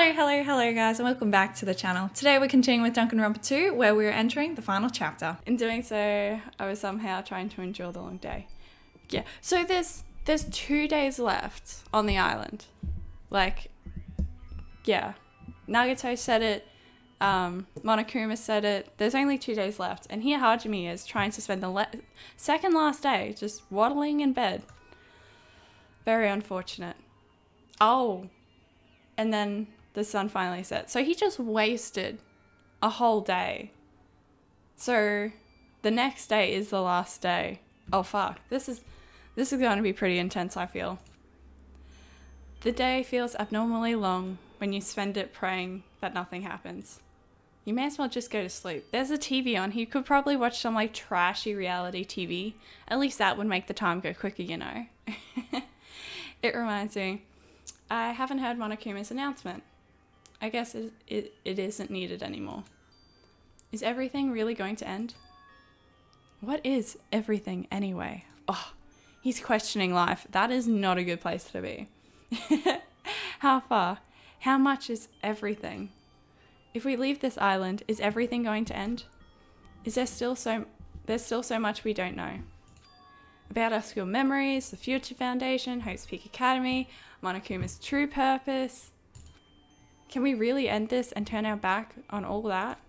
Hello guys, and welcome back to the channel. Today we're continuing with Danganronpa 2, where we're entering the final chapter. In doing so, I was somehow trying to endure the long day. Yeah, so there's 2 days left on the island. Like, yeah, Nagato said it, Monokuma said it, there's only 2 days left, and here Hajime is trying to spend the second last day just waddling in bed. Very unfortunate. Oh, and then the sun finally set. So he just wasted a whole day. So the next day is the last day. Oh fuck. This is going to be pretty intense, I feel. The day feels abnormally long when you spend it praying that nothing happens. You may as well just go to sleep. There's a TV on. You could probably watch some like trashy reality TV. At least that would make the time go quicker, you know. It reminds me, I haven't heard Monokuma's announcement. I guess it isn't needed anymore. Is everything really going to end? What is everything anyway? Oh, he's questioning life. That is not a good place to be. How far? How much is everything? If we leave this island, is everything going to end? Is there's still so much we don't know? About our school memories, the Future Foundation, Hope's Peak Academy, Monokuma's true purpose. Can we really end this and turn our back on all that?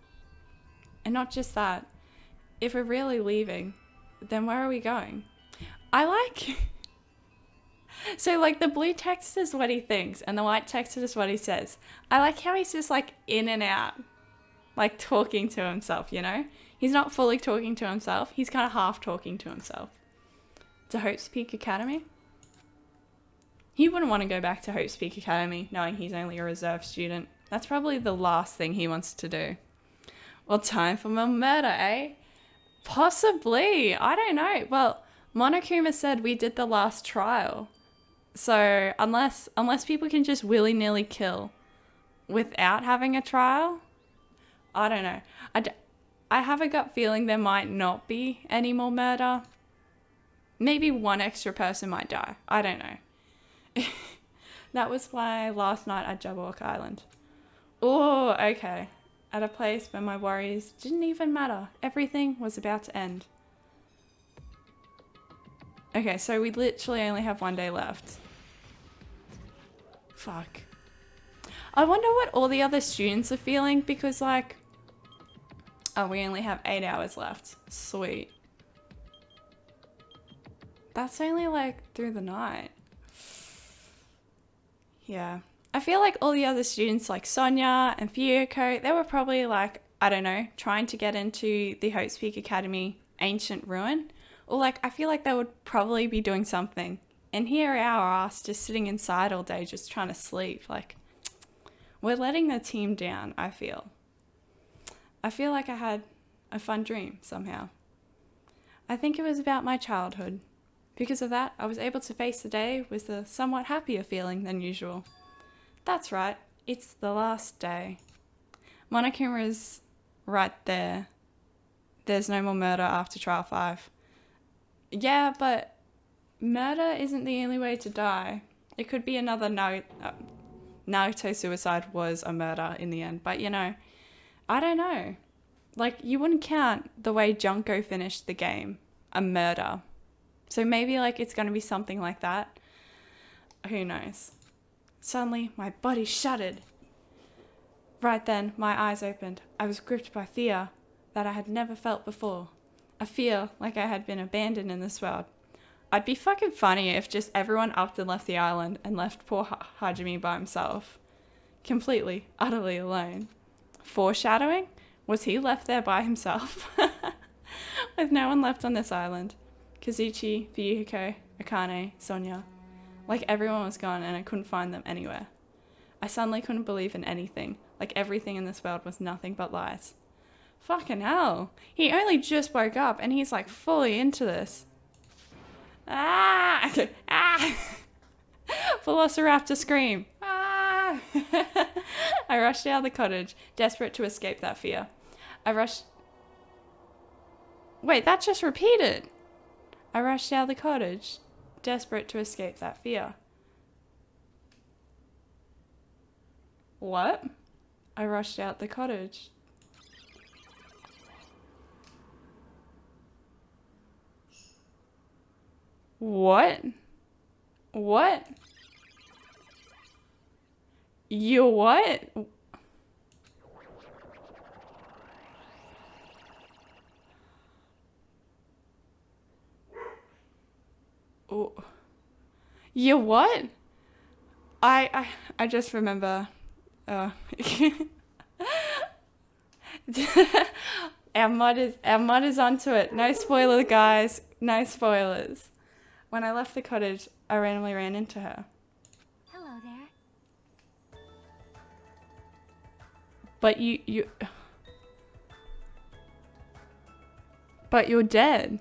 And not just that, if we're really leaving, then where are we going? So like the blue text is what he thinks and the white text is what he says. I like how he's just like in and out, like talking to himself, you know? He's not fully talking to himself, he's kind of half talking to himself. To Hope's Peak Academy? He wouldn't want to go back to Hope's Peak Academy knowing he's only a reserve student. That's probably the last thing he wants to do. Well, time for more murder, eh? Possibly. I don't know. Well, Monokuma said we did the last trial. So unless people can just willy-nilly kill without having a trial, I don't know. I have a gut feeling there might not be any more murder. Maybe one extra person might die. I don't know. That was why last night at Jabberwock Island. Oh, okay. At a place where my worries didn't even matter. Everything was about to end. Okay, so we literally only have 1 day left. Fuck. I wonder what all the other students are feeling because like... Oh, we only have 8 hours left. Sweet. That's only like through the night. Yeah. I feel like all the other students like Sonia and Fuyuko, they were probably like, I don't know, trying to get into the Hope's Peak Academy ancient ruin. Or like, I feel like they would probably be doing something. And here are our ass just sitting inside all day just trying to sleep. Like, we're letting the team down, I feel. I feel like I had a fun dream somehow. I think it was about my childhood. Because of that, I was able to face the day with a somewhat happier feeling than usual. That's right, it's the last day. Monokuma is right there. There's no more murder after trial 5. Yeah, but murder isn't the only way to die. It could be another Naruto suicide was a murder in the end, but you know, I don't know. Like, you wouldn't count the way Junko finished the game a murder. So maybe like it's going to be something like that. Who knows? Suddenly, my body shuddered. Right then, my eyes opened. I was gripped by fear that I had never felt before. A fear like I had been abandoned in this world. I'd be fucking funny if just everyone upped and left the island and left poor Hajime by himself. Completely, utterly alone. Foreshadowing? Was he left there by himself? With no one left on this island. Kazuchi, Fuyuko, Akane, Sonia. Like everyone was gone and I couldn't find them anywhere. I suddenly couldn't believe in anything. Like everything in this world was nothing but lies. Fucking hell. He only just woke up and he's like fully into this. Ah! Ah! Velociraptor scream. Ah! I rushed out of the cottage, desperate to escape that fear. Wait, that just repeated. I rushed out of the cottage, desperate to escape that fear. What? I rushed out the cottage. What? What? You what? Oh. You what? I just remember. Our mod is onto it. No spoilers, guys. No spoilers. When I left the cottage, I randomly ran into her. Hello there. But But you're dead.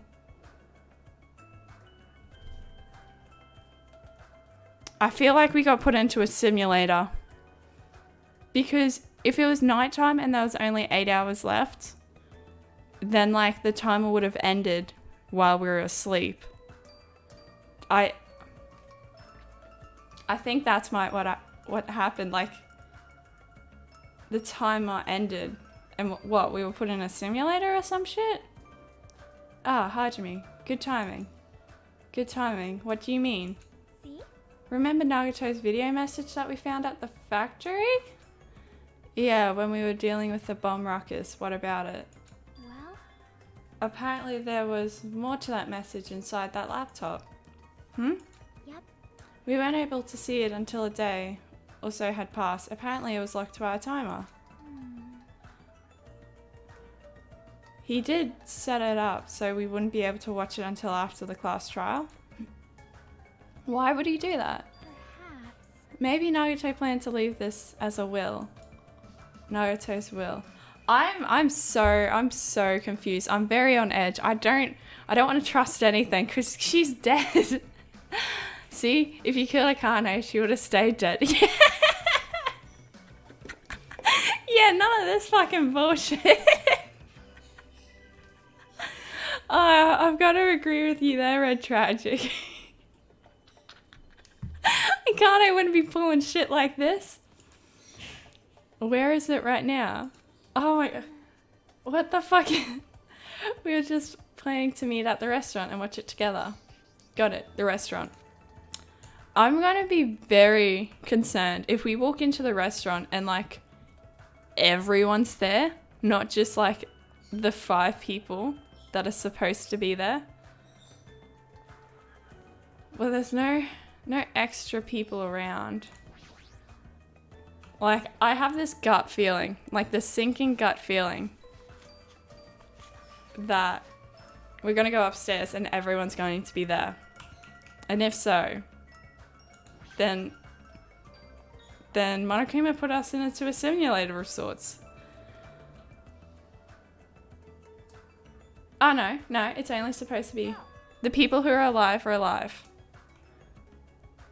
I feel like we got put into a simulator. Because if it was nighttime and there was only 8 hours left, then like the timer would have ended while we were asleep. I think that's what happened. Like the timer ended, and what, we were put in a simulator or some shit. Ah, Hajime, good timing. Good timing. What do you mean? See? Remember Nagato's video message that we found at the factory? Yeah, when we were dealing with the bomb ruckus. What about it? Well? Apparently there was more to that message inside that laptop. Hmm? Yep. We weren't able to see it until a day or so had passed. Apparently it was locked to our timer. He did set it up so we wouldn't be able to watch it until after the class trial. Why would he do that? Perhaps. Maybe Nagato planned to leave this as a will. Nagato's will. I'm so confused. I'm very on edge. I don't want to trust anything because she's dead. See, if you kill Akane, she would have stayed dead. Yeah. Yeah, none of this fucking bullshit. I've got to agree with you there, Red Tragic. Akane wouldn't be pulling shit like this. Where is it right now? Oh my god. What the fuck? We were just planning to meet at the restaurant and watch it together. Got it, the restaurant. I'm gonna be very concerned if we walk into the restaurant and like everyone's there, not just like the 5 people that are supposed to be there. Well, there's no extra people around. Like, I have this gut feeling, like this sinking gut feeling that we're gonna go upstairs and everyone's going to be there. And if so, then Monokuma put us into a simulator of sorts. Oh no, it's only supposed to be the people who are alive.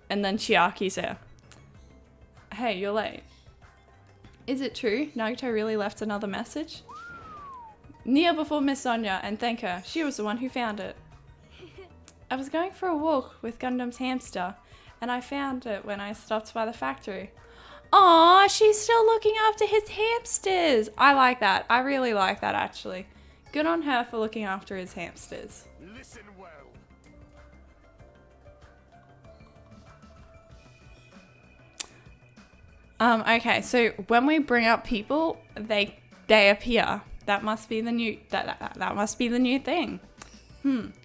And then Chiaki's there. Hey, you're late. Is it true? Nagito really left another message? Kneel before Miss Sonia and thank her. She was the one who found it. I was going for a walk with Gundam's hamster and I found it when I stopped by the factory. Aw, she's still looking after his hamsters. I like that. I really like that actually. Good on her for looking after his hamsters. Listen well. Okay, so when we bring up people, they appear. That must be the new that must be the new thing.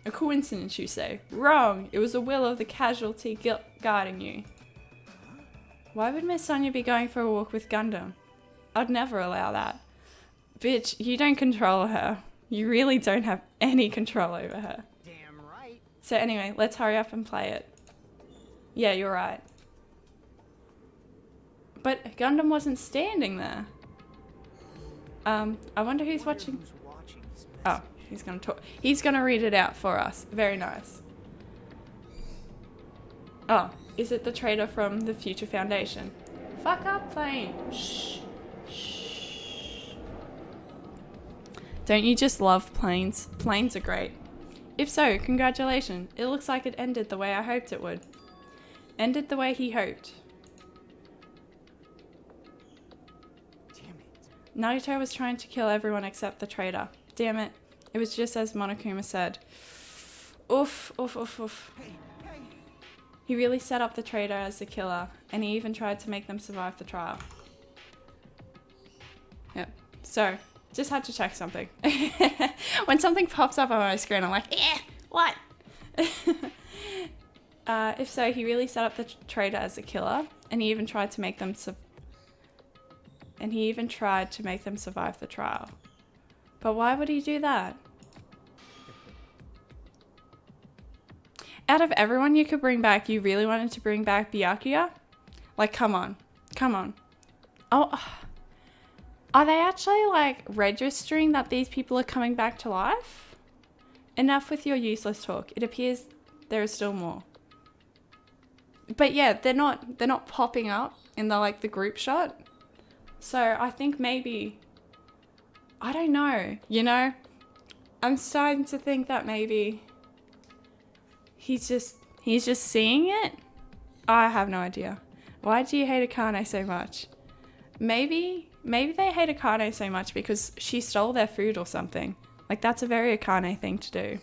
A coincidence, you say? Wrong. It was the will of the casualty guarding you. Why would Miss Sonia be going for a walk with Gundam? I'd never allow that. Bitch, you don't control her. You really don't have any control over her. Damn right. So anyway, let's hurry up and play it. Yeah, you're right. But Gundam wasn't standing there. I wonder who's watching. Oh, he's gonna talk. He's gonna read it out for us. Very nice. Oh, is it the trader from the Future Foundation? Fuck up, plane. Shh. Shh. Don't you just love planes? Planes are great. If so, congratulations. It looks like it ended the way I hoped it would. Ended the way he hoped. Nagito was trying to kill everyone except the traitor. Damn it. It was just as Monokuma said. Oof, oof, oof, oof. He really set up the traitor as the killer, and he even tried to make them survive the trial. Yep. So, just had to check something. When something pops up on my screen, I'm like, eh, what? If so, he really set up the traitor as the killer, and he even tried to make them survive the trial. But why would he do that? Out of everyone you could bring back, you really wanted to bring back Byakuya? Like, come on. Come on. Oh, are they actually, like, registering that these people are coming back to life? Enough with your useless talk. It appears there is still more. But yeah, they're not popping up in the, like, the group shot. So I think maybe, I don't know, you know? I'm starting to think that maybe he's just seeing it. I have no idea. Why do you hate Akane so much? Maybe they hate Akane so much because she stole their food or something. Like, that's a very Akane thing to do.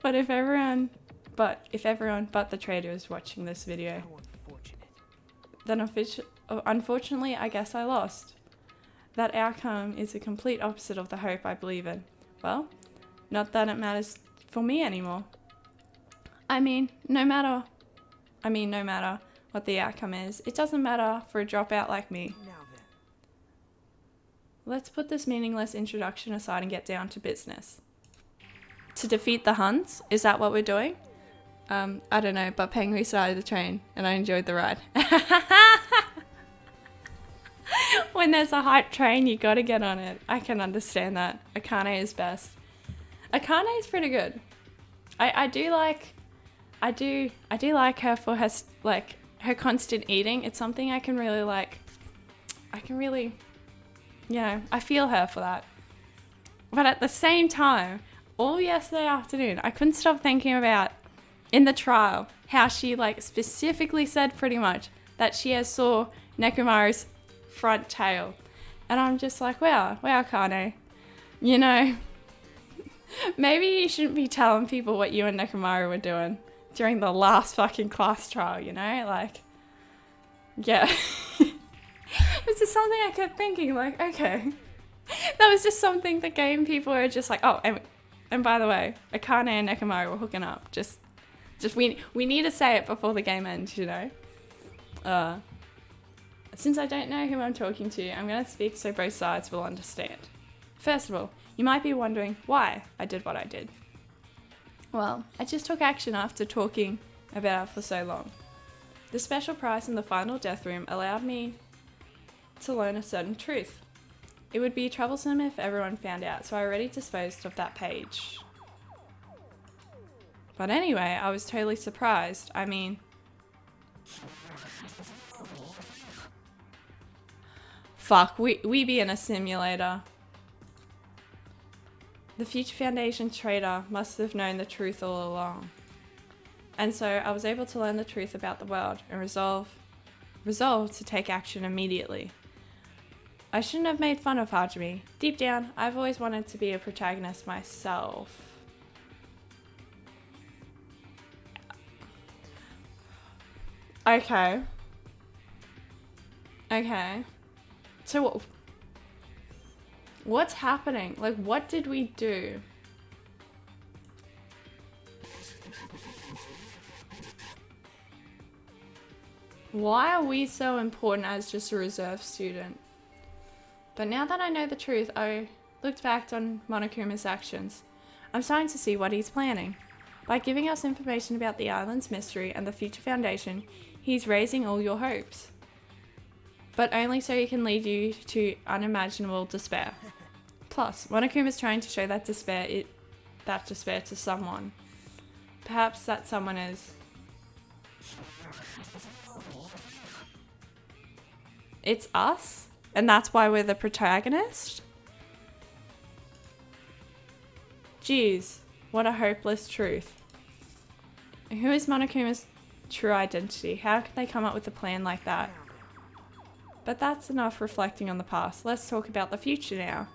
But if everyone but the traitor is watching this video, then unfortunately, I guess I lost. That outcome is the complete opposite of the hope I believe in. Well, not that it matters for me anymore. I mean, no matter what the outcome is, it doesn't matter for a dropout like me. Let's put this meaningless introduction aside and get down to business. To defeat the Huns? Is that what we're doing? I don't know, but Peng restarted the train and I enjoyed the ride. When there's a hype train, you gotta get on it. I can understand that. Akane is best. Akane is pretty good. I do like her for her, like, her constant eating. It's something I can really like. You know, I feel her for that. But at the same time, all yesterday afternoon, I couldn't stop thinking about, in the trial, how she, like, specifically said pretty much that she saw Nekomaru's front tail. And I'm just like, wow, Kane. You know, maybe you shouldn't be telling people what you and Nekomaru were doing during the last fucking class trial, you know? Like, yeah. It's just something I kept thinking, like, okay. That was just something the game people were just like, oh, and by the way, Akane and Nekomaru were hooking up. Just we need to say it before the game ends, you know? Since I don't know who I'm talking to, I'm going to speak so both sides will understand. First of all, you might be wondering why I did what I did. Well, I just took action after talking about it for so long. The special prize in the final death room allowed me to learn a certain truth. It would be troublesome if everyone found out, so I already disposed of that page. But anyway, I was totally surprised. I mean, fuck, we be in a simulator. The Future Foundation traitor must have known the truth all along. And so I was able to learn the truth about the world and resolve to take action immediately. I shouldn't have made fun of Hajime. Deep down, I've always wanted to be a protagonist myself. Okay. So what's happening? Like, what did we do? Why are we so important as just a reserve student? But now that I know the truth, I looked back on Monokuma's actions. I'm starting to see what he's planning. By giving us information about the island's mystery and the Future Foundation, he's raising all your hopes. But only so he can lead you to unimaginable despair. Plus, Monokuma's trying to show that despair to someone. Perhaps that someone is... It's us? And that's why we're the protagonist? Jeez, what a hopeless truth. Who is Monokuma's true identity? How could they come up with a plan like that? But that's enough reflecting on the past. Let's talk about the future now.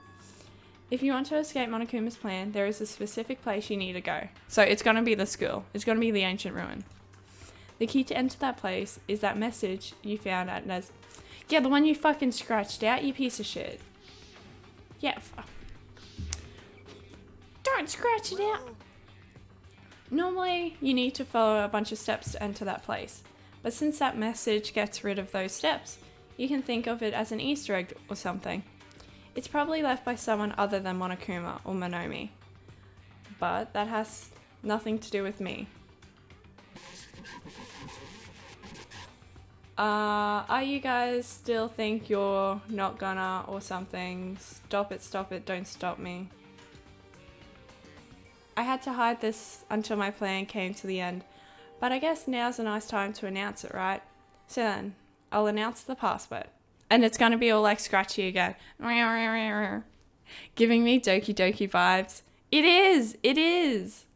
If you want to escape Monokuma's plan, there is a specific place you need to go. So it's going to be the school. It's going to be the ancient ruin. The key to enter that place is that message you found at Yeah, the one you fucking scratched out, you piece of shit. Yeah. Don't scratch it out. Normally, you need to follow a bunch of steps to enter that place. But since that message gets rid of those steps, you can think of it as an Easter egg or something. It's probably left by someone other than Monokuma or Monomi. But that has nothing to do with me. Are you guys still think you're not gonna or something? Stop it, don't stop me. I had to hide this until my plan came to the end, but I guess now's a nice time to announce it, right? So then, I'll announce the password. And it's gonna be all like scratchy again. Giving me Doki Doki vibes. It is!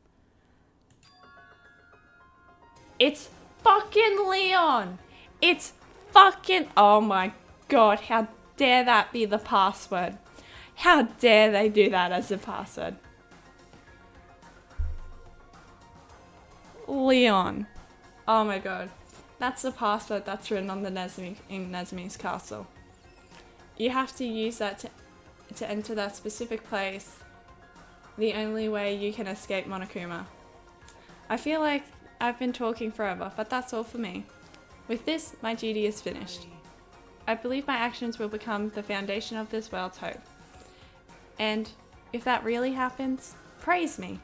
It's fucking Leon! It's fucking... Oh my god, how dare that be the password? How dare they do that as a password? Leon. Oh my god. That's the password that's written on the Nezumi in Nezumi's castle. You have to use that to enter that specific place. The only way you can escape Monokuma. I feel like I've been talking forever, but that's all for me. With this, my duty is finished. I believe my actions will become the foundation of this world's hope. And if that really happens, praise me.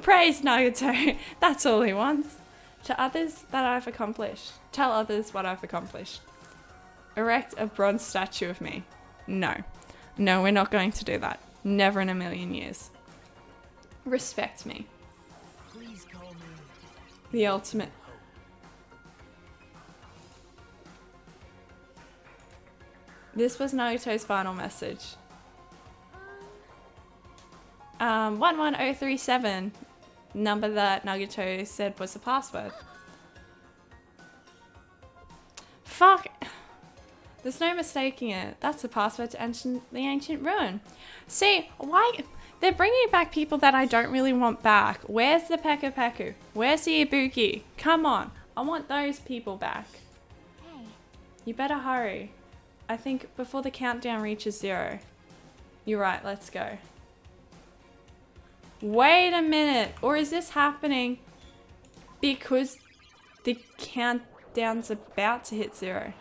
Praise Nagato. That's all he wants. To others that I've accomplished. Tell others what I've accomplished. Erect a bronze statue of me. No, we're not going to do that. Never in a million years. Respect me. Please call me The ultimate. This was Nagato's final message. 11037, number that Nagato said was the password. Fuck. There's no mistaking it. That's the password to enter the ancient ruin. See, why? They're bringing back people that I don't really want back. Where's the Peku Peku? Where's the Ibuki? Come on. I want those people back. Hey, You better hurry. I think before the countdown reaches 0. You're right, let's go. Wait a minute. Or is this happening because the countdown's about to hit 0?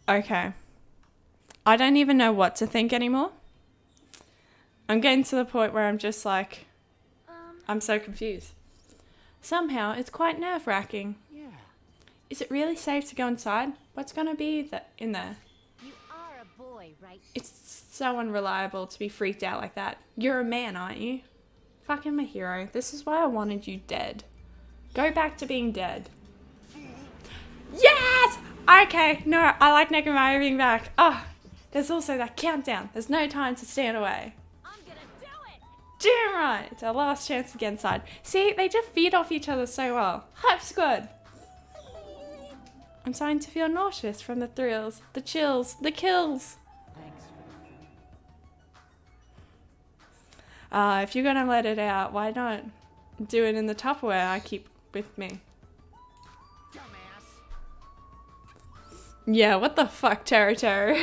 Okay. I don't even know what to think anymore. I'm getting to the point where I'm just like, I'm so confused. Somehow, it's quite nerve-wracking. Yeah. Is it really safe to go inside? What's going to be in there? you are a boy, right? It's so unreliable to be freaked out like that. You're a man, aren't you? Fucking my hero. This is why I wanted you dead. Go back to being dead. Yes! Okay, no, I like Nekomaru being back. Oh, there's also that countdown. There's no time to stand away. I'm gonna do it! Damn right! It's our last chance to get inside. See, they just feed off each other so well. Hype squad! I'm starting to feel nauseous from the thrills, the chills, the kills. Thanks for the food. If you're gonna let it out, why not do it in the Tupperware I keep with me? Dumbass. Yeah, what the fuck, Terror.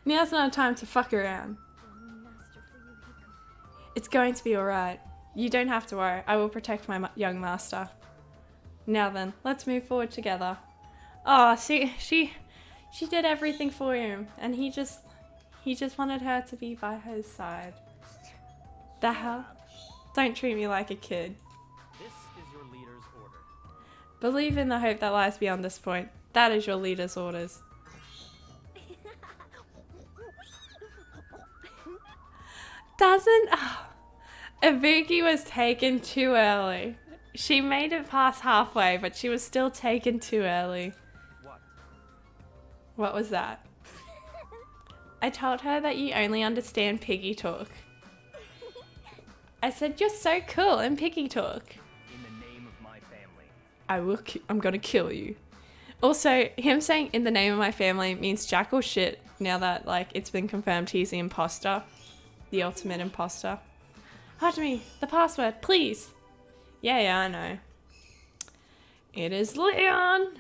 Now's not time to fuck around. Master for you, Hiko. It's going to be alright. You don't have to worry. I will protect my young master. Now then, let's move forward together. Oh, she did everything for him, and he just wanted her to be by his side. The hell? Don't treat me like a kid. This is your leader's order. Believe in the hope that lies beyond this point. That is your leader's orders. Doesn't... Oh, Ibuki was taken too early. She made it past halfway, but she was still taken too early. What? What was that? I told her that you only understand piggy talk. I said, you're so cool in piggy talk. In the name of my family. I'm gonna kill you. Also, him saying in the name of my family means jack or shit now that, like, it's been confirmed he's the imposter. The ultimate imposter. Hide me, the password, please. Yeah, I know. It is Leon.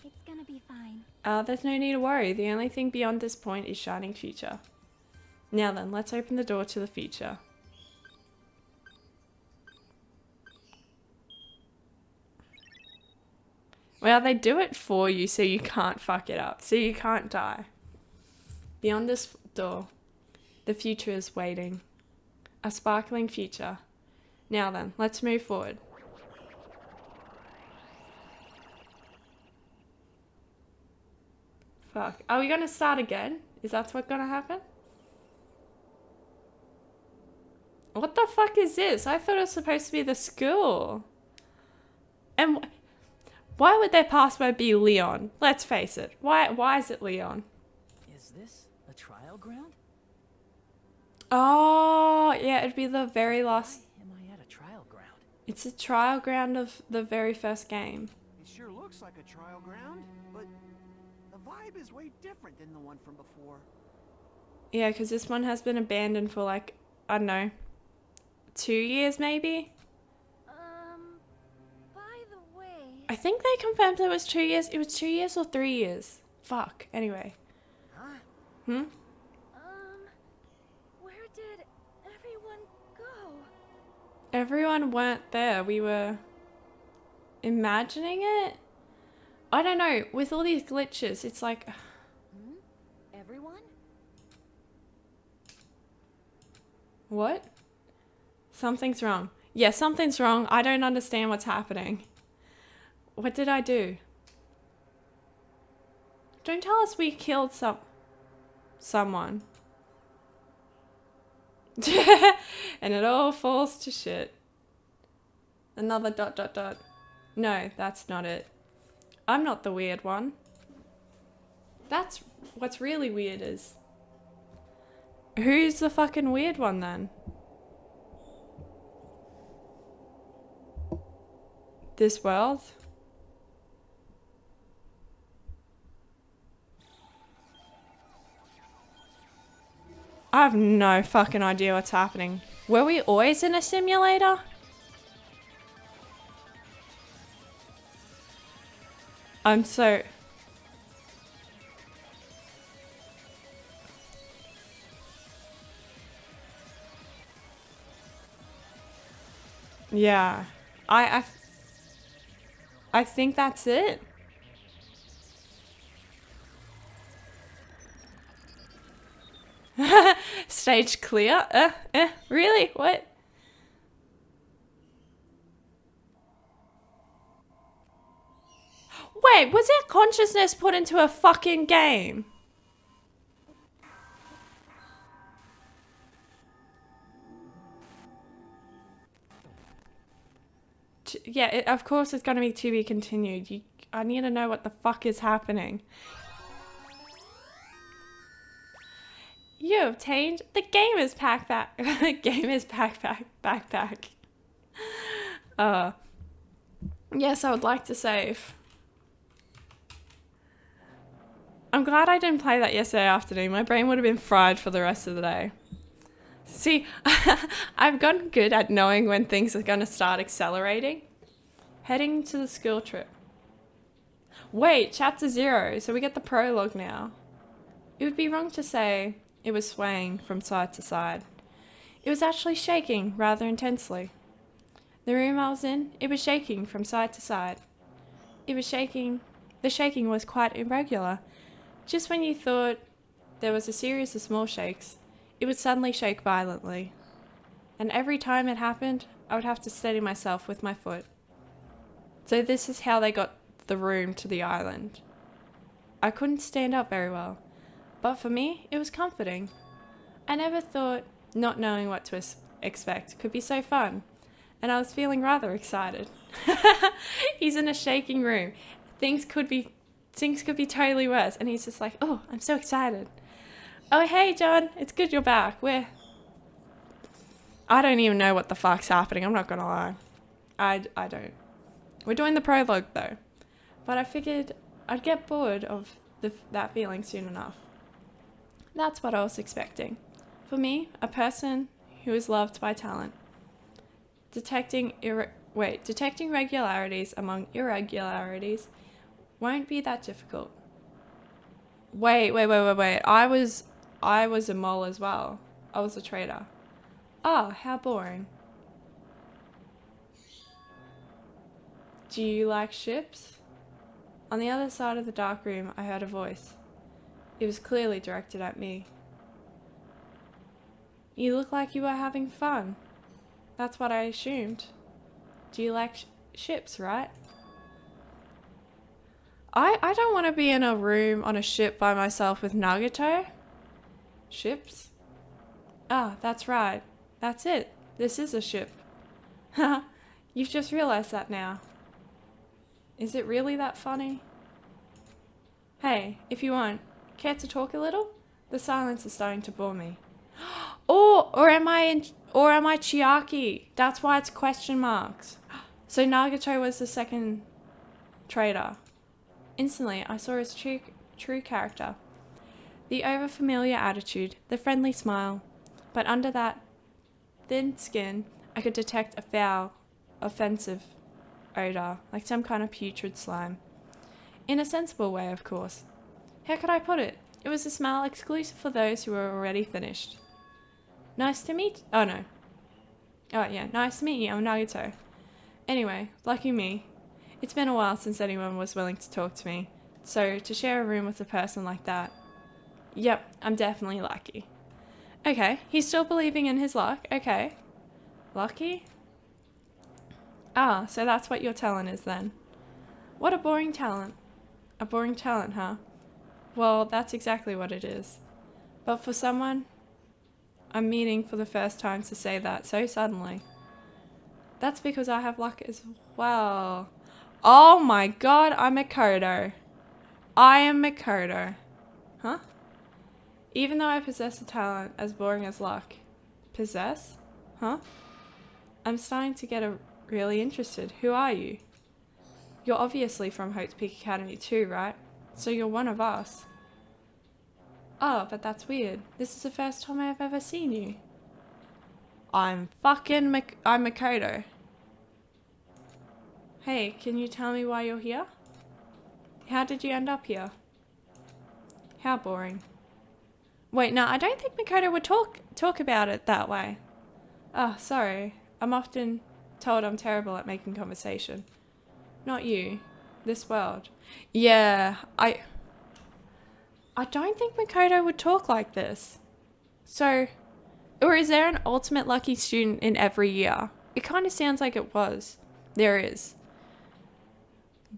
It's gonna be fine. There's no need to worry. The only thing beyond this point is shining future. Now then, let's open the door to the future. Well, they do it for you so you can't fuck it up, so you can't die. Beyond this door, the future is waiting. A sparkling future. Now then, let's move forward. Fuck. Are we gonna start again? Is that what's gonna happen? What the fuck is this? I thought it was supposed to be the school. And why would their password be Leon? Let's face it. Why is it Leon? Is this a trial ground? Oh, yeah, it'd be the very last... Why am I at a trial ground? It's a trial ground of the very first game. It sure looks like a trial ground, but the vibe is way different than the one from before. Yeah, because this one has been abandoned for like, I don't know, 2 years maybe? By the way... I think they confirmed it was 2 years. It was 2 years or 3 years. Fuck, anyway. Huh? Hmm? Where did everyone go? Everyone weren't there. We were imagining it? I don't know. With all these glitches, it's like... Everyone? What? Something's wrong. Yeah, something's wrong. I don't understand what's happening. What did I do? Don't tell us we killed someone. And it all falls to shit. Another ... No, that's not it. I'm not the weird one. That's what's really weird is... Who's the fucking weird one then? This world? I have no fucking idea what's happening. Were we always in a simulator? I'm so... Yeah. I think that's it. Stage clear? Really? What? Wait, was our consciousness put into a fucking game? Yeah, of course it's going to be to be continued. I need to know what the fuck is happening. You obtained the gamer's backpack. Gamer's backpack. Yes, I would like to save. I'm glad I didn't play that yesterday afternoon. My brain would have been fried for the rest of the day. See, I've gotten good at knowing when things are going to start accelerating. Heading to the school trip. Wait, chapter 0. So we get the prologue now. It would be wrong to say it was swaying from side to side. It was actually shaking rather intensely. The room I was in, it was shaking from side to side. It was shaking. The shaking was quite irregular. Just when you thought there was a series of small shakes, it would suddenly shake violently. And every time it happened, I would have to steady myself with my foot. So this is how they got the room to the island. I couldn't stand up very well, but for me, it was comforting. I never thought not knowing what to expect could be so fun, and I was feeling rather excited. He's in a shaking room. Things could be things could be totally worse. And he's just like, oh, I'm so excited. Oh, hey, John. It's good you're back. I don't even know what the fuck's happening. I'm not going to lie. I don't. We're doing the prologue, though. But I figured I'd get bored of that feeling soon enough. That's what I was expecting. For me, a person who is loved by talent. Detecting regularities among irregularities won't be that difficult. Wait. I was a mole as well. I was a traitor. Ah, how boring. Do you like ships? On the other side of the dark room, I heard a voice. It was clearly directed at me. You look like you were having fun. That's what I assumed. Do you like ships, right? I don't want to be in a room on a ship by myself with Nagato. Ships? Ah, that's right. That's it. This is a ship. Haha, you've just realized that now. Is it really that funny? Hey, if you want, care to talk a little? The silence is starting to bore me. Or am I Chiaki? That's why it's question marks. So Nagato was the second traitor. Instantly, I saw his true character. The overfamiliar attitude, the friendly smile. But under that thin skin, I could detect a foul, offensive odor, like some kind of putrid slime. In a sensible way, of course. How could I put it? It was a smell exclusive for those who were already finished. Nice to meet... Oh, no. Oh, yeah. Nice to meet you. I'm Nagato. Anyway, lucky me. It's been a while since anyone was willing to talk to me. So, to share a room with a person like that... Yep, I'm definitely lucky. Okay, he's still believing in his luck. Okay. Lucky? Ah, so that's what your talent is then. What a boring talent. A boring talent, huh? Well, that's exactly what it is. But for someone I'm meeting for the first time to say that so suddenly, that's because I have luck as well. Oh my god, I'm Makoto. I am Makoto. Huh? Even though I possess a talent as boring as luck. Possess? Huh? I'm starting to get really interested. Who are you? You're obviously from Hope's Peak Academy too, right? So you're one of us. Oh, but that's weird. This is the first time I've ever seen you. I'm Makoto. Hey, can you tell me why you're here? How did you end up here? How boring. Wait, no, I don't think Makoto would talk about it that way. Oh, sorry. I'm often told I'm terrible at making conversation. Not you. This world. Yeah, I don't think Makoto would talk like this. So, or is there an ultimate lucky student in every year? It kind of sounds like it was. There is.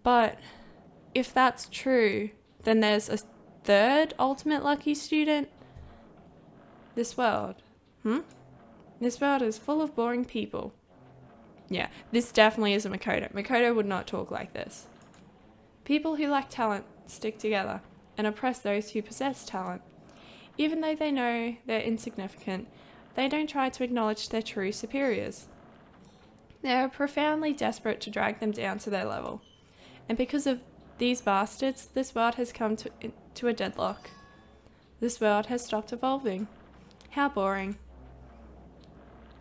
But if that's true, then there's a third ultimate lucky student? This world. This world is full of boring people. Yeah, this definitely isn't Makoto. Makoto would not talk like this. People who lack talent stick together and oppress those who possess talent. Even though they know they're insignificant, they don't try to acknowledge their true superiors. They are profoundly desperate to drag them down to their level. And because of these bastards, this world has come to a deadlock. This world has stopped evolving. How boring.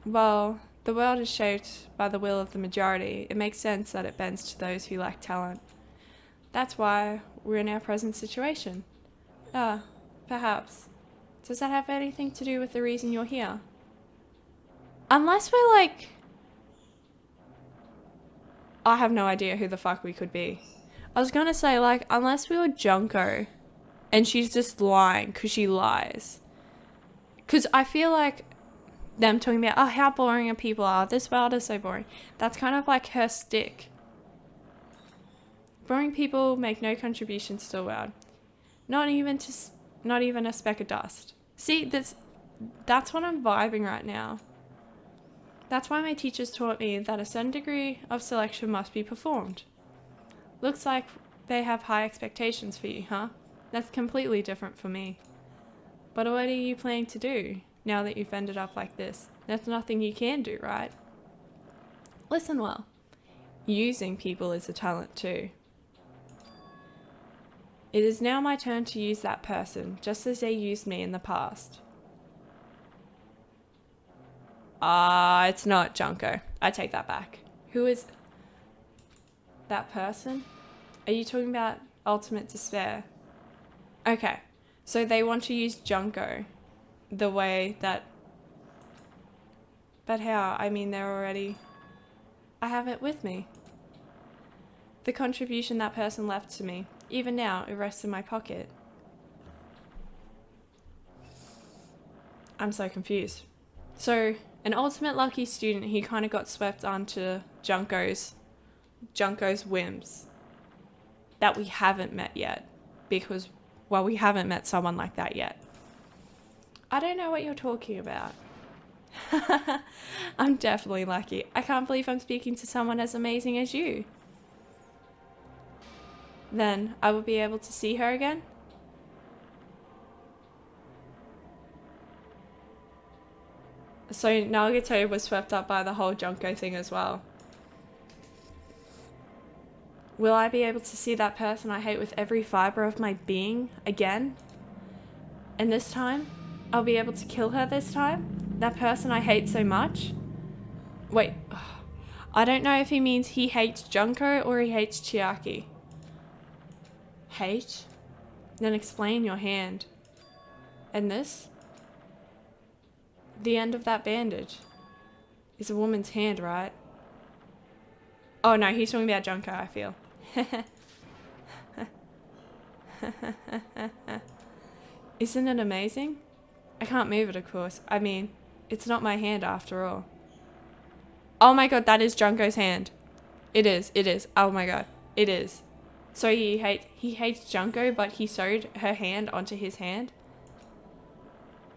Well, the world is shaped by the will of the majority. It makes sense that it bends to those who lack talent. That's why we're in our present situation. Perhaps. Does that have anything to do with the reason you're here? Unless we're like... I have no idea who the fuck we could be. I was gonna say, like, unless we were Junko and she's just lying because she lies. Because I feel like them talking about, oh, how boring people are. This world is so boring. That's kind of like her stick. Boring people make no contributions to the world. Not even a speck of dust. See, that's what I'm vibing right now. That's why my teachers taught me that a certain degree of selection must be performed. Looks like they have high expectations for you, huh? That's completely different for me. But what are you planning to do now that you've ended up like this? There's nothing you can do, right? Listen well. Using people is a talent too. It is now my turn to use that person, just as they used me in the past. It's not Junko. I take that back. Who is that person? Are you talking about Ultimate Despair? Okay, so they want to use Junko the way that... But how? I mean, they're already... I have it with me. The contribution that person left to me. Even now, it rests in my pocket. I'm so confused. So, an ultimate lucky student, he kind of got swept onto Junko's whims that we haven't met yet. Because, well, we haven't met someone like that yet. I don't know what you're talking about. I'm definitely lucky. I can't believe I'm speaking to someone as amazing as you. Then I will be able to see her again? So Nagato was swept up by the whole Junko thing as well. Will I be able to see that person I hate with every fiber of my being again? And this time, I'll be able to kill her this time? That person I hate so much? Wait, I don't know if he means he hates Junko or he hates Chiaki. Hate? Then explain your hand. And this? The end of that bandage is a woman's hand, right? Oh no, he's talking about Junko, I feel. Isn't it amazing? I can't move it, of course. I mean, it's not my hand after all. Oh my god, that is Junko's hand. It is. Oh my god, it is. So he hates Junko, but he sewed her hand onto his hand.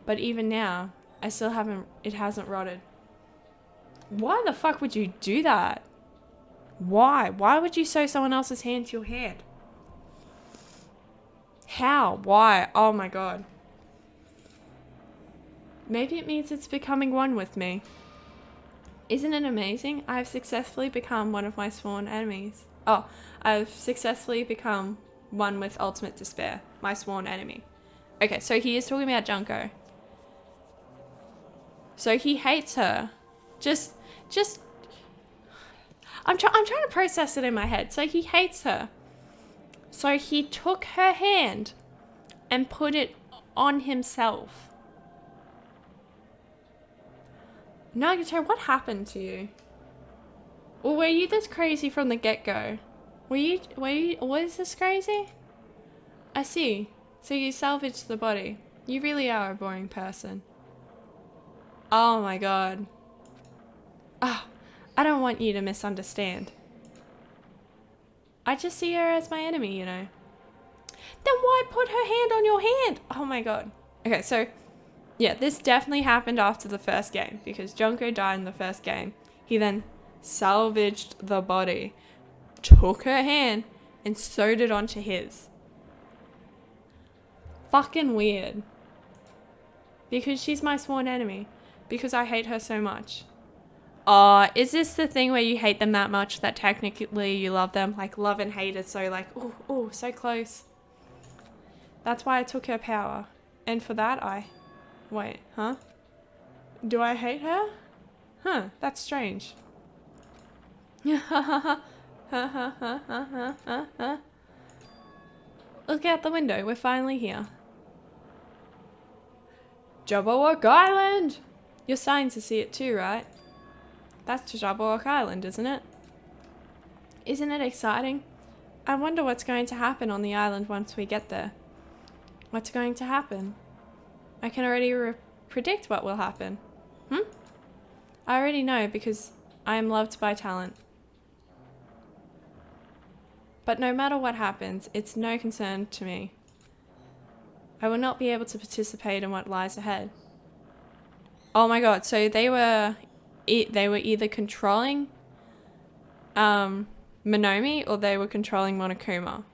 But even now, it hasn't rotted. Why the fuck would you do that? Why? Why would you sew someone else's hand to your hand? How? Why? Oh my god. Maybe it means it's becoming one with me. Isn't it amazing? I've successfully become one of my sworn enemies. Oh, I've successfully become one with Ultimate Despair, my sworn enemy. Okay, so he is talking about Junko. So he hates her. I'm trying to process it in my head. So he hates her. So he took her hand and put it on himself. Nagato, what happened to you? Or were you this crazy from the get-go? Was this crazy? I see. So you salvaged the body. You really are a boring person. Oh my god. I don't want you to misunderstand. I just see her as my enemy, you know. Then why put her hand on your hand? Oh my god. Okay, so yeah, this definitely happened after the first game because Junko died in the first game. He then salvaged the body, took her hand, and sewed it onto his. Fucking weird. Because she's my sworn enemy. Because I hate her so much. Is this the thing where you hate them that much that technically you love them? Like, love and hate is so like, ooh, so close. That's why I took her power. And for that wait, huh? Do I hate her? Huh, that's strange. Look out the window, we're finally here. Jabberwock Island! You're starting to see it too, right? That's Jabberwock Island, isn't it? Isn't it exciting? I wonder what's going to happen on the island once we get there. What's going to happen? I can already predict what will happen. I already know because I am loved by talent. But no matter what happens, it's no concern to me. I will not be able to participate in what lies ahead. Oh my god, so they were either controlling Monomi or they were controlling Monokuma.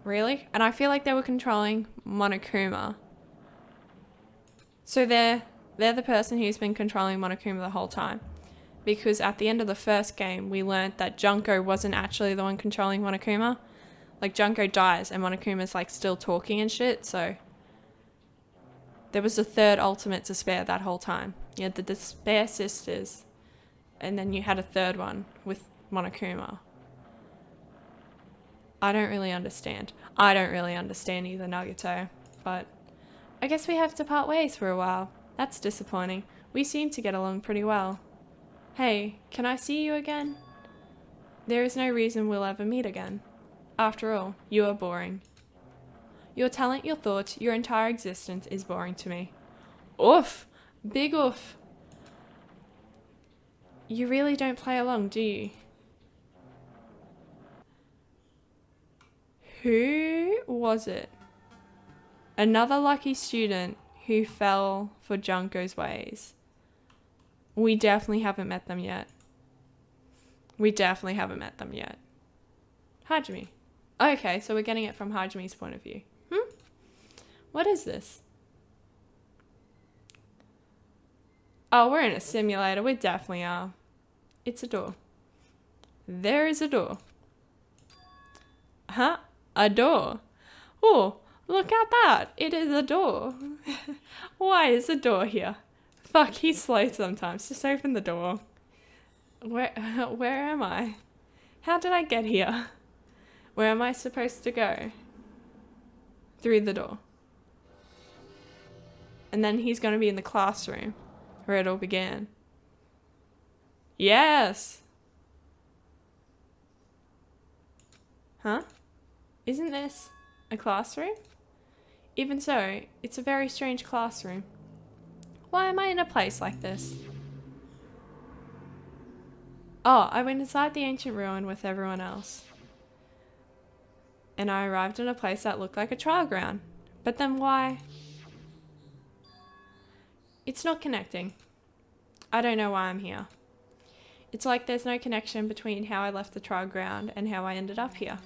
Really? And I feel like they were controlling Monokuma. So they're the person who's been controlling Monokuma the whole time. Because at the end of the first game, we learned that Junko wasn't actually the one controlling Monokuma. Like, Junko dies and Monokuma's, like, still talking and shit, so... There was a third ultimate Despair that whole time. You had the Despair sisters, and then you had a third one with Monokuma. I don't really understand. I don't really understand either, Nagato, but I guess we have to part ways for a while. That's disappointing. We seem to get along pretty well. Hey, can I see you again? There is no reason we'll ever meet again. After all, you are boring. Your talent, your thoughts, your entire existence is boring to me. Oof! Big oof! You really don't play along, do you? Who was it? Another lucky student who fell for Junko's ways. We definitely haven't met them yet. Hajime. Okay, so we're getting it from Hajime's point of view. What is this? Oh, we're in a simulator. We definitely are. It's a door. There is a door. Huh? A door? Oh, look at that. It is a door. Why is a door here? Fuck, he's slow sometimes. Just open the door. Where am I? How did I get here? Where am I supposed to go? Through the door. And then he's going to be in the classroom where it all began. Yes! Huh? Isn't this a classroom? Even so, it's a very strange classroom. Why am I in a place like this? Oh, I went inside the ancient ruin with everyone else. And I arrived in a place that looked like a trial ground. But then why? It's not connecting. I don't know why I'm here. It's like there's no connection between how I left the trial ground and how I ended up here.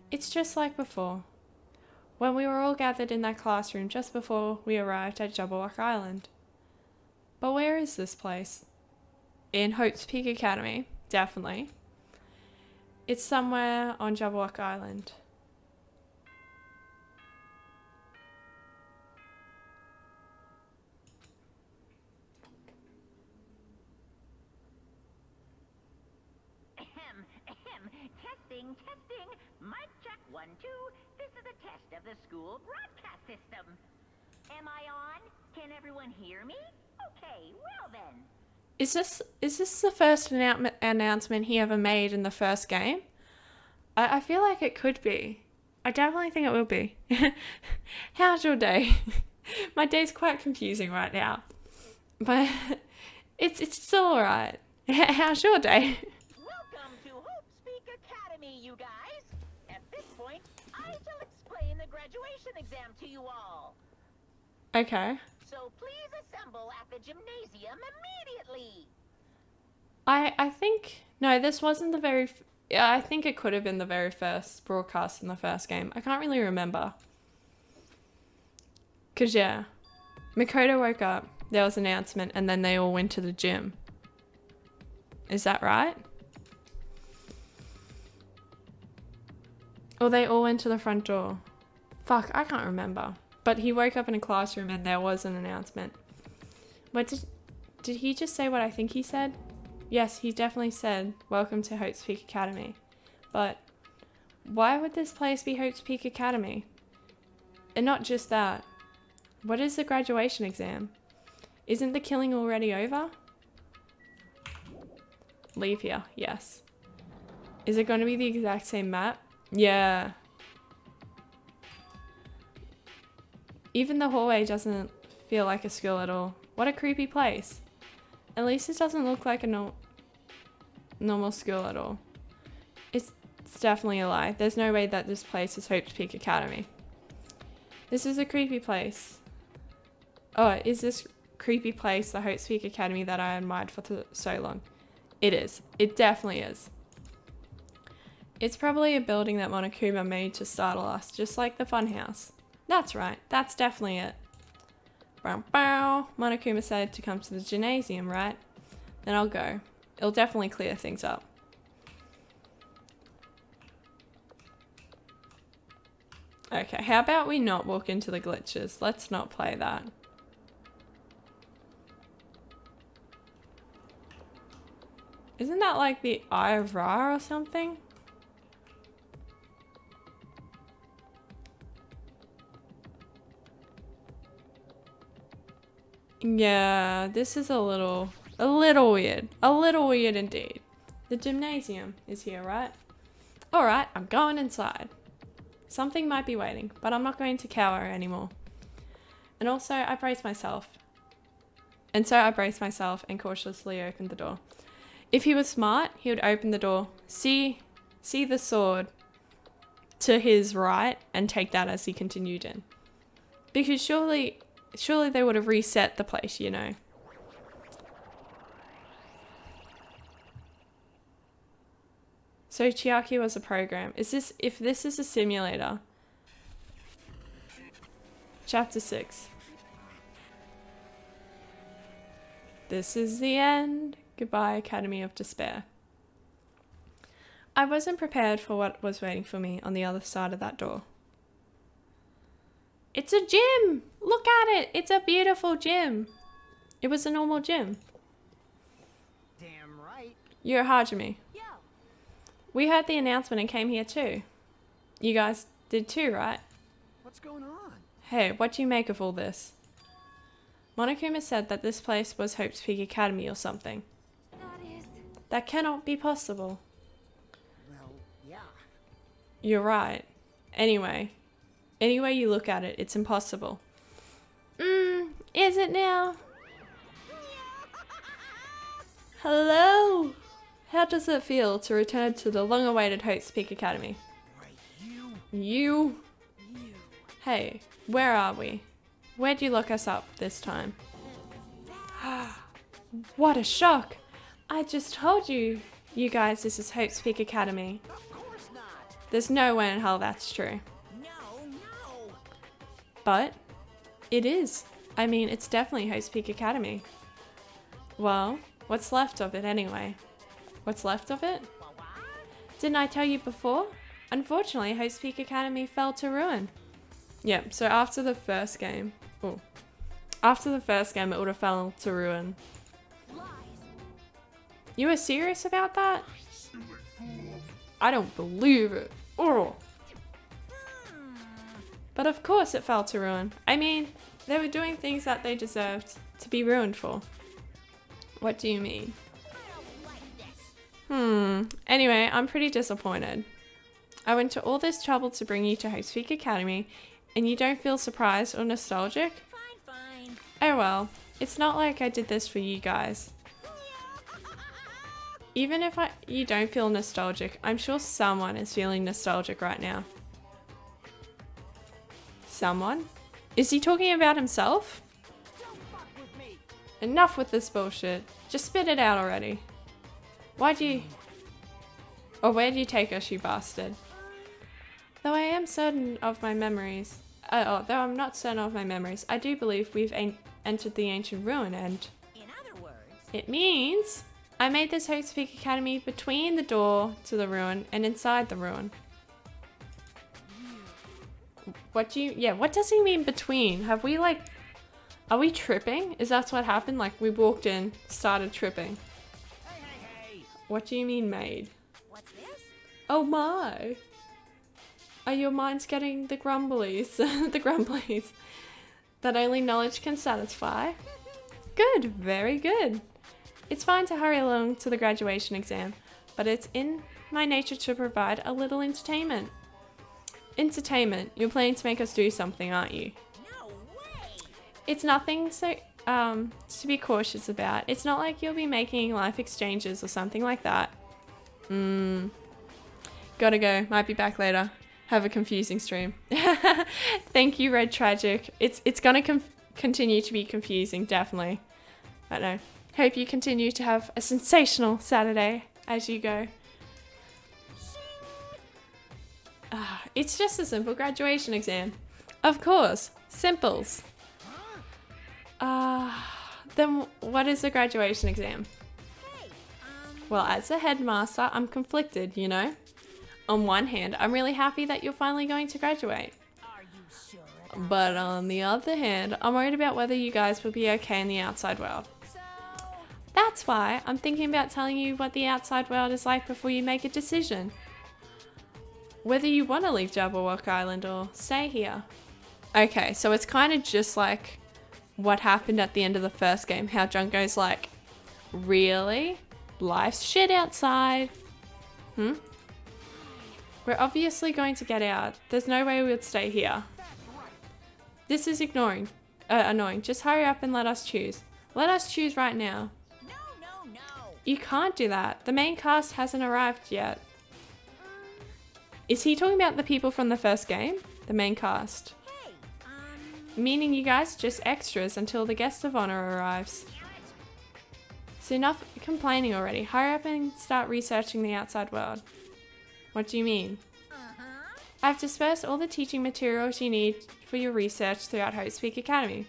It's just like before, when we were all gathered in that classroom just before we arrived at Jabberwock Island. But where is this place? In Hope's Peak Academy, definitely. It's somewhere on Jabberwock Island. Testing. Mic check 1, 2. This is a test of the school broadcast system. Am I on? Can everyone hear me? Okay, well then. Is this the first announcement he ever made in the first game? I feel like it could be. I definitely think it will be. How's your day? My day's quite confusing right now. But it's still alright. How's your day? Welcome to Hope's Peak Academy, you guys. At this point, I shall explain the graduation exam to you all. Okay. So please assemble at the gymnasium immediately. I think... No, this wasn't the very... Yeah, I think it could have been the very first broadcast in the first game. I can't really remember. Because, yeah. Makoto woke up, there was an announcement, and then they all went to the gym. Is that right? Or they all went to the front door. Fuck, I can't remember. But he woke up in a classroom and there was an announcement. What did he just say what I think he said? Yes, he definitely said, "Welcome to Hope's Peak Academy." But why would this place be Hope's Peak Academy? And not just that. What is the graduation exam? Isn't the killing already over? Leave here, yes. Is it going to be the exact same map? Yeah. Even the hallway doesn't feel like a school at all. What a creepy place. At least it doesn't look like a normal school at all. It's definitely a lie. There's no way that this place is Hope's Peak Academy. This is a creepy place. Oh, is this creepy place the Hope's Peak Academy that I admired for so long? It is. It definitely is. It's probably a building that Monokuma made to startle us, just like the funhouse. That's right, that's definitely it. Bow bow. Monokuma said to come to the gymnasium, right? Then I'll go. It'll definitely clear things up. Okay, how about we not walk into the glitches? Let's not play that. Isn't that like the Eye of Ra or something? Yeah, this is a little weird. A little weird indeed. The gymnasium is here, right? Alright, I'm going inside. Something might be waiting, but I'm not going to cower anymore. And also, I brace myself. And so I braced myself and cautiously opened the door. If he was smart, he would open the door, see the sword to his right, and take that as he continued in. Because surely they would have reset the place, you know. So Chiaki was a program. If this is a simulator? Chapter 6. This is the end. Goodbye, Academy of Despair. I wasn't prepared for what was waiting for me on the other side of that door. It's a gym! Look at it! It's a beautiful gym. It was a normal gym. Damn right. You're Hajime. Yo, We heard the announcement and came here too. You guys did too, right? What's going on? Hey, what do you make of all this? Monokuma said that this place was Hope's Peak Academy or something. that is... That cannot be possible. Well, yeah. You're right. Anyway, any way you look at it, it's impossible. Is it now? Hello? How does it feel to return to the long-awaited Hope's Peak Academy? Right, You? Hey, where are we? Where'd you look us up this time? What a shock! I just told you guys, this is Hope's Peak Academy. Of course not. There's no way in hell that's true. No. But it is. I mean, it's definitely Hope's Peak Academy. Well, what's left of it anyway? What's left of it? Didn't I tell you before? Unfortunately, Hope's Peak Academy fell to ruin. Yep, so after the first game, it would have fell to ruin. You were serious about that? I don't believe it. Oh. But of course it fell to ruin. I mean, they were doing things that they deserved to be ruined for. What do you mean? Anyway, I'm pretty disappointed. I went to all this trouble to bring you to Hope's Peak Academy, and you don't feel surprised or nostalgic? Fine. Oh well, it's not like I did this for you guys. Even if you don't feel nostalgic, I'm sure someone is feeling nostalgic right now. Someone? Is he talking about himself? Don't fuck with me. Enough with this bullshit. Just spit it out already. Where'd you take us, you bastard? Though I am certain of my memories, though I'm not certain of my memories, I do believe we've entered the ancient ruin, and In other words... it means I made this Hope's Peak Academy between the door to the ruin and inside the ruin. What does he mean between? Are we tripping? Is that what happened? Like we walked in, started tripping. Hey. What do you mean made? What's this? Oh my! Are your minds getting the grumblies? The grumblies that only knowledge can satisfy? Good, very good. It's fine to hurry along to the graduation exam, but it's in my nature to provide a little entertainment. Entertainment? You're planning to make us do something, aren't you? No way! It's nothing to be cautious about. It's not like you'll be making life exchanges or something like that. Gotta go. Might be back later. Have a confusing stream. Thank you, Red Tragic. It's gonna continue to be confusing, definitely. I know. Hope you continue to have a sensational Saturday as you go. It's just a simple graduation exam. Of course, simples. Then what is a graduation exam? Hey, Well, as a headmaster, I'm conflicted, you know? On one hand, I'm really happy that you're finally going to graduate. are you sure about But on the other hand, I'm worried about whether you guys will be okay in the outside world. so? That's why I'm thinking about telling you what the outside world is like before you make a decision. Whether you want to leave Jabberwock Island or stay here. Okay, so it's kind of just like what happened at the end of the first game. How Junko's like, really? Life's shit outside. We're obviously going to get out. There's no way we would stay here. This is annoying. Just hurry up and let us choose. Let us choose right now. No, no, no. You can't do that. The main cast hasn't arrived yet. Is he talking about the people from the first game? The main cast. Hey, Meaning you guys just extras until the guest of honor arrives. So enough complaining already. Hurry up and start researching the outside world. What do you mean? I've dispersed all the teaching materials you need for your research throughout Hotespeak Academy.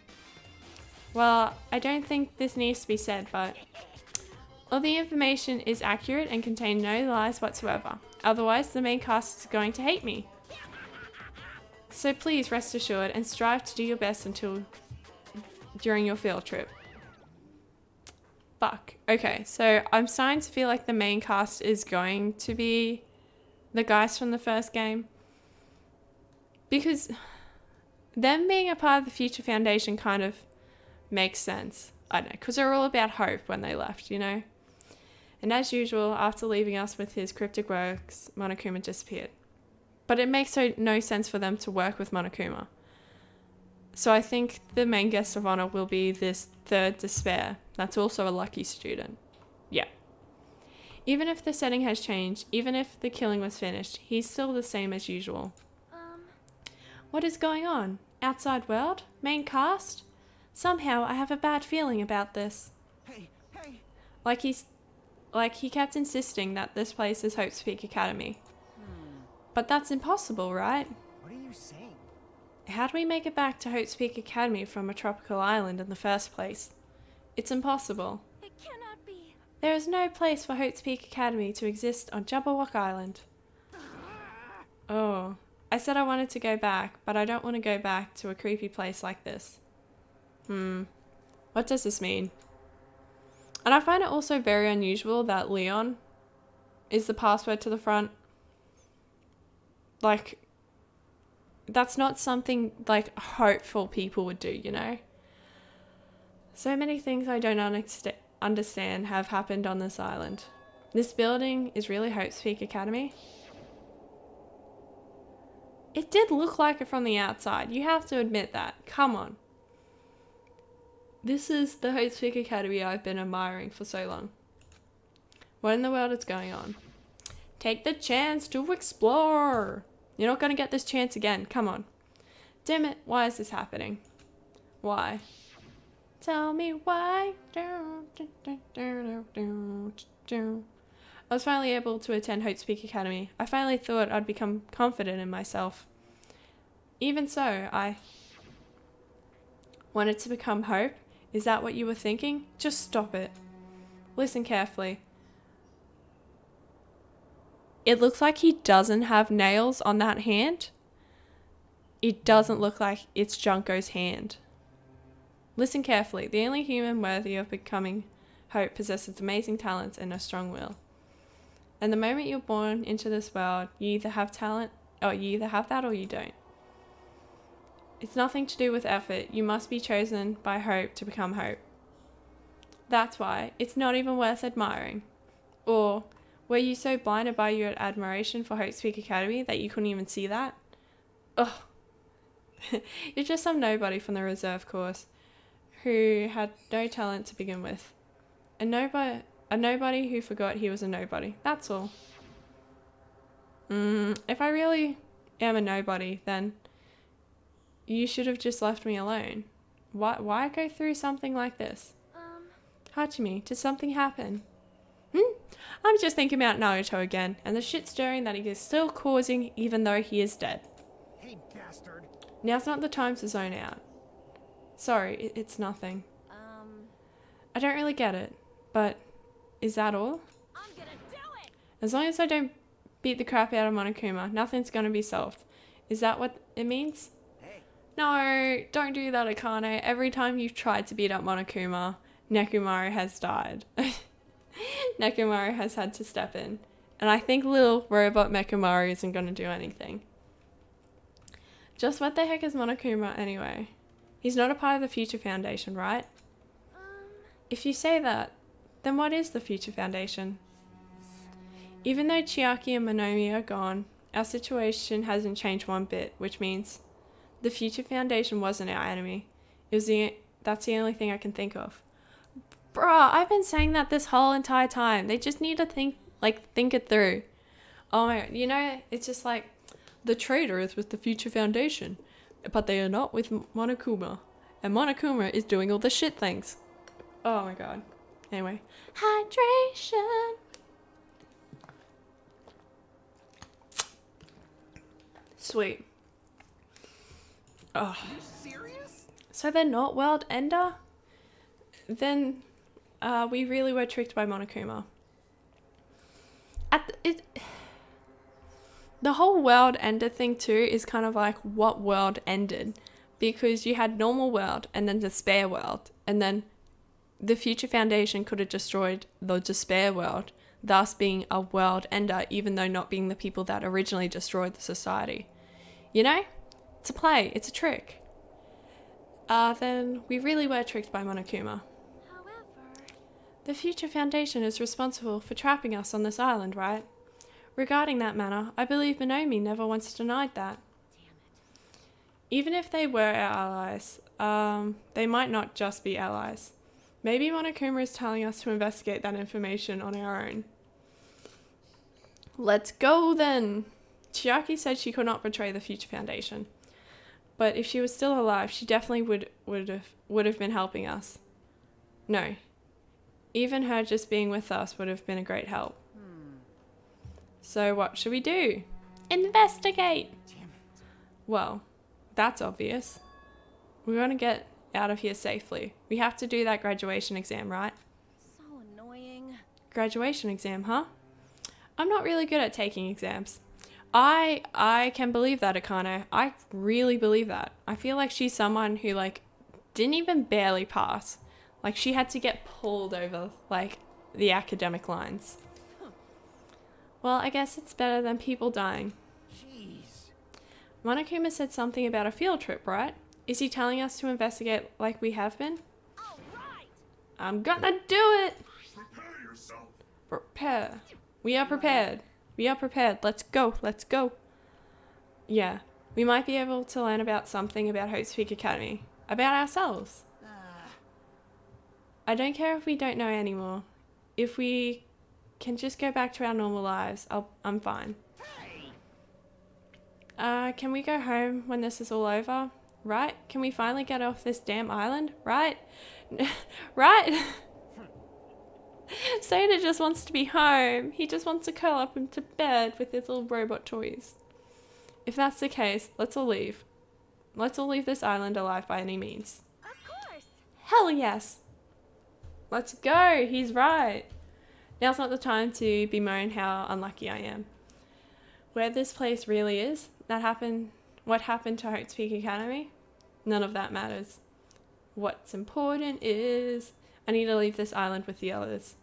Well, I don't think this needs to be said, but all the information is accurate and contain no lies whatsoever. Otherwise, the main cast is going to hate me. So please rest assured and strive to do your best during your field trip. Fuck. Okay, so I'm starting to feel like the main cast is going to be the guys from the first game. Because them being a part of the Future Foundation kind of makes sense. I don't know, because they're all about hope when they left, you know? And as usual, after leaving us with his cryptic works, Monokuma disappeared. But it makes no sense for them to work with Monokuma. So I think the main guest of honor will be this third Despair. That's also a lucky student. Yeah. Even if the setting has changed, even if the killing was finished, he's still the same as usual. What is going on? Outside world? Main cast? Somehow I have a bad feeling about this. Hey, hey. Like he kept insisting that this place is Hotespeak Academy. But that's impossible, right? What are you saying? How do we make it back to Hotespeak Academy from a tropical island in the first place? It's impossible. It cannot be. There is no place for Hotespeak Academy to exist on Jabberwock Island. Oh, I said I wanted to go back, but I don't want to go back to a creepy place like this. What does this mean? And I find it also very unusual that Leon is the password to the front. Like, that's not something like hopeful people would do, you know? So many things I don't understand have happened on this island. This building is really Hotespeak Academy. It did look like it from the outside. You have to admit that. Come on. This is the Hotespeak Academy I've been admiring for so long. What in the world is going on? Take the chance to explore. You're not going to get this chance again. Come on. Damn it. Why is this happening? Why? Tell me why. I was finally able to attend Hotespeak Academy. I finally thought I'd become confident in myself. Even so, I wanted to become Hope. Is that what you were thinking? Just stop it. Listen carefully. It looks like he doesn't have nails on that hand. It doesn't look like it's Junko's hand. Listen carefully. The only human worthy of becoming Hope possesses amazing talents and a strong will. And the moment you're born into this world, you either have talent, or you either have that or you don't. It's nothing to do with effort. You must be chosen by Hope to become Hope. That's why it's not even worth admiring. Or were you so blinded by your admiration for Hotespeak Academy that you couldn't even see that? Ugh. You're just some nobody from the reserve course who had no talent to begin with. A nobody who forgot he was a nobody. That's all. If I really am a nobody, then you should have just left me alone. Why go through something like this? Hachimi, did something happen? I'm just thinking about Naruto again, and the shit stirring that he is still causing even though he is dead. Hey, bastard. Now's not the time to zone out. Sorry, it's nothing. I don't really get it, but is that all? I'm gonna do it! As long as I don't beat the crap out of Monokuma, nothing's gonna be solved. Is that what it means? Hey. No, don't do that, Akane. Every time you've tried to beat up Monokuma, Nekomaru has died. Nekomaru has had to step in. And I think little robot Nekomaru isn't gonna do anything. Just what the heck is Monokuma anyway? He's not a part of the Future Foundation, right? If you say that, then what is the Future Foundation? Even though Chiaki and Monomi are gone, our situation hasn't changed one bit, which means the Future Foundation wasn't our enemy. That's the only thing I can think of. Bruh, I've been saying that this whole entire time. They just need to think it through. Oh my god, you know, it's just like, the traitor is with the Future Foundation, but they are not with Monokuma. And Monokuma is doing all the shit things. Oh my god. Anyway. Hydration! Sweet. Oh. Are you serious? So they're not World Ender? Then we really were tricked by Monokuma. The whole World Ender thing too is kind of like what world ended. Because you had normal world and then despair world. And then the Future Foundation could have destroyed the despair world, thus being a world ender, even though not being the people that originally destroyed the society. You know? It's a play. It's a trick. Then we really were tricked by Monokuma. However... The Future Foundation is responsible for trapping us on this island, right? Regarding that matter, I believe Monomi never once denied that. Damn it. Even if they were our allies, they might not just be allies. Maybe Monokuma is telling us to investigate that information on our own. Let's go then! Chiaki said she could not betray the Future Foundation. But if she was still alive, she definitely would have been helping us. No. Even her just being with us would have been a great help. So what should we do? Investigate! Damn it. Well, that's obvious. We're going to get out of here safely. We have to do that graduation exam, right? So annoying. Graduation exam, huh? I'm not really good at taking exams. I can believe that, Akane. I really believe that. I feel like she's someone who, didn't even barely pass. She had to get pulled over, the academic lines. Well, I guess it's better than people dying. Jeez. Monokuma said something about a field trip, right? Is he telling us to investigate like we have been? All right. I'm gonna do it! Prepare yourself. Prepare. We are prepared. We are prepared. Let's go. Let's go. Yeah. We might be able to learn about something about Hope's Peak Academy. About ourselves. I don't care if we don't know anymore. If we can just go back to our normal lives, I'm fine. Can we go home when this is all over? Right? Can we finally get off this damn island? Right? Right? Seda just wants to be home. He just wants to curl up into bed with his little robot toys. If that's the case, let's all leave. Let's all leave this island alive by any means. Of course. Hell yes! Let's go! He's right! Now's not the time to bemoan how unlucky I am. Where this place really is, what happened to Hope's Peak Academy, none of that matters. What's important is I need to leave this island with the others.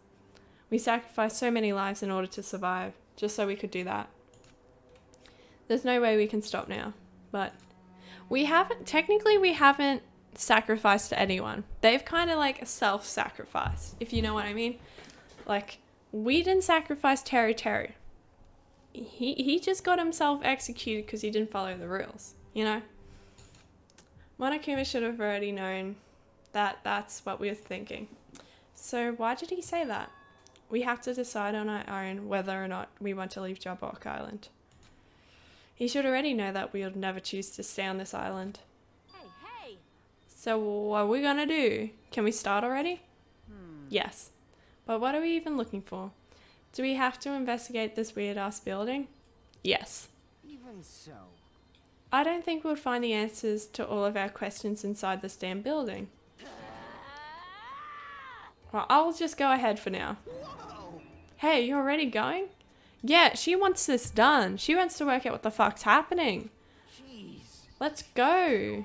We sacrificed so many lives in order to survive, just so we could do that. There's no way we can stop now, but we haven't sacrificed to anyone. They've kind of self-sacrificed, if you know what I mean. We didn't sacrifice Terry. He just got himself executed because he didn't follow the rules, you know? Monokuma should have already known that that's what we were thinking. So why did he say that? We have to decide on our own whether or not we want to leave Jabok Island. He should already know that we would never choose to stay on this island. Hey. So what are we gonna do? Can we start already? Yes. But what are we even looking for? Do we have to investigate this weird-ass building? Yes. Even so. I don't think we'll find the answers to all of our questions inside this damn building. Well, I'll just go ahead for now. Whoa! Hey, you already going? Yeah, she wants this done. She wants to work out what the fuck's happening. Jeez. Let's go.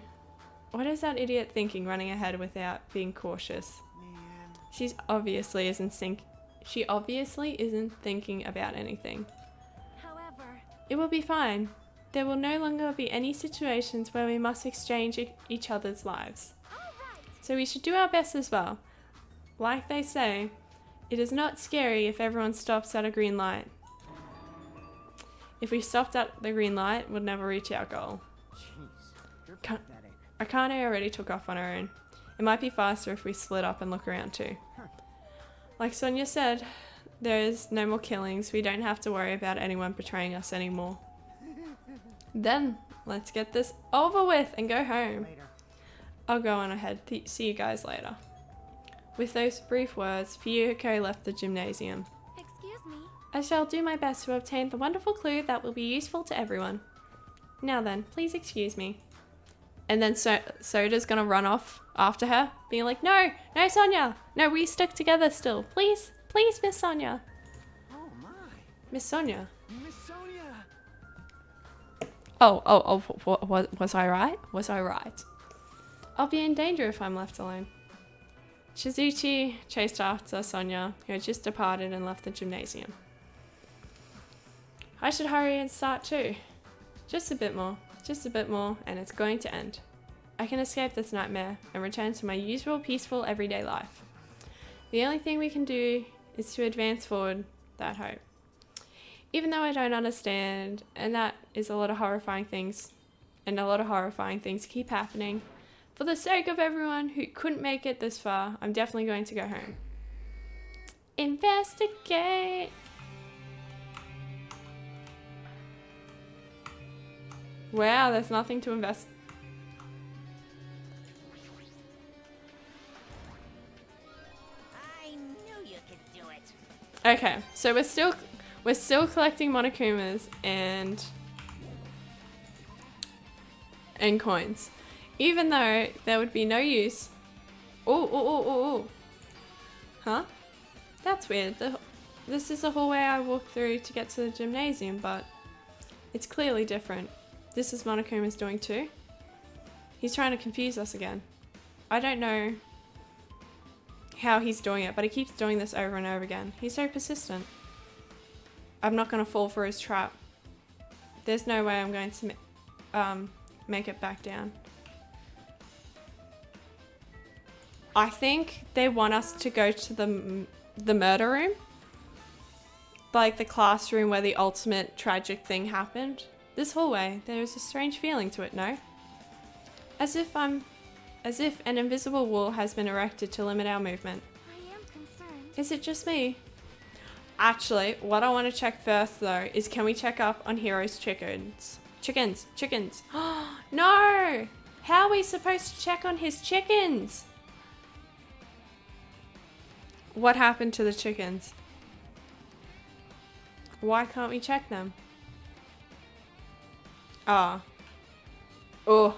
What is that idiot thinking, running ahead without being cautious? Man. She obviously isn't thinking about anything. However, It will be fine. There will no longer be any situations where we must exchange each other's lives. alright. So we should do our best as well. Like they say, it is not scary if everyone stops at a green light. If we stopped at the green light, we'd never reach our goal. Jeez. You're Can't- pathetic. Akane already took off on her own. It might be faster if we split up and look around too. Like Sonia said, there is no more killings. We don't have to worry about anyone betraying us anymore. Then, let's get this over with and go home. Later. I'll go on ahead. See you guys later. With those brief words, Fuyuhiko left the gymnasium. Excuse me. I shall do my best to obtain the wonderful clue that will be useful to everyone. Now then, please excuse me. And then Soda's gonna run off after her, being like, no, Sonia. No, we stick together still. Please, Miss Sonia. Oh my. Miss Sonia. Miss Sonia. Was I right? Was I right? I'll be in danger if I'm left alone. Shizuchi chased after Sonia, who had just departed and left the gymnasium. I should hurry and start too. Just a bit more, and it's going to end. I can escape this nightmare and return to my usual peaceful everyday life. The only thing we can do is to advance forward that hope. Even though I don't understand, and that is a lot of horrifying things keep happening, for the sake of everyone who couldn't make it this far, I'm definitely going to go home. Investigate! Wow, there's nothing to invest. I knew you could do it. Okay, so we're still collecting Monokumas and coins, even though there would be no use. Oh. Huh? That's weird. This is the hallway I walked through to get to the gymnasium, but it's clearly different. This is Monokuma's doing too. He's trying to confuse us again. I don't know how he's doing it, but he keeps doing this over and over again. He's so persistent. I'm not going to fall for his trap. There's no way I'm going to make it back down. I think they want us to go to the murder room. Like the classroom where the ultimate tragic thing happened. This hallway, there is a strange feeling to it, no? As if an invisible wall has been erected to limit our movement. I am concerned. Is it just me? Actually, what I want to check first though is, can we check up on Hero's chickens? Chickens. No! How are we supposed to check on his chickens? What happened to the chickens? Why can't we check them? Ah. Oh.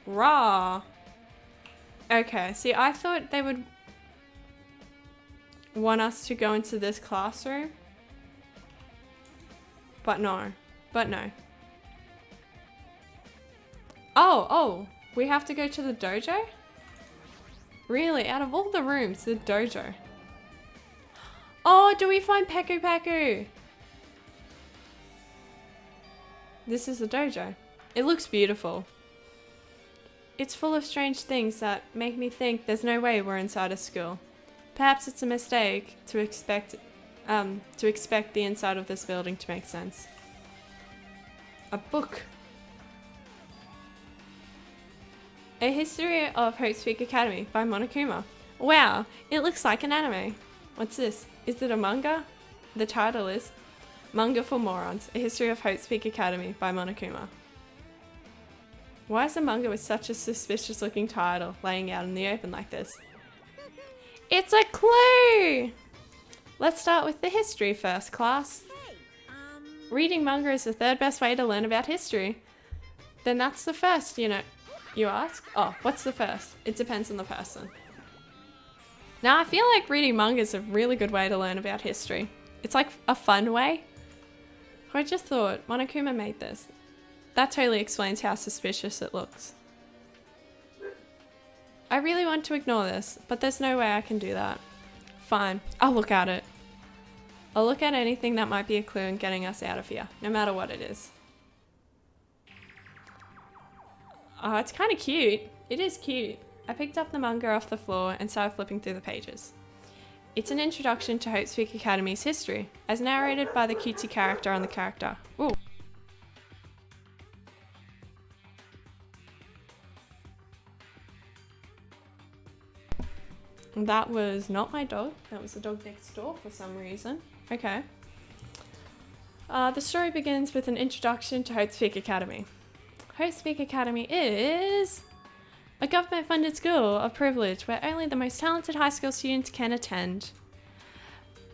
Raw. Okay, see, I thought they would want us to go into this classroom. But no. Oh, we have to go to the dojo? Really, out of all the rooms, the dojo. Oh, do we find Peku Peku? This is the dojo. It looks beautiful. It's full of strange things that make me think there's no way we're inside a school. Perhaps it's a mistake to expect the inside of this building to make sense. A book. A History of Hope Speak Academy by Monokuma. Wow, it looks like an anime. What's this? Is it a manga? The title is Manga for Morons, A History of Hope Speak Academy by Monokuma. Why is the manga with such a suspicious looking title laying out in the open like this? It's a clue! Let's start with the history first, class. Hey, Reading manga is the third best way to learn about history. Then that's the first, you ask? Oh, what's the first? It depends on the person. Now, I feel like reading manga is a really good way to learn about history. It's like a fun way. I just thought, Monokuma made this. That totally explains how suspicious it looks. I really want to ignore this, but there's no way I can do that. Fine, I'll look at it. I'll look at anything that might be a clue in getting us out of here, no matter what it is. Oh, it's kind of cute. It is cute. I picked up the manga off the floor and started flipping through the pages. It's an introduction to Hope Speak Academy's history, as narrated by the cutesy character on the character. Ooh. That was not my dog. That was the dog next door for some reason. Okay. The story begins with an introduction to Hope Speak Academy. Hope Speak Academy is a government-funded school of privilege where only the most talented high school students can attend.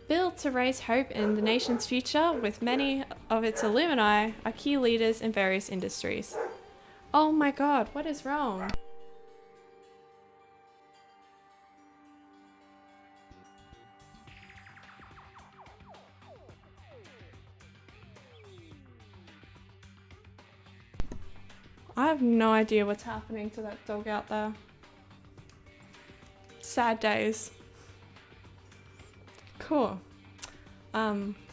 Built to raise hope in the nation's future, with many of its alumni are key leaders in various industries. Oh my god, what is wrong? I have no idea what's happening to that dog out there. Sad days. Cool.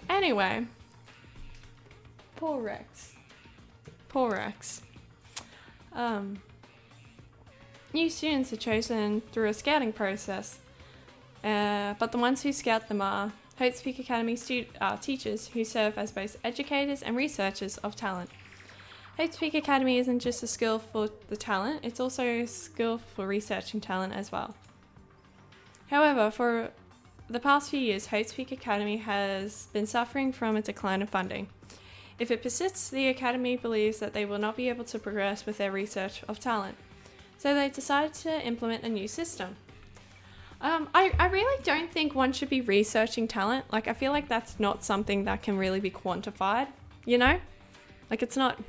Anyway. Poor Rex. Poor Rex. New students are chosen through a scouting process. But the ones who scout them are Hope Speak Academy teachers who serve as both educators and researchers of talent. Hope Speak Academy isn't just a school for the talent, it's also a school for researching talent as well. However, for the past few years, Hope Speak Academy has been suffering from a decline of funding. If it persists, the Academy believes that they will not be able to progress with their research of talent. So they decided to implement a new system. I really don't think one should be researching talent. Like, I feel like that's not something that can really be quantified, you know? Like, it's not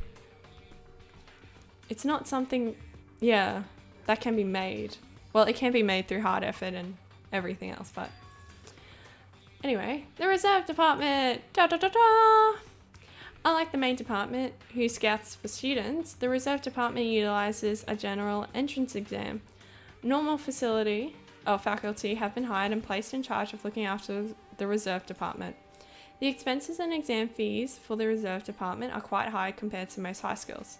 something, that can be made. Well, it can be made through hard effort and everything else, but anyway, the reserve department, Unlike the main department, who scouts for students, the reserve department utilizes a general entrance exam. Normal faculty have been hired and placed in charge of looking after the reserve department. The expenses and exam fees for the reserve department are quite high compared to most high schools.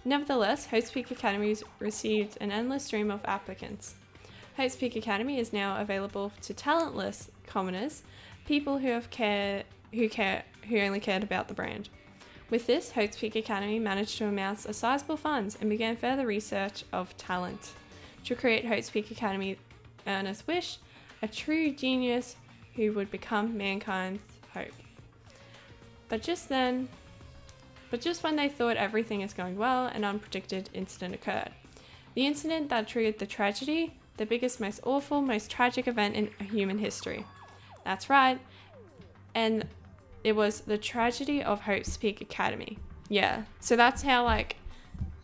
Nevertheless, Hope Speak Academy received an endless stream of applicants. Hope Speak Academy is now available to talentless commoners, people who only cared about the brand. With this, Hope Speak Academy managed to amass a sizable funds and began further research of talent to create Hope Speak Academy earnest wish, a true genius who would become mankind's hope. But just when they thought everything is going well, an unpredicted incident occurred. The incident that triggered the tragedy, the biggest, most awful, most tragic event in human history. That's right. And it was the tragedy of Hope Speak Academy. Yeah. So that's how,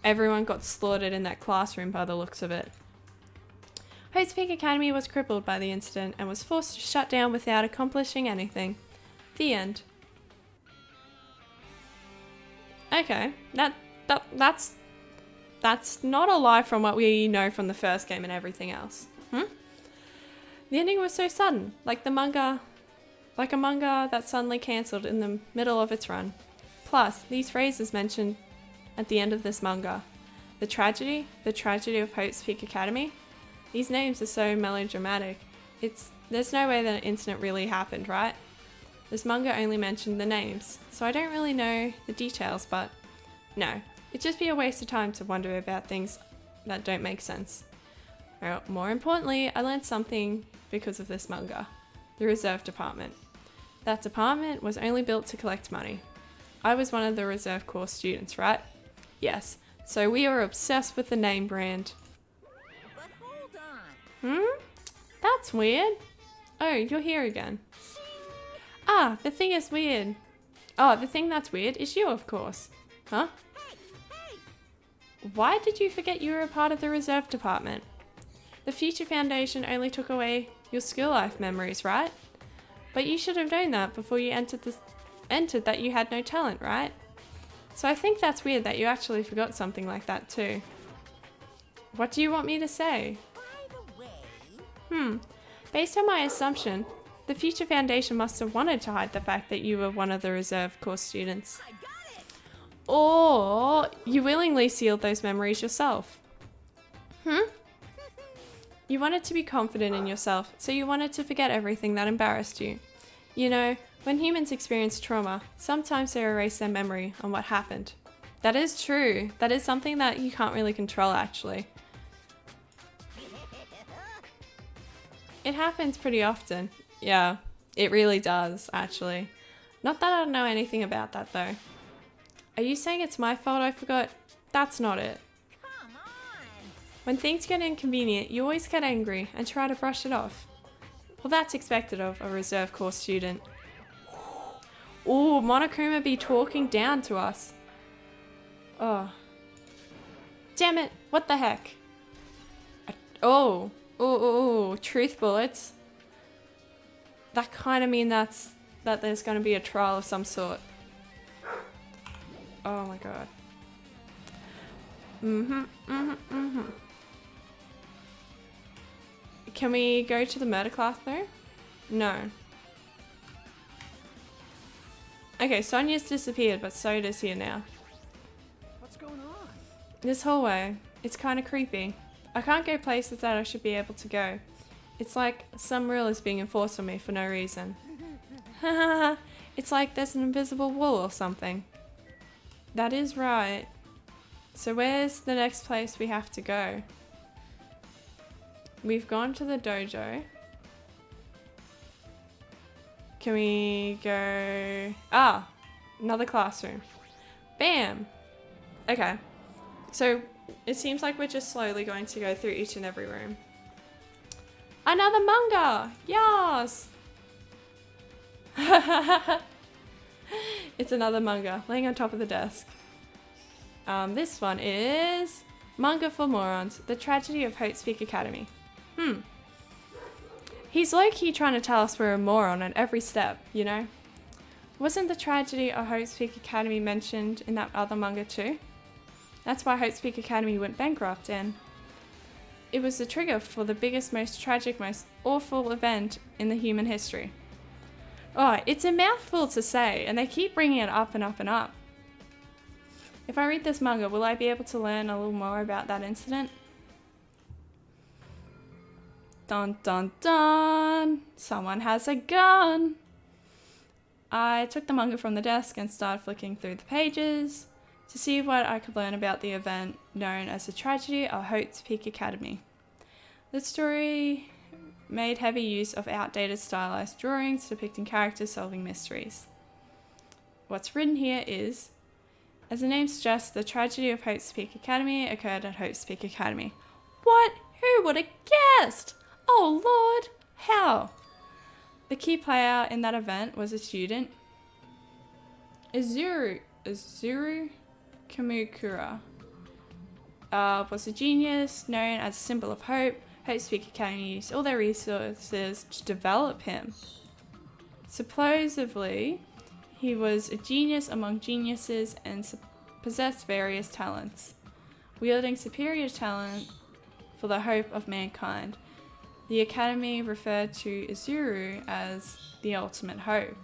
everyone got slaughtered in that classroom by the looks of it. Hope Speak Academy was crippled by the incident and was forced to shut down without accomplishing anything. The end. Okay, that's not a lie from what we know from the first game and everything else. The ending was so sudden, like a manga that suddenly cancelled in the middle of its run. Plus, these phrases mentioned at the end of this manga, the tragedy of Hope Speak Academy. These names are so melodramatic. There's no way that an incident really happened, right? This manga only mentioned the names, so I don't really know the details, but no, it'd just be a waste of time to wonder about things that don't make sense. More importantly, I learned something because of this manga. The reserve department. That department was only built to collect money. I was one of the reserve corps students, right? Yes, So we are obsessed with the name brand. But hold on. That's weird. Oh, you're here again. Ah, the thing is weird. Oh, the thing that's weird is you, of course. Huh? Why did you forget you were a part of the reserve department? The Future Foundation only took away your school life memories, right? But you should have known that before you entered that you had no talent, right? So I think that's weird that you actually forgot something like that too. What do you want me to say? By the way, Based on my assumption, the Future Foundation must have wanted to hide the fact that you were one of the reserve course students. I got it. Or you willingly sealed those memories yourself. You wanted to be confident in yourself, so you wanted to forget everything that embarrassed you. You know, when humans experience trauma, sometimes they erase their memory on what happened. That is true. That is something that you can't really control, actually. It happens pretty often. Yeah, it really does, actually. Not that I don't know anything about that, though. Are you saying it's my fault I forgot? That's not it. Come on. When things get inconvenient, you always get angry and try to brush it off. Well, that's expected of a reserve course student. Ooh, Monokuma be talking down to us. Oh. Damn it, what the heck? Oh, truth bullets. That kind of mean that there's going to be a trial of some sort. Oh my god. Can we go to the murder class though? No. Okay, Sonia's disappeared, but so does here now. What's going on? This hallway, it's kind of creepy. I can't go places that I should be able to go. It's like some rule is being enforced on me for no reason. It's like there's an invisible wall or something. That is right. So where's the next place we have to go? We've gone to the dojo. Can we go... Ah, another classroom. Bam! Okay. So it seems like we're just slowly going to go through each and every room. Another manga! Yes! It's another manga laying on top of the desk. This one is Manga for Morons, The Tragedy of Hope Speak Academy. He's low-key trying to tell us we're a moron at every step, you know? Wasn't the tragedy of Hope Speak Academy mentioned in that other manga too? That's why Hope Speak Academy went bankrupt, and it was the trigger for the biggest, most tragic, most awful event in the human history. Oh, it's a mouthful to say, and they keep bringing it up and up and up. If I read this manga, will I be able to learn a little more about that incident? Dun dun dun! Someone has a gun! I took the manga from the desk and started flicking through the pages to see what I could learn about the event known as the tragedy of Hope's Peak Academy. The story made heavy use of outdated stylized drawings depicting characters solving mysteries. What's written here is, as the name suggests, the tragedy of Hope's Peak Academy occurred at Hope's Peak Academy. What? Who would have guessed? Oh Lord, how? The key player in that event was a student, Izuru Kamukura. Was a genius known as a symbol of hope. Hope's Peak Academy used all their resources to develop him. Supposedly, he was a genius among geniuses and possessed various talents, wielding superior talent for the hope of mankind. The Academy referred to Izuru as the ultimate hope.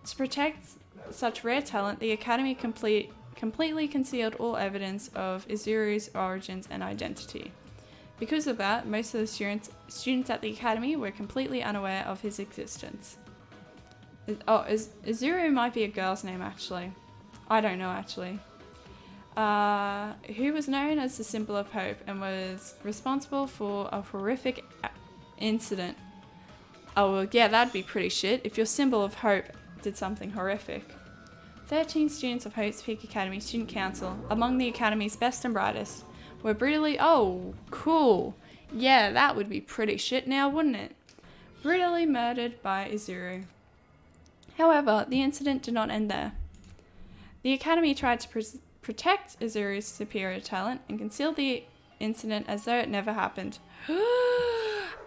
To protect such rare talent, the Academy completely concealed all evidence of Izuru's origins and identity. Because of that, most of the students at the Academy were completely unaware of his existence. Izuru might be a girl's name, actually. I don't know, actually. Who was known as the symbol of hope and was responsible for a horrific incident. Oh, well, yeah, that'd be pretty shit if your symbol of hope did something horrific. 13 students of Hope's Peak Academy Student Council, among the Academy's best and brightest, were brutally... Oh, cool. Yeah, that would be pretty shit now, wouldn't it? Brutally murdered by Izuru. However, the incident did not end there. The Academy tried to protect Izuru's superior talent and conceal the incident as though it never happened.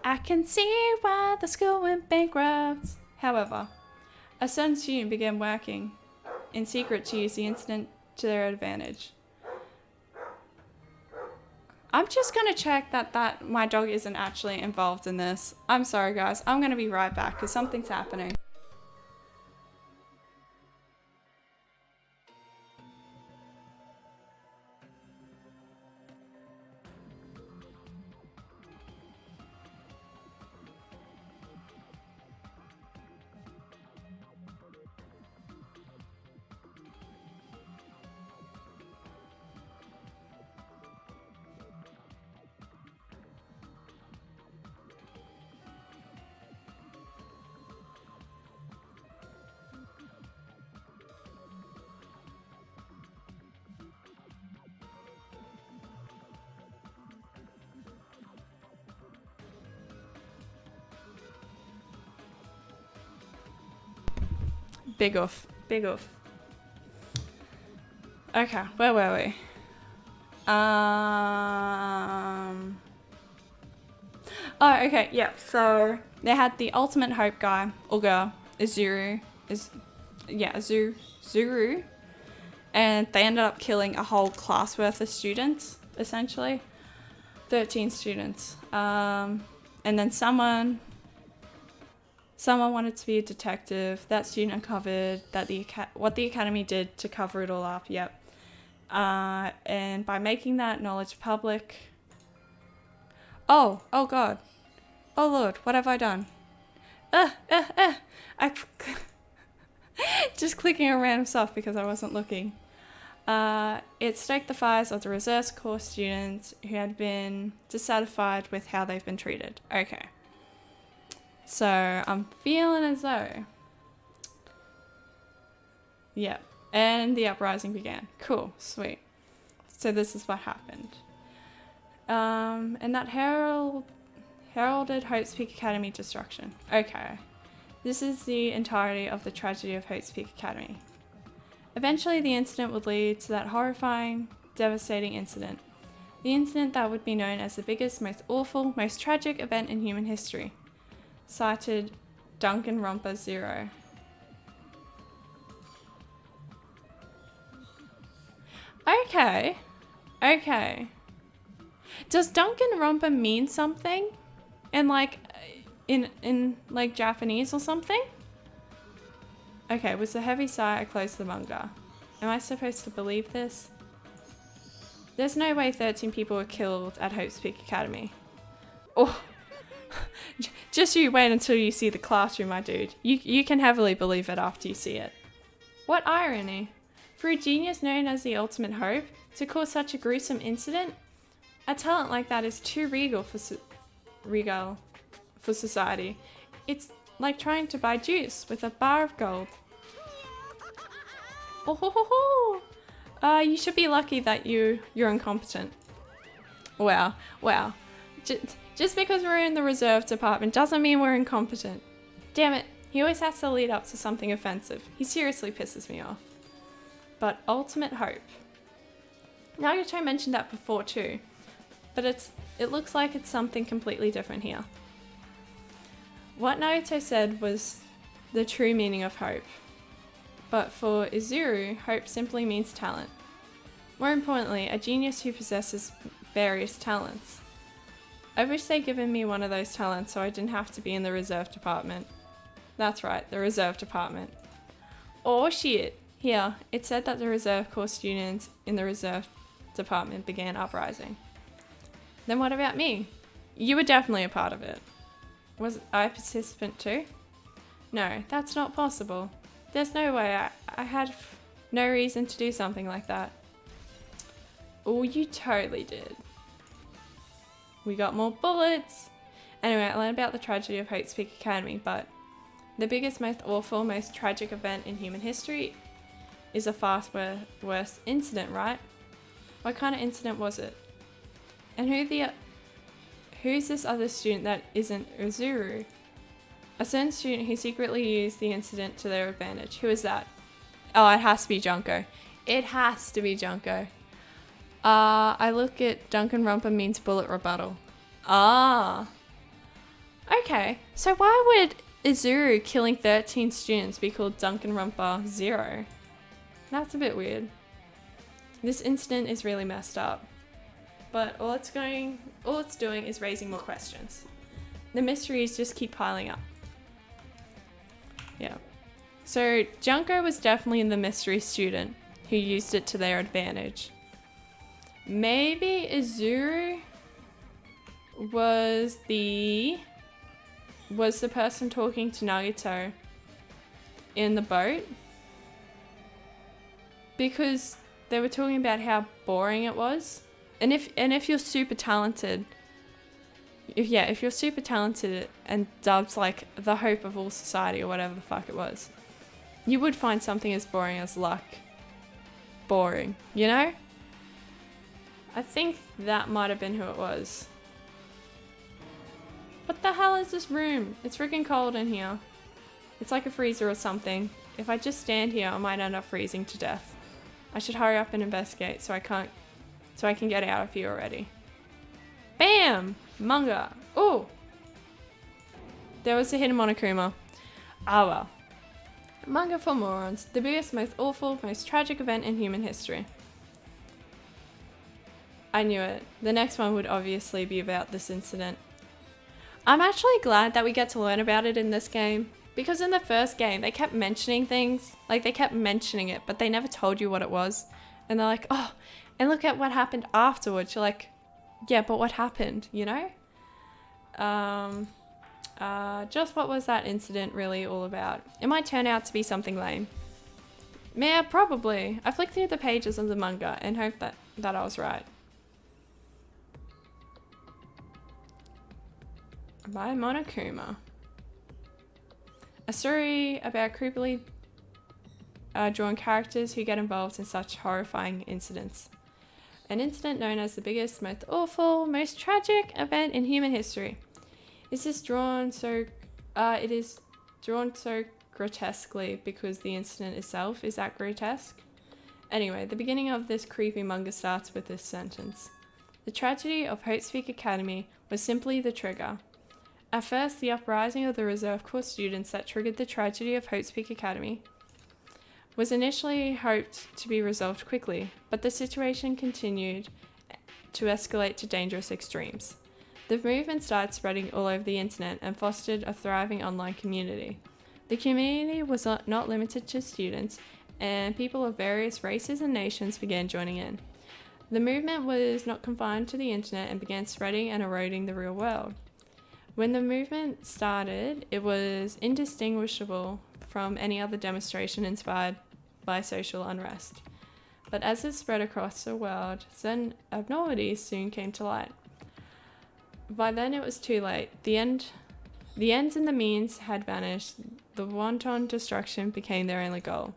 I can see why the school went bankrupt. However, a certain student began working in secret to use the incident to their advantage. I'm just going to check that my dog isn't actually involved in this. I'm sorry, guys. I'm going to be right back because something's happening. Big off. Big off. Okay, where were we? Oh, okay, yeah. So they had the ultimate hope guy, or girl, Zuru, and they ended up killing a whole class worth of students, essentially, 13 students. And then someone wanted to be a detective. That student uncovered that what the Academy did to cover it all up. Yep. And by making that knowledge public... Oh God. Oh Lord, what have I done? Just clicking on random stuff because I wasn't looking. It stoked the fires of the reserves course students who had been dissatisfied with how they've been treated. Okay. So I'm feeling as though... Yep. And the uprising began. Cool. Sweet. So this is what happened. And that heralded Hope's Peak Academy destruction. Okay. This is the entirety of the tragedy of Hope's Peak Academy. Eventually the incident would lead to that horrifying, devastating incident. The incident that would be known as the biggest, most awful, most tragic event in human history. Cited Danganronpa 0. Okay. Does Danganronpa mean something? In like Japanese or something? Okay, with a heavy sigh I closed the manga. Am I supposed to believe this? There's no way 13 people were killed at Hope's Peak Academy. Oh, just you wait until you see the classroom, my dude. You can heavily believe it after you see it. What irony. For a genius known as the ultimate hope to cause such a gruesome incident, a talent like that is too regal for society. It's like trying to buy juice with a bar of gold. Oh ho ho ho! You should be lucky that you're incompetent. Wow. Just because we're in the reserve department doesn't mean we're incompetent. Damn it, he always has to lead up to something offensive. He seriously pisses me off. But ultimate hope. Nagato mentioned that before too, but it looks like it's something completely different here. What Nagato said was the true meaning of hope. But for Izuru, hope simply means talent. More importantly, a genius who possesses various talents. I wish they'd given me one of those talents so I didn't have to be in the reserve department. That's right, the reserve department. Oh shit! Here, it said that the reserve corps students in the reserve department began uprising. Then what about me? You were definitely a part of it. Was I a participant too? No, that's not possible. There's no way. I had no reason to do something like that. Oh, you totally did. We got more bullets. Anyway, I learned about the tragedy of Hope's Peak Academy, but the biggest, most awful, most tragic event in human history, is a far worse incident, right? What kind of incident was it? And who's this other student that isn't Uzuru? A certain student who secretly used the incident to their advantage. Who is that? Oh, it has to be Junko. It has to be Junko. I look at Danganronpa means bullet rebuttal. Ah. Okay, so why would Izuru killing 13 students be called Danganronpa 0? That's a bit weird. This incident is really messed up. But all it's doing is raising more questions. The mysteries just keep piling up. Yeah. So Junko was definitely the mystery student who used it to their advantage. Maybe Izuru was the person talking to Nagito in the boat, because they were talking about how boring it was. And if you're super talented, if you're super talented and dubbed like the hope of all society or whatever the fuck it was, you would find something as boring as luck boring, you know? I think that might have been who it was. What the hell is this room? It's freaking cold in here. It's like a freezer or something. If I just stand here, I might end up freezing to death. I should hurry up and investigate so I can get out of here already. Bam! Manga. Ooh! There was a hidden Monokuma. Ah well. Manga for morons. The biggest, most awful, most tragic event in human history. I knew it. The next one would obviously be about this incident. I'm actually glad that we get to learn about it in this game, because in the first game they kept mentioning things, like they kept mentioning it, but they never told you what it was. And they're like, oh, and look at what happened afterwards. You're like, yeah, but what happened, you know? Just what was that incident really all about? It might turn out to be something lame. Yeah, probably. I flicked through the pages of the manga and hoped that I was right. By Monokuma. A story about creepily drawn characters who get involved in such horrifying incidents. An incident known as the biggest, most awful, most tragic event in human history. It is drawn so grotesquely because the incident itself is that grotesque. Anyway, the beginning of this creepy manga starts with this sentence. The tragedy of Hotespeak Academy was simply the trigger. At first, the uprising of the reserve corps students that triggered the tragedy of Hotespeak Academy was initially hoped to be resolved quickly, but the situation continued to escalate to dangerous extremes. The movement started spreading all over the internet and fostered a thriving online community. The community was not limited to students, and people of various races and nations began joining in. The movement was not confined to the internet and began spreading and eroding the real world. When the movement started, it was indistinguishable from any other demonstration inspired by social unrest. But as it spread across the world, certain abnormalities soon came to light. By then it was too late. The ends and the means had vanished. The wanton destruction became their only goal.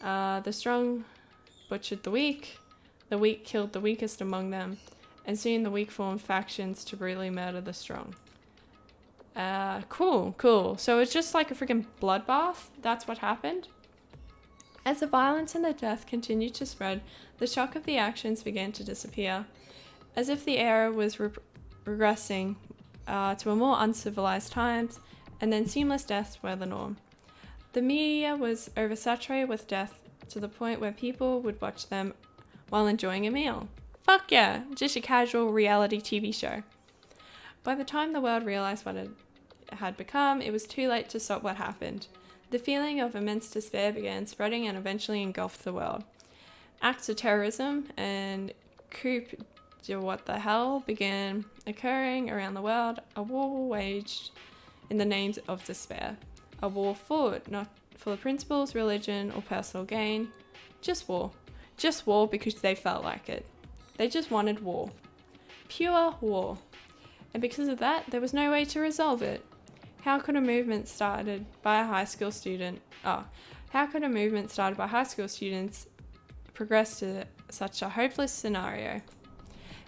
The strong butchered the weak killed the weakest among them, and soon the weak formed factions to brutally murder the strong. Cool. So it's just like a freaking bloodbath? That's what happened? As the violence and the death continued to spread, the shock of the actions began to disappear, as if the era was regressing to a more uncivilized times, and then seamless deaths were the norm. The media was oversaturated with death to the point where people would watch them while enjoying a meal. Fuck yeah, just a casual reality TV show. By the time the world realized what it had become, it was too late to stop what happened. The feeling of immense despair began spreading and eventually engulfed the world. Acts of terrorism and coup de what the hell began occurring around the world. A war waged in the name of despair. A war fought, not for the principles, religion, or personal gain. Just war. Just war because they felt like it. They just wanted war. Pure war. And because of that, there was no way to resolve it. How could a movement started by a high school student How could a movement started by high school students progress to such a hopeless scenario?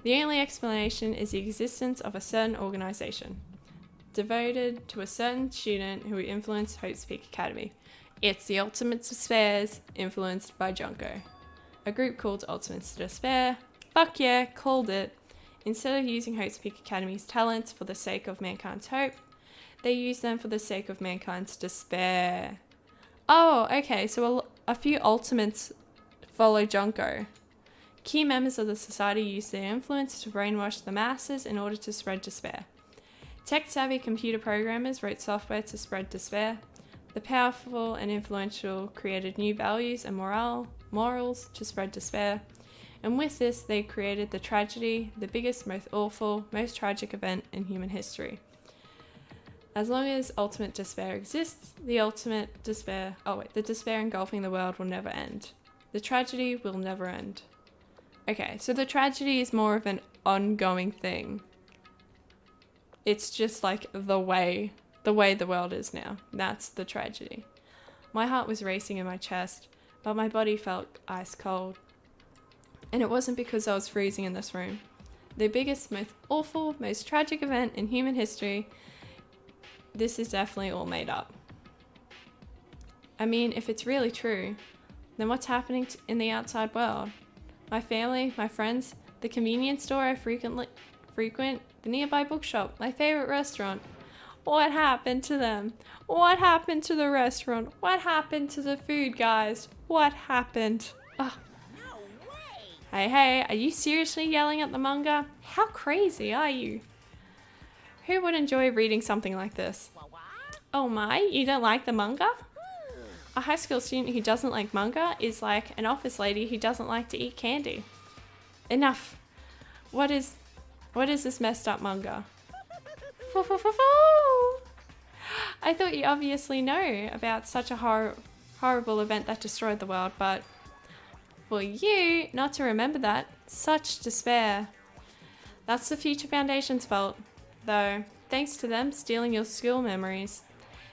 The only explanation is the existence of a certain organization devoted to a certain student who influenced Hope's Peak Academy. It's the Ultimates Despairs, influenced by Junko. A group called Ultimates Despair. Fuck yeah, called it. Instead of using Hope's Peak Academy's talents for the sake of mankind's hope, they use them for the sake of mankind's despair. Oh, okay, so a few Ultimates follow Junko. Key members of the society use their influence to brainwash the masses in order to spread despair. Tech-savvy computer programmers wrote software to spread despair. The powerful and influential created new values and morals to spread despair. And with this, they created the tragedy, the biggest, most awful, most tragic event in human history. As long as ultimate despair exists, the despair engulfing the world will never end. The tragedy will never end. Okay, so the tragedy is more of an ongoing thing. It's just like the way the world is now. That's the tragedy. My heart was racing in my chest, but my body felt ice cold. And it wasn't because I was freezing in this room. The biggest, most awful, most tragic event in human history, this is definitely all made up. I mean, if it's really true, then what's happening in the outside world? My family, my friends, the convenience store I frequent, the nearby bookshop, my favorite restaurant. What happened to them? What happened to the restaurant? What happened to the food, guys? What happened? Ugh. No way! Hey, are you seriously yelling at the manga? How crazy are you? Who would enjoy reading something like this? Oh my, you don't like the manga? A high school student who doesn't like manga is like an office lady who doesn't like to eat candy. Enough. What is this messed up manga? I thought you obviously know about such a horrible event that destroyed the world, but for you not to remember that, such despair. That's the Future Foundation's fault, though, thanks to them stealing your school memories.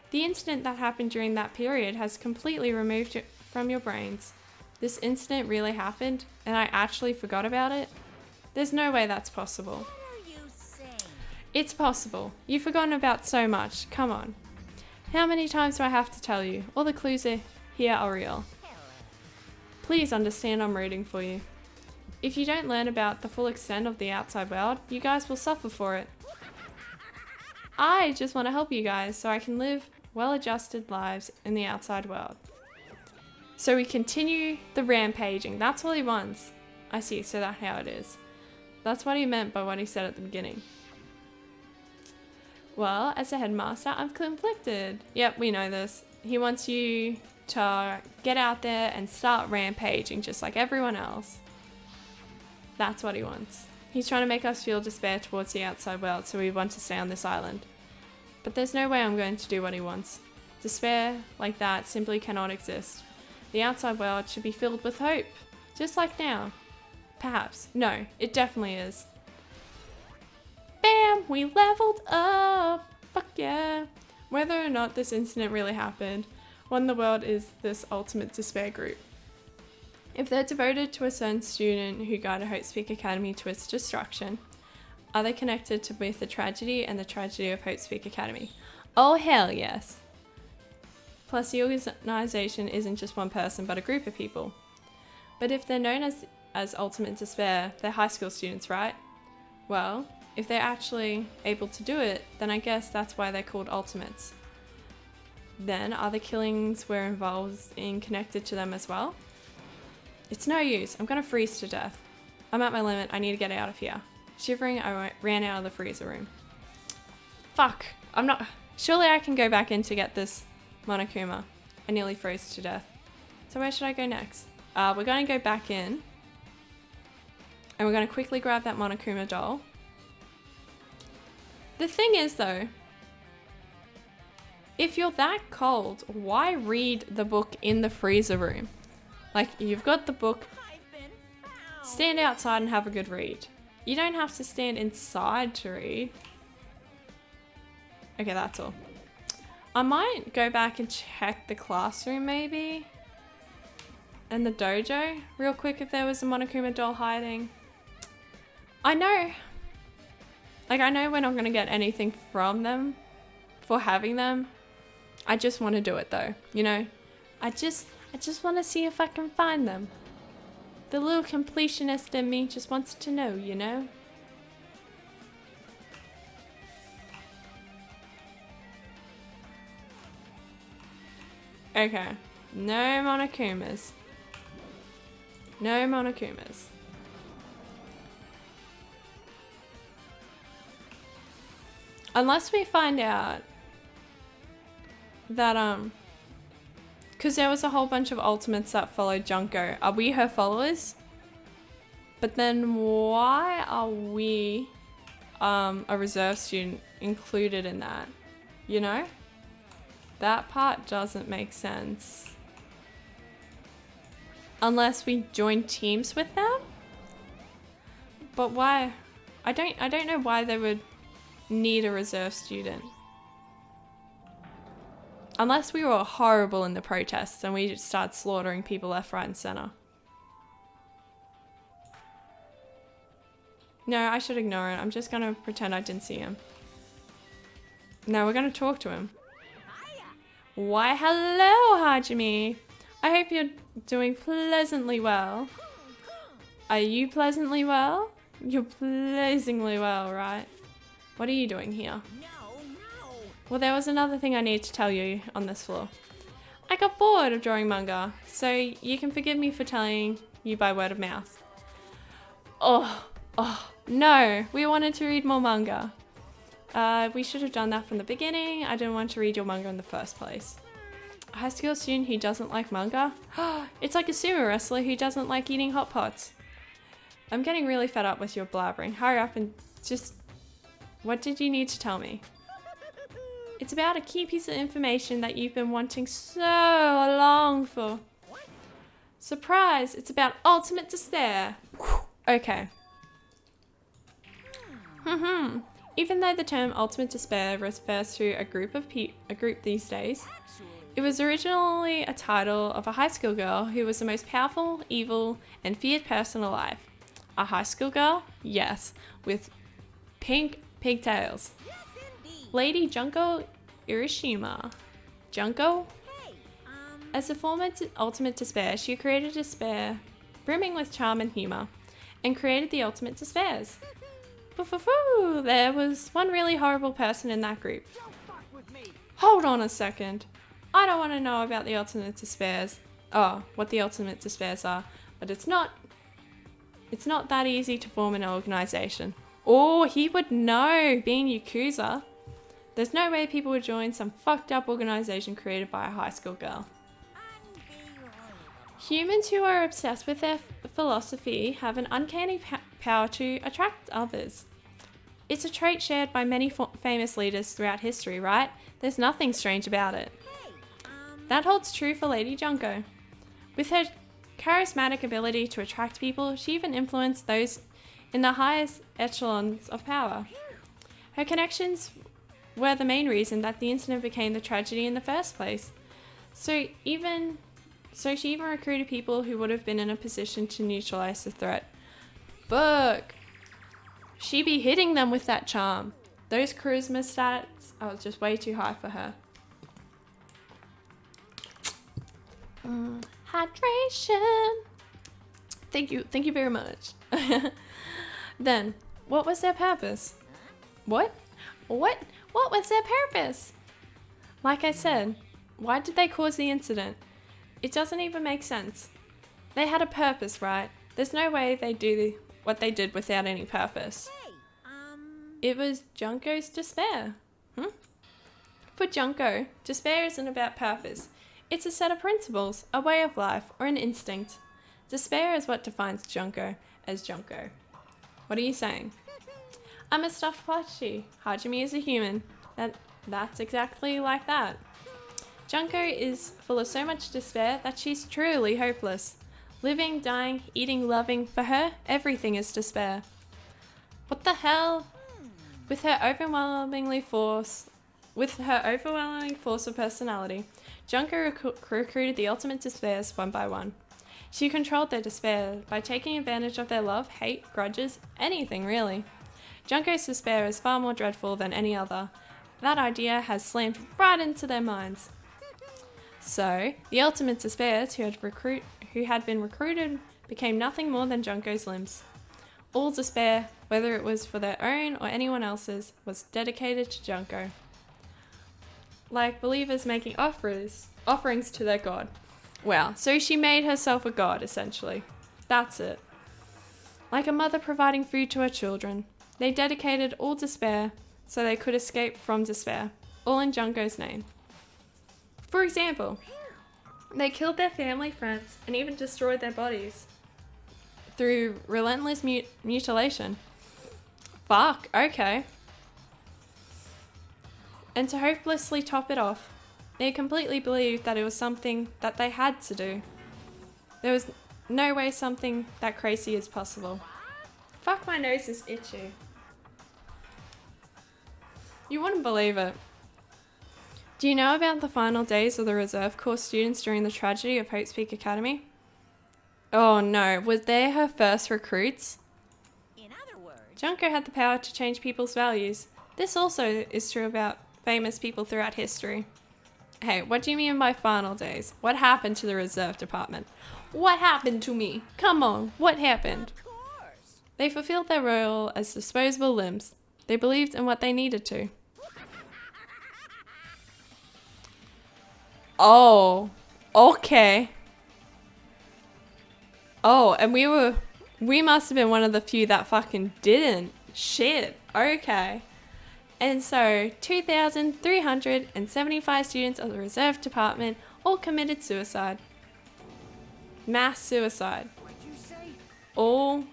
The incident that happened during that period has completely removed it from your brains. This incident really happened, and I actually forgot about it? There's no way that's possible. What are you saying? It's possible. You've forgotten about so much. Come on. How many times do I have to tell you? All the clues are here are real. Please understand I'm rooting for you. If you don't learn about the full extent of the outside world, you guys will suffer for it. I just want to help you guys so I can live well-adjusted lives in the outside world. So we continue the rampaging. That's all he wants. I see, so that's how it is. That's what he meant by what he said at the beginning. Well, as a headmaster, I'm conflicted. Yep, we know this. He wants you to get out there and start rampaging just like everyone else. That's what he wants. He's trying to make us feel despair towards the outside world, so we want to stay on this island. But there's no way I'm going to do what he wants. Despair like that simply cannot exist. The outside world should be filled with hope, just like now. Perhaps. No, it definitely is. Bam! We leveled up! Fuck yeah! Whether or not this incident really happened, what in the world is this ultimate despair group? If they're devoted to a certain student who guided Hope's Peak Academy to its destruction, are they connected to both the tragedy and the tragedy of Hope's Peak Academy? Oh hell yes! Plus the organisation isn't just one person but a group of people. But if they're known as Ultimate Despair, they're high school students, right? Well, if they're actually able to do it, then I guess that's why they're called Ultimates. Then are the killings we're involved in connected to them as well? It's no use, I'm gonna freeze to death. I'm at my limit, I need to get out of here. Shivering, I ran out of the freezer room. Fuck, surely I can go back in to get this Monokuma. I nearly froze to death. So where should I go next? We're gonna go back in. And we're gonna quickly grab that Monokuma doll. The thing is though, if you're that cold, why read the book in the freezer room? Like, you've got the book, stand outside and have a good read. You don't have to stand inside to read. Okay, that's all. I might go back and check the classroom maybe. And the dojo real quick if there was a Monokuma doll hiding. I know. Like, I know we're not going to get anything from them for having them. I just want to do it though, you know? I just want to see if I can find them. The little completionist in me just wants to know, you know? Okay. No Monokumas. No Monokumas. Unless we find out that, because there was a whole bunch of ultimates that followed Junko. Are we her followers? But then why are we, a reserve student included in that? You know? That part doesn't make sense. Unless we join teams with them? But why? I don't know why they would need a reserve student. Unless we were horrible in the protests and we just start slaughtering people left, right and center. No, I should ignore it. I'm just gonna pretend I didn't see him. No, we're gonna talk to him. Why, hello, Hajime. I hope you're doing pleasantly well. Are you pleasantly well? You're pleasantly well, right? What are you doing here? Well, there was another thing I need to tell you on this floor. I got bored of drawing manga, so you can forgive me for telling you by word of mouth. Oh, no, we wanted to read more manga. We should have done that from the beginning. I didn't want to read your manga in the first place. A high school student who doesn't like manga? It's like a sumo wrestler who doesn't like eating hot pots. I'm getting really fed up with your blabbering. Hurry up and just... What did you need to tell me? It's about a key piece of information that you've been wanting so long for. Surprise! It's about ultimate despair. Okay. Even though the term ultimate despair refers to a group these days, it was originally a title of a high school girl who was the most powerful, evil, and feared person alive. A high school girl? Yes, with pink pigtails. Lady Junko Irishima. Junko? As a form of ultimate despair, she created despair, brimming with charm and humor, and created the ultimate despairs. There was one really horrible person in that group. Hold on a second. I don't want to know about the ultimate despairs. Oh, what the ultimate despairs are. But it's not that easy to form an organization. Oh, he would know, being Yakuza. There's no way people would join some fucked up organization created by a high school girl. Humans who are obsessed with their philosophy have an uncanny power to attract others. It's a trait shared by many famous leaders throughout history, right? There's nothing strange about it. That holds true for Lady Junko. With her charismatic ability to attract people, she even influenced those in the highest echelons of power. Her connections were the main reason that the incident became the tragedy in the first place. So she even recruited people who would have been in a position to neutralize the threat. Fuck. She be hitting them with that charm. Those charisma stats are just way too high for her. Hydration. Thank you very much. Then, what was their purpose? What was their purpose? Like I said, why did they cause the incident? It doesn't even make sense. They had a purpose, right? There's no way they do what they did without any purpose. It was Junko's despair. For Junko, despair isn't about purpose. It's a set of principles, a way of life, or an instinct. Despair is what defines Junko as Junko. What are you saying? I'm a stuffed plushie. Hajime is a human. That's exactly like that. Junko is full of so much despair that she's truly hopeless. Living, dying, eating, loving, for her, everything is despair. What the hell? With her overwhelmingly force With her overwhelming force of personality, Junko recruited the ultimate despairs one by one. She controlled their despair by taking advantage of their love, hate, grudges, anything really. Junko's despair is far more dreadful than any other. That idea has slammed right into their minds. So, the ultimate despairs who had been recruited became nothing more than Junko's limbs. All despair, whether it was for their own or anyone else's, was dedicated to Junko. Like believers making offerings to their god. Wow, so she made herself a god, essentially. That's it. Like a mother providing food to her children, they dedicated all despair so they could escape from despair, all in Junko's name. For example, they killed their family, friends, and even destroyed their bodies through relentless mutilation. Fuck, okay. And to hopelessly top it off, they completely believed that it was something that they had to do. There was no way something that crazy is possible. Fuck, my nose is itchy. You wouldn't believe it. Do you know about the final days of the reserve corps students during the tragedy of Hope's Peak Academy? Oh no, was they her first recruits? In other words, Junko had the power to change people's values. This also is true about famous people throughout history. Hey, what do you mean by final days? What happened to the reserve department? What happened to me? Come on, what happened? of course. They fulfilled their role as disposable limbs. They believed in what they needed to. Oh, okay. Oh, and we must have been one of the few that fucking didn't. Shit, okay. And so, 2,375 students of the reserve department all committed suicide. Mass suicide. What'd you say? All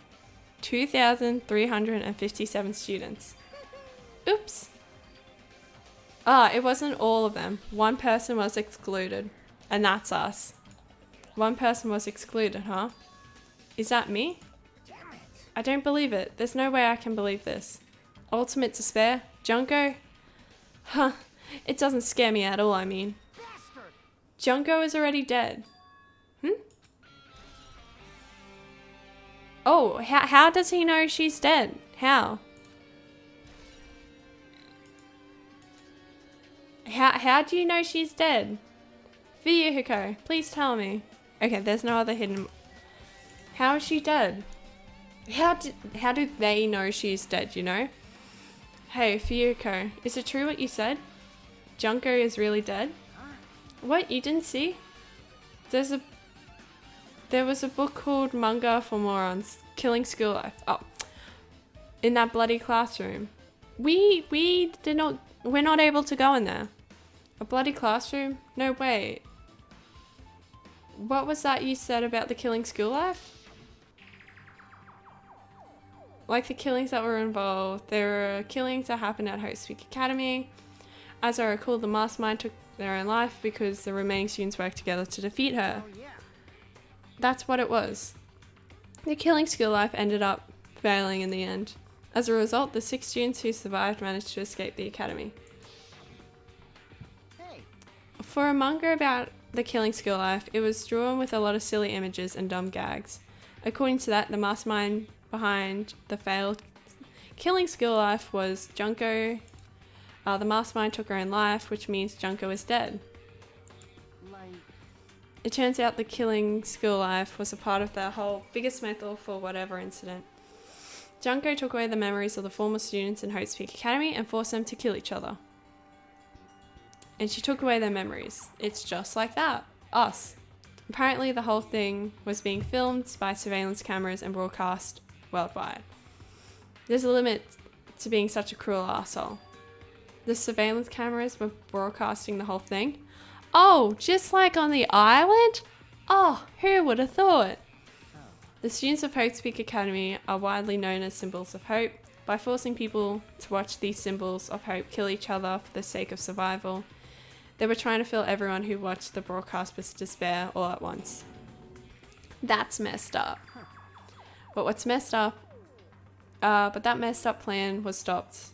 2,357 students. Oops. It wasn't all of them. One person was excluded. And that's us. One person was excluded, huh? Is that me? Damn it. I don't believe it. There's no way I can believe this. Ultimate despair? Junko? Huh. It doesn't scare me at all, I mean. Bastard. Junko is already dead. Oh, how does he know she's dead? How? How do you know she's dead? Fuyuhiko, please tell me. Okay, there's no other hidden... How is she dead? How do they know she's dead, you know? Hey, Fuyuhiko, is it true what you said? Junko is really dead? What, you didn't see? There was a book called Manga for Morons, Killing School Life. Oh, in that bloody classroom. We're not able to go in there. A bloody classroom? No way. What was that you said about the Killing School Life? Like the killings that were involved, there were killings that happened at Hope's Peak Academy. As I recall, the mastermind took their own life because the remaining students worked together to defeat her. Oh yeah. That's what it was. The Killing School Life ended up failing in the end. As a result, the 6 students who survived managed to escape the academy. Hey. For a manga about the Killing School Life, it was drawn with a lot of silly images and dumb gags. According to that, the mastermind behind the failed Killing School Life was Junko. The mastermind took her own life, which means Junko is dead. Like, It turns out the Killing School Life was a part of their whole biggest mental for whatever incident. Junko took away the memories of the former students in Hope's Peak Academy and forced them to kill each other. And she took away their memories. It's just like that. Us. Apparently the whole thing was being filmed by surveillance cameras and broadcast worldwide. There's a limit to being such a cruel arsehole. The surveillance cameras were broadcasting the whole thing. Oh, just like on the island? Oh, who would have thought? The students of Hope's Peak Academy are widely known as symbols of hope. By forcing people to watch these symbols of hope kill each other for the sake of survival, they were trying to fill everyone who watched the broadcast with despair all at once. That's messed up. But what's messed up? But that messed up plan was stopped.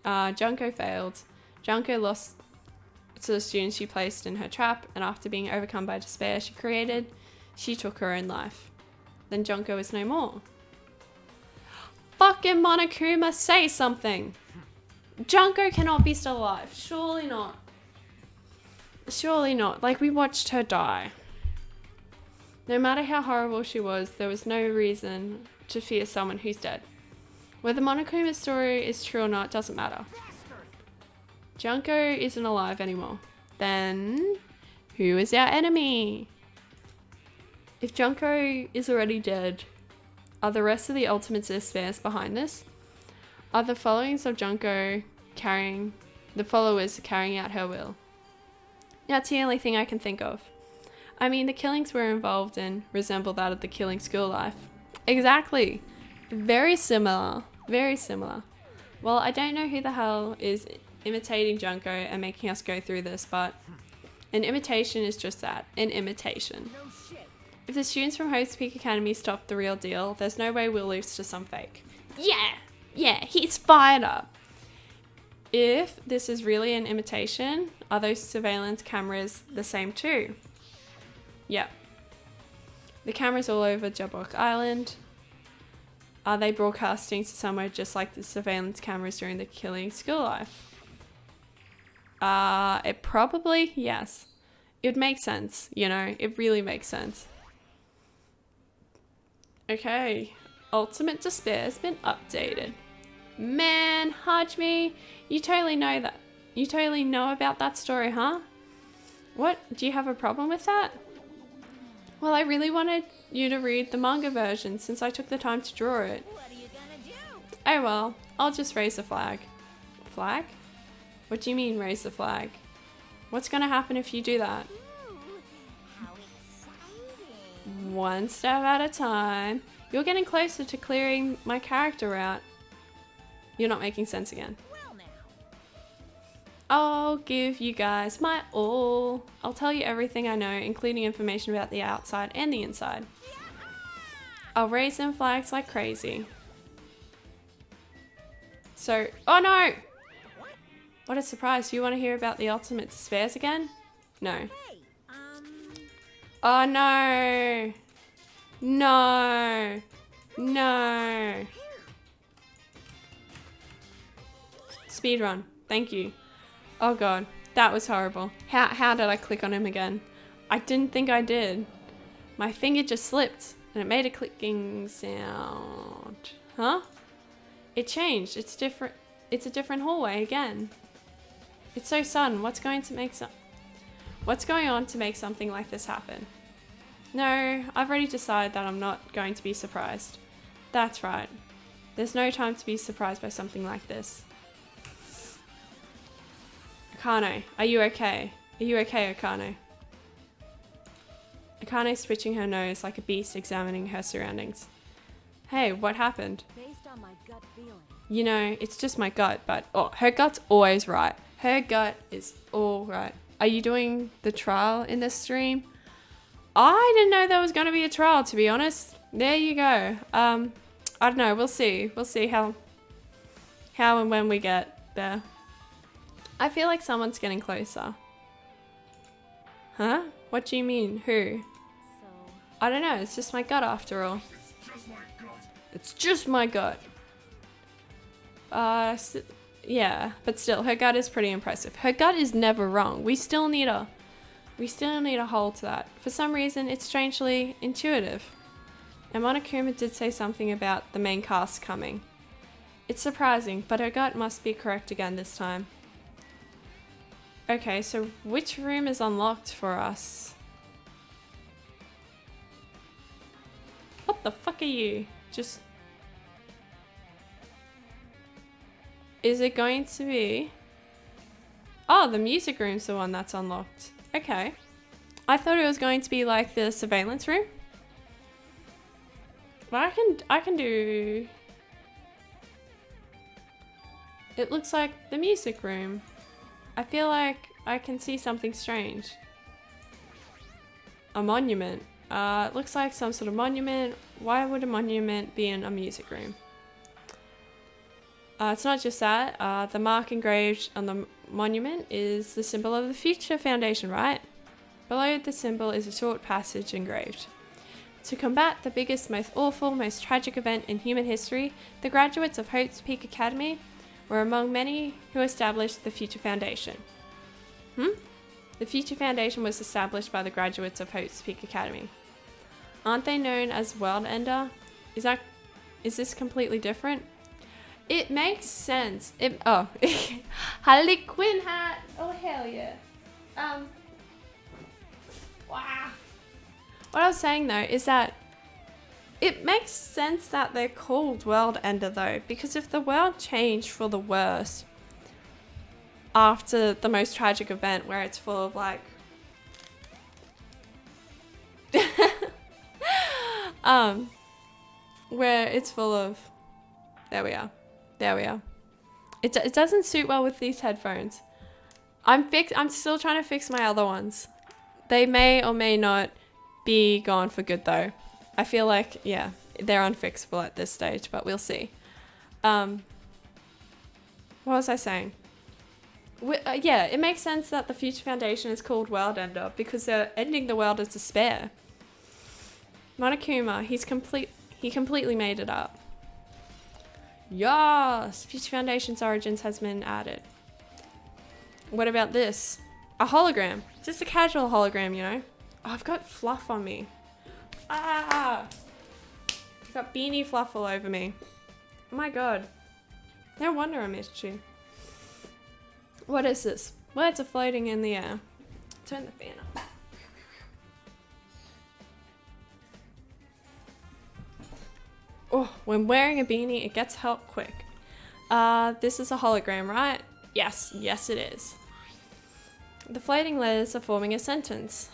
Junko failed. Junko lost to the students she placed in her trap, and after being overcome by despair she took her own life. Then Junko is no more. Fucking Monokuma, say something! Junko cannot be still alive. Surely not. Surely not. Like, we watched her die. No matter how horrible she was, there was no reason to fear someone who's dead. Whether Monokuma's story is true or not doesn't matter. Junko isn't alive anymore. Then, who is our enemy? If Junko is already dead, are the rest of the Ultimate Despairs behind this? Are the followings of Junko the followers carrying out her will? That's the only thing I can think of. I mean, the killings we're involved in resemble that of the Killing School Life. Exactly. Very similar. Very similar. Well, I don't know who the hell is imitating Junko and making us go through this, but an imitation is just that, an imitation. No shit. If the students from Hope's Peak Academy stop the real deal, there's no way we'll lose to some fake. Yeah, he's fired up. If this is really an imitation, are those surveillance cameras the same too? Yep. The cameras all over Jabok Island. Are they broadcasting to somewhere just like the surveillance cameras during the Killing School Life? It probably, yes. It would make sense, you know, it really makes sense. Okay, Ultimate Despair has been updated. Man, Hajime, you totally know that. You totally know about that story, huh? What? Do you have a problem with that? Well, I really wanted you to read the manga version since I took the time to draw it. What are you gonna do? Oh well, I'll just raise the flag. Flag? What do you mean raise the flag? What's gonna happen if you do that? Ooh, how exciting. One step at a time. You're getting closer to clearing my character out. You're not making sense again. Well now. I'll give you guys my all. I'll tell you everything I know, including information about the outside and the inside. I'll raise them flags like crazy. So, oh no! What a surprise. Do you want to hear about the Ultimate Despairs again? No. Hey, Oh no! No! No! Speedrun. Thank you. Oh god. That was horrible. How did I click on him again? I didn't think I did. My finger just slipped and it made a clicking sound. Huh? It changed. It's different. It's a different hallway again. It's so sudden. What's going on to make something like this happen? No, I've already decided that I'm not going to be surprised. That's right. There's no time to be surprised by something like this. Akane, are you okay? Are you okay, Akane? Akane's switching her nose like a beast examining her surroundings. Hey, what happened? based on my gut feeling. You know, it's just my gut, but her gut's always right. Her gut is all right. Are you doing the trial in this stream? I didn't know there was going to be a trial, to be honest. There you go. I don't know. We'll see. We'll see how and when we get there. I feel like someone's getting closer. Huh? What do you mean? Who? So, I don't know. It's just my gut after all. It's just my gut. Yeah, but still, her gut is pretty impressive. Her gut is never wrong. We still need a hold to that. For some reason, it's strangely intuitive. And Monokuma did say something about the main cast coming. It's surprising, but her gut must be correct again this time. Okay, so which room is unlocked for us? What the fuck are you? Just... Is it going to be... Oh, the music room's the one that's unlocked. Okay. I thought it was going to be like the surveillance room. But I can do... It looks like the music room. I feel like I can see something strange. A monument. It looks like some sort of monument. Why would a monument be in a music room? It's not just that. The mark engraved on the monument is the symbol of the Future Foundation, right? Below the symbol is a short passage engraved. To combat the biggest, most awful, most tragic event in human history, the graduates of Hope's Peak Academy were among many who established the Future Foundation. The Future Foundation was established by the graduates of Hope's Peak Academy. Aren't they known as World Ender? Is this completely different? It makes sense. Harley Quinn hat. Oh hell yeah. Wow. What I was saying though is that it makes sense that they're called World Ender though, because if the world changed for the worse after the most tragic event where it's full of like where it's full of there we are. It doesn't suit well with these headphones. I'm still trying to fix my other ones. They may or may not be gone for good though. I feel like, yeah, they're unfixable at this stage, but we'll see. What was I saying? Yeah, it makes sense that the Future Foundation is called World Ender because they're ending the world of despair. Monokuma, he completely made it up. Yes! Future Foundation's origins has been added. What about this? A hologram. Just a casual hologram, you know? Oh, I've got fluff on me. I've got beanie fluff all over me. Oh my god. No wonder I missed you. What is this? Words are floating in the air. Turn the fan up. Oh, when wearing a beanie, it gets hot quick. This is a hologram, right? Yes, it is. The floating letters are forming a sentence.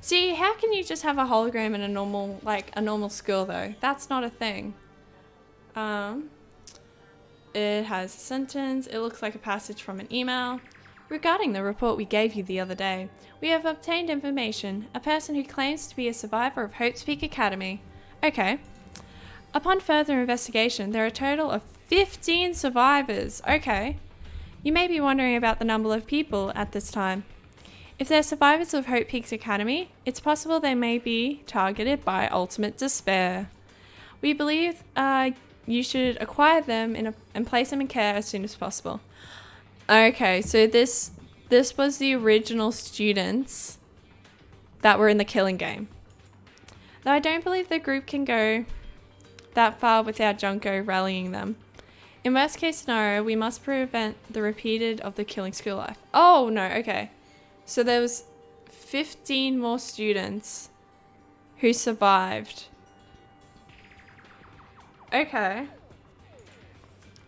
See, how can you just have a hologram in a normal school though? That's not a thing. It has a sentence. It looks like a passage from an email. Regarding the report we gave you the other day, we have obtained information. A person who claims to be a survivor of Hope's Peak Academy. Okay. Upon further investigation, there are a total of 15 survivors. Okay. You may be wondering about the number of people at this time. If they're survivors of Hope Peaks Academy, it's possible they may be targeted by ultimate despair. We believe you should acquire them and place them in care as soon as possible. Okay, so this was the original students that were in the killing game. Though I don't believe the group can go that far without Junko rallying them. In worst case scenario, we must prevent the repeated of the killing school life. Oh no, okay. So there was 15 more students who survived. Okay.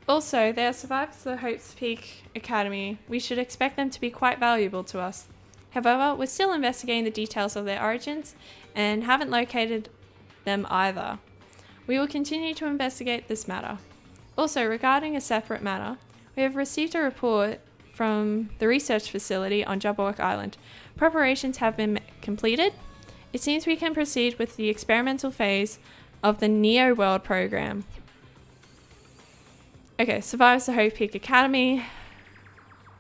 Also, they are survivors of the Hope's Peak Academy. We should expect them to be quite valuable to us. However, we're still investigating the details of their origins and haven't located them either. We will continue to investigate this matter. Also, regarding a separate matter, we have received a report from the research facility on Jabberwock Island. Preparations have been completed. It seems we can proceed with the experimental phase of the Neo World program. Okay, survivors of Hope Peak Academy.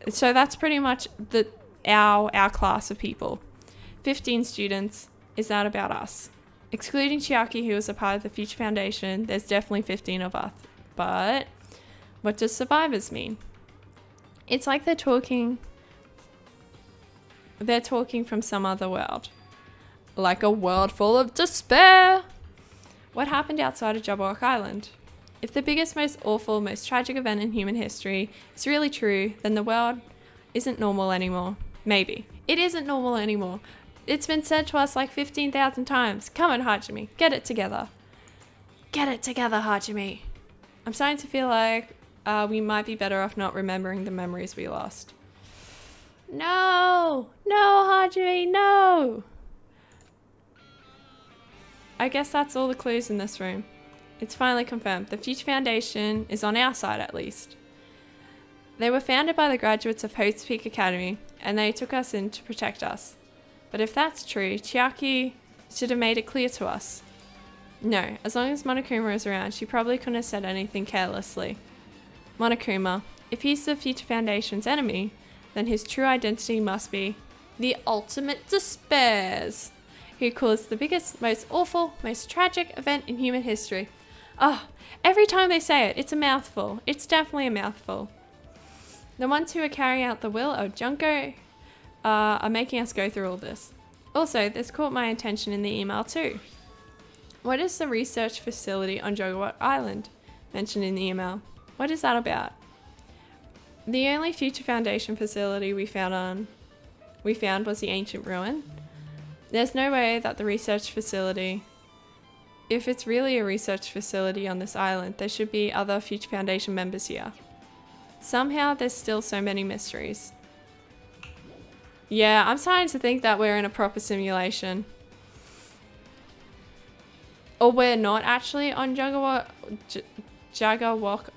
So that's pretty much our class of people. 15 students. Is that about us? Excluding Chiaki, who was a part of the Future Foundation, there's definitely 15 of us. But what does survivors mean? It's like they're talking from some other world. Like a world full of despair. What happened outside of Jabberwock Island? If the biggest, most awful, most tragic event in human history is really true, then the world isn't normal anymore. Maybe. It isn't normal anymore. It's been said to us like 15,000 times. Come on, Hajime. Get it together. Get it together, Hajime. I'm starting to feel like we might be better off not remembering the memories we lost. No! No, Hajime, no! I guess that's all the clues in this room. It's finally confirmed. The Future Foundation is on our side, at least. They were founded by the graduates of Hope's Peak Academy, and they took us in to protect us. But if that's true, Chiaki should have made it clear to us. No, as long as Monokuma was around, she probably couldn't have said anything carelessly. Monokuma. If he's the Future Foundation's enemy, then his true identity must be the ultimate despairs, who caused the biggest, most awful, most tragic event in human history. Oh, every time they say it, it's a mouthful. It's definitely a mouthful. The ones who are carrying out the will of Junko are making us go through all this. Also, this caught my attention in the email too. What is the research facility on Jogawa Island mentioned in the email? What is that about? The only Future Foundation facility we found was the ancient ruin. There's no way that the research facility, if it's really a research facility on this island, there should be other Future Foundation members here. Somehow there's still so many mysteries. Yeah, I'm starting to think that we're in a proper simulation. Or we're not actually on Jagawok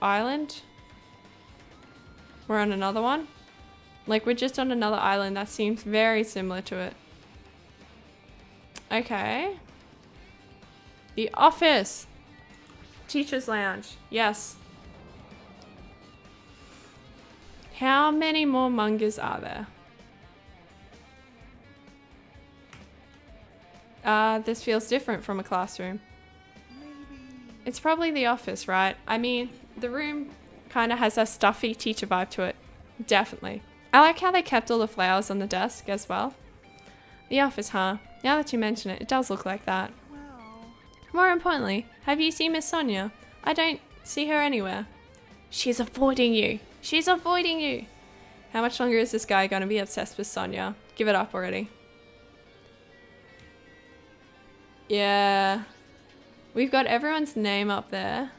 Island. We're on another one. Like, we're just on another island that seems very similar to it. Okay. The office. Teacher's lounge. Yes. How many more mangas are there? This feels different from a classroom. It's probably the office, right? I mean, the room kind of has a stuffy teacher vibe to it. Definitely. I like how they kept all the flowers on the desk as well. The office, huh? Now that you mention it, it does look like that. More importantly, have you seen Miss Sonia? I don't see her anywhere. She's avoiding you. She's avoiding you. How much longer is this guy going to be obsessed with Sonia? Give it up already. Yeah. We've got everyone's name up there.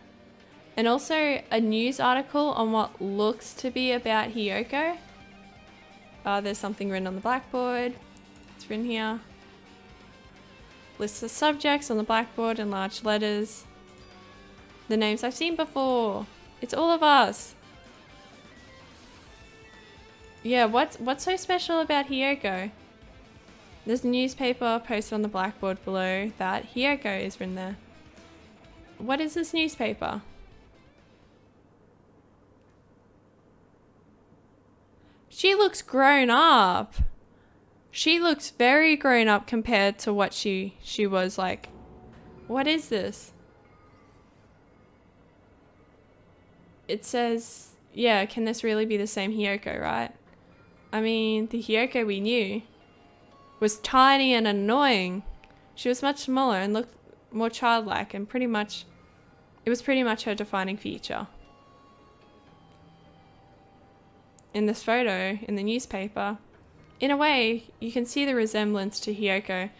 And also a news article on what looks to be about Hiyoko. There's something written on the blackboard. It's written here. Lists of subjects on the blackboard in large letters. The names I've seen before. It's all of us. Yeah, what's so special about Hiyoko? There's a newspaper posted on the blackboard below that Hiyoko is written there. What is this newspaper? She looks grown up. She looks very grown up compared to what she was like. What is this? It says, yeah, can this really be the same Hiyoko, right? I mean, the Hiyoko we knew was tiny and annoying. She was much smaller and looked more childlike, and it was pretty much her defining feature. In this photo, in the newspaper, in a way, you can see the resemblance to Hiyoko,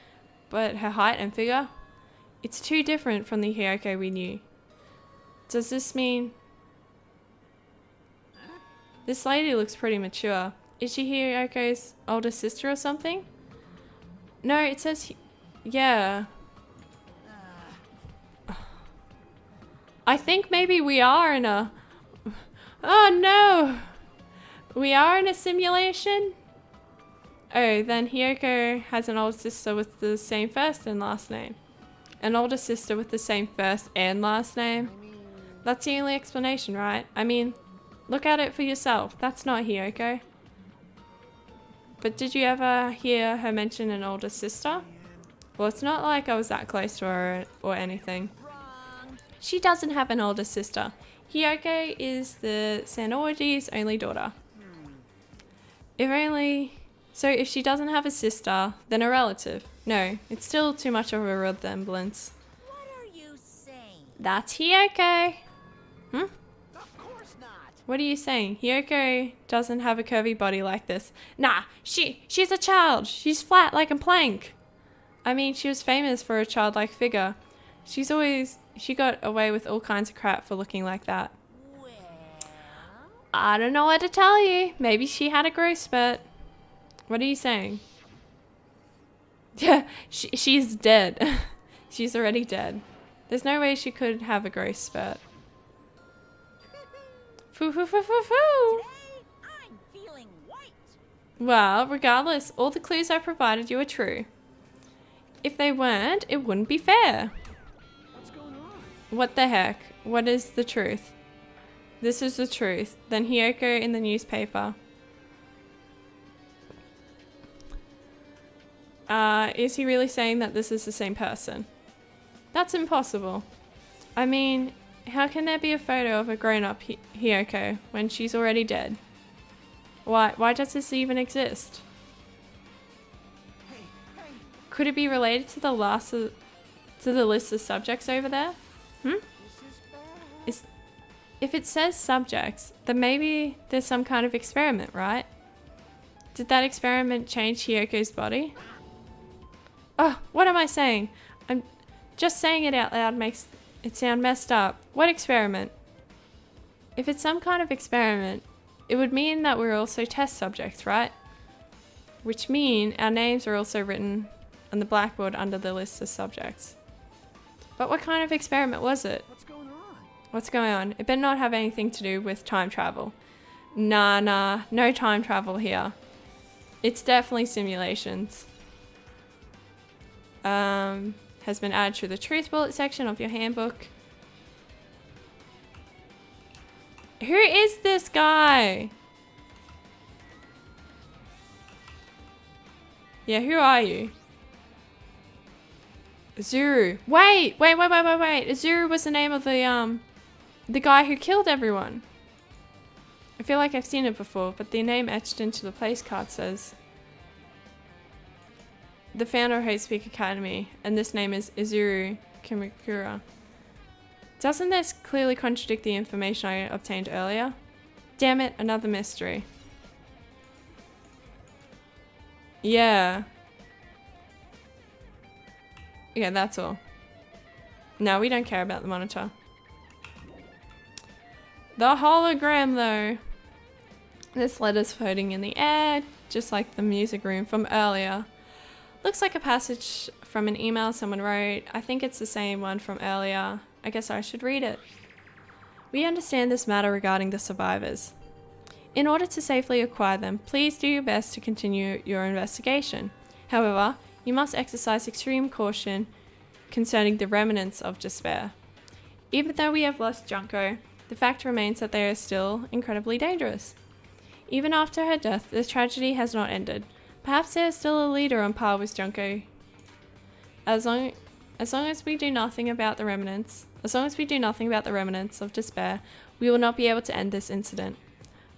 but her height and figure, it's too different from the Hiyoko we knew. Does this mean... This lady looks pretty mature. Is she Hiyoko's older sister or something? No, it says... Yeah. I think maybe we are in a... Oh no! We are in a simulation? Oh, then Hiyoko has an older sister with the same first and last name. An older sister with the same first and last name? That's the only explanation, right? I mean, look at it for yourself. That's not Hiyoko. But did you ever hear her mention an older sister? Well, it's not like I was that close to her or anything. She doesn't have an older sister. Hiyoko is the Sanoji's only daughter. If she doesn't have a sister, then a relative. No, it's still too much of a resemblance. What are you saying? That's Hiyoko. Of course not. What are you saying? Hiyoko doesn't have a curvy body like this. Nah, she's a child. She's flat like a plank. I mean, she was famous for a childlike figure. She got away with all kinds of crap for looking like that. Well, I don't know what to tell you. Maybe she had a growth spurt. What are you saying? Yeah, she's dead. She's already dead. There's no way she could have a growth spurt. Foo foo foo foo foo. today I'm feeling white. Well, regardless, all the clues I provided you are true. If they weren't, it wouldn't be fair. What's going on? What the heck? What is the truth? This is the truth. Then Hiyoko in the newspaper. Is he really saying that this is the same person? That's impossible. I mean, how can there be a photo of a grown-up Hiyoko when she's already dead? Why does this even exist? Hey, hey! Could it be related to the list of subjects over there? This is bad. If it says subjects, then maybe there's some kind of experiment, right? Did that experiment change Hiyoko's body? Oh, what am I saying? I'm just saying it out loud makes it sound messed up. What experiment? If it's some kind of experiment, it would mean that we're also test subjects, right? Which mean our names are also written on the blackboard under the list of subjects. But what kind of experiment was it? What's going on? What's going on? It better not have anything to do with time travel. Nah, no time travel here. It's definitely simulations. Has been added to the truth bullet section of your handbook. Who is this guy? Yeah, who are you? Zuru. Wait. Zuru was the name of the guy who killed everyone. I feel like I've seen it before, but the name etched into the place card says the founder of Hate Speak Academy, and this name is Izuru Kimikura. Doesn't this clearly contradict the information I obtained earlier? Damn it, another mystery. Yeah. Yeah, that's all. No, we don't care about the monitor. The hologram, though. This letter's floating in the air, just like the music room from earlier. Looks like a passage from an email someone wrote. I think it's the same one from earlier. I guess I should read it. We understand this matter regarding the survivors. In order to safely acquire them, please do your best to continue your investigation. However, you must exercise extreme caution concerning the remnants of despair. Even though we have lost Junko, the fact remains that they are still incredibly dangerous. Even after her death, the tragedy has not ended. Perhaps there is still a leader on par with Junko. As long as we do nothing about the remnants of despair, we will not be able to end this incident.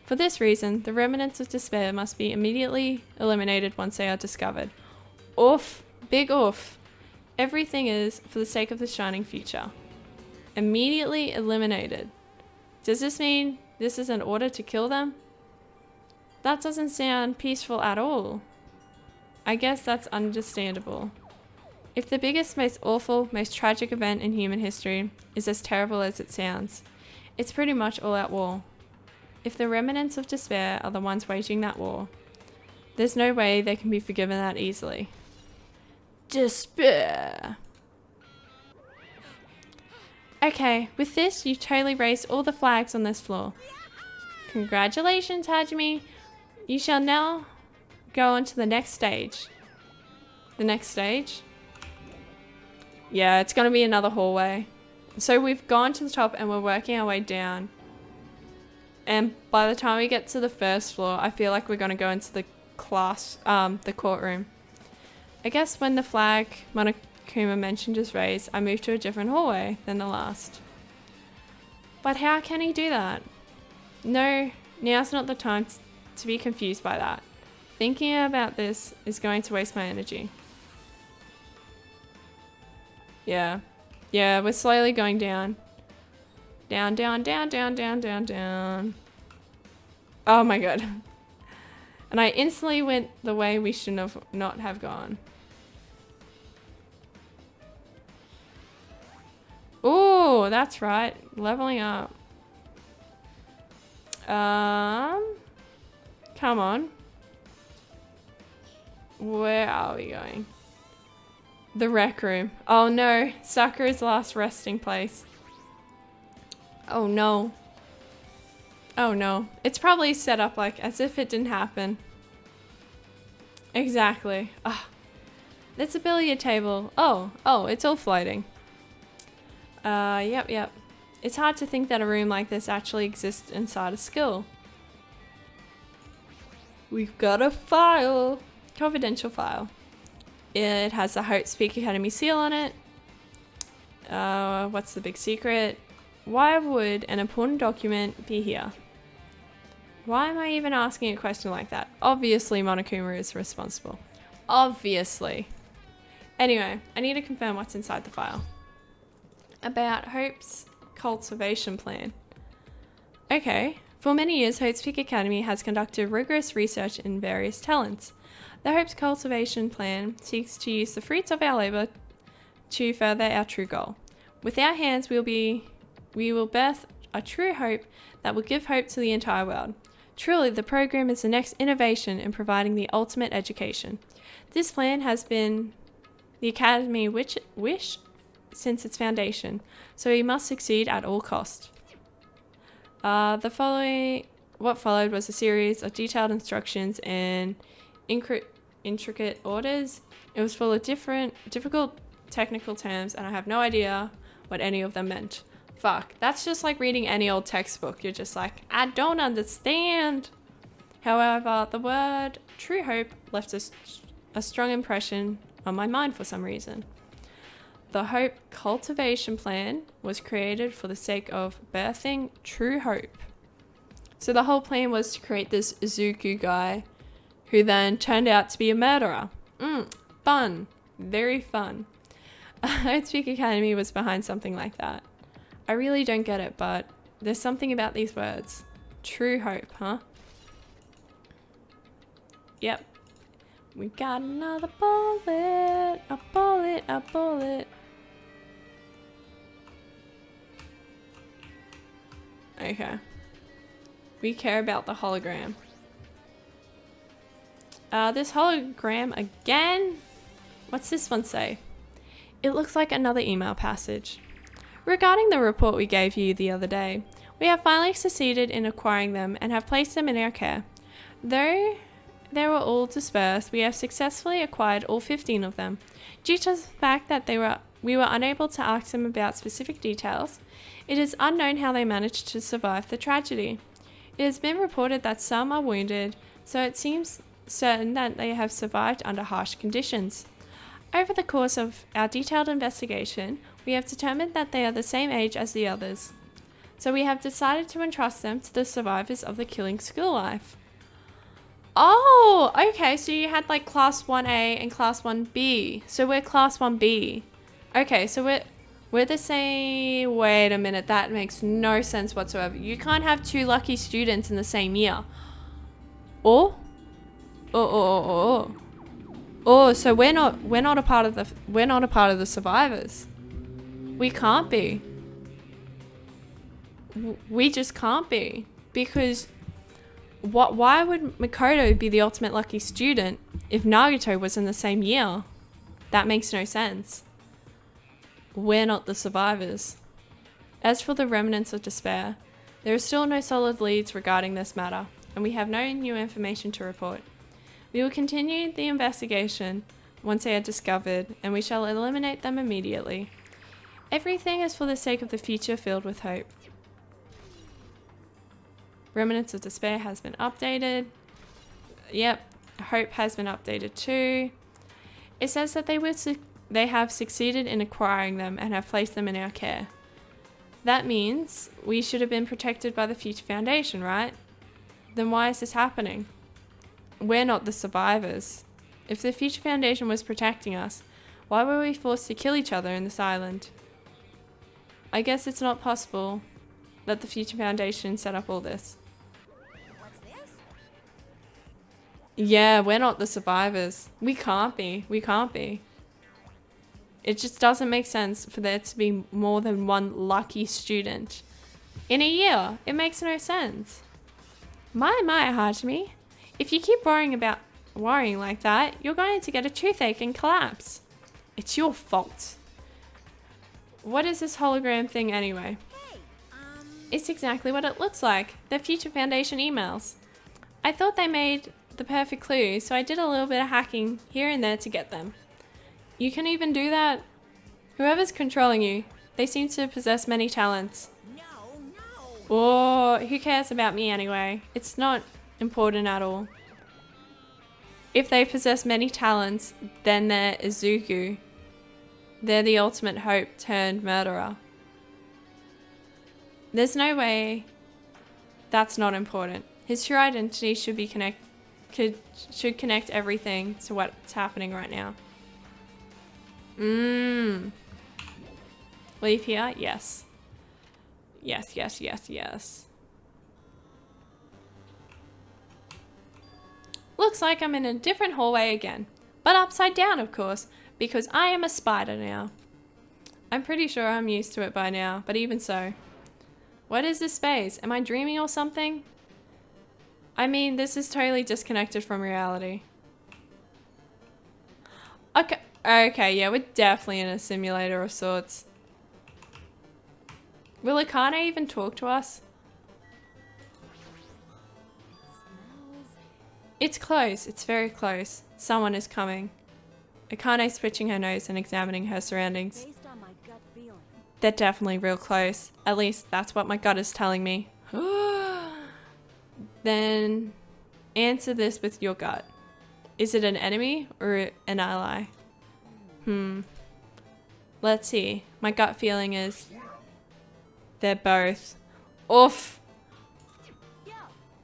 For this reason, the remnants of despair must be immediately eliminated once they are discovered. Oof, big oof. Everything is for the sake of the shining future. Immediately eliminated. Does this mean this is an order to kill them? That doesn't sound peaceful at all. I guess that's understandable. If the biggest, most awful, most tragic event in human history is as terrible as it sounds, it's pretty much all-out war. If the remnants of despair are the ones waging that war, there's no way they can be forgiven that easily. Despair. Okay, with this, you've totally raised all the flags on this floor. Congratulations, Hajime. You shall now go on to the next stage. The next stage? Yeah, it's gonna be another hallway. So we've gone to the top and we're working our way down. And by the time we get to the first floor, I feel like we're gonna go into the courtroom. I guess when the flag Monokuma mentioned is raised, I moved to a different hallway than the last. But how can he do that? No, now's not the time to be confused by that. Thinking about this is going to waste my energy. Yeah, we're slowly going down. Down. Oh my god. And I instantly went the way we should not have gone. Ooh, that's right. Leveling up. Come on. Where are we going? The rec room. Oh no, Sakura's last resting place. Oh no. Oh no. It's probably set up like as if it didn't happen. Exactly. Ah, it's a billiard table. Oh, it's all floating. Yep. It's hard to think that a room like this actually exists inside a school. We've got a file. Confidential file. It has the Hope Speak Academy seal on it. What's the big secret? Why would an important document be here? Why am I even asking a question like that? Obviously, Monokuma is responsible. Obviously. Anyway, I need to confirm what's inside the file. About Hope's cultivation plan. Okay. For many years, Hope's Peak Academy has conducted rigorous research in various talents. The Hope's cultivation plan seeks to use the fruits of our labor to further our true goal. With our hands, we will birth a true hope that will give hope to the entire world. Truly, the program is the next innovation in providing the ultimate education. This plan has been the Academy wish since its foundation, so we must succeed at all costs. What followed was a series of detailed instructions and intricate orders. It was full of difficult technical terms, and I have no idea what any of them meant. Fuck, that's just like reading any old textbook. You're just like, I don't understand. However, the word true hope left a strong impression on my mind for some reason. The Hope Cultivation Plan was created for the sake of birthing true hope. So the whole plan was to create this Izuku guy who then turned out to be a murderer. Fun. Very fun. Hope Speak Academy was behind something like that. I really don't get it, but there's something about these words. True hope, huh? Yep. We got another bullet. A bullet, a bullet. Okay. We care about the hologram. This hologram again? What's this one say? It looks like another email passage. Regarding the report we gave you the other day, we have finally succeeded in acquiring them and have placed them in our care. Though they were all dispersed, we have successfully acquired all 15 of them. Due to the fact that we were unable to ask them about specific details, it is unknown how they managed to survive the tragedy. It has been reported that some are wounded, so it seems certain that they have survived under harsh conditions. Over the course of our detailed investigation, we have determined that they are the same age as the others. So we have decided to entrust them to the survivors of the killing school life. Oh, okay, so you had like class 1A and class 1B. So we're class 1B. Okay, so we're the same. Wait a minute, that makes no sense whatsoever. You can't have two lucky students in the same year. So we're not a part of the survivors. We can't be. We just can't be, because why would Makoto be the ultimate lucky student if Nagito was in the same year? That makes no sense. We're not the survivors. As for the remnants of despair, there are still no solid leads regarding this matter, and we have no new information to report. We will continue the investigation once they are discovered, and we shall eliminate them immediately. Everything is for the sake of the future filled with hope. Remnants of Despair has been updated. Yep, Hope has been updated too. It says that they have succeeded in acquiring them and have placed them in our care. That means we should have been protected by the Future Foundation, right? Then why is this happening? We're not the survivors. If the Future Foundation was protecting us, why were we forced to kill each other in this island? I guess it's not possible that the Future Foundation set up all this. What's this? Yeah, we're not the survivors. We can't be. We can't be. It just doesn't make sense for there to be more than one lucky student in a year. It makes no sense. My, Hajime. If you keep worrying like that, you're going to get a toothache and collapse. It's your fault. What is this hologram thing anyway? Hey, It's exactly what it looks like. The Future Foundation emails. I thought they made the perfect clue, so I did a little bit of hacking here and there to get them. You can even do that? Whoever's controlling you, they seem to possess many talents. Oh, who cares about me anyway? It's not important at all. If they possess many talents, then they're Izuku. They're the ultimate hope turned murderer. There's no way that's not important. His true identity should connect everything to what's happening right now. Leave here? Yes. Yes, yes, yes, yes. Looks like I'm in a different hallway again. But upside down, of course, because I am a spider now. I'm pretty sure I'm used to it by now, but even so. What is this space? Am I dreaming or something? I mean, this is totally disconnected from reality. Okay, yeah, we're definitely in a simulator of sorts. Will Akane even talk to us? It's close. It's very close. Someone is coming. Akane's switching her nose and examining her surroundings. Based on my gut feeling. They're definitely real close. At least that's what my gut is telling me. Then answer this with your gut. Is it an enemy or an ally? Let's see. My gut feeling is they're both. Oof.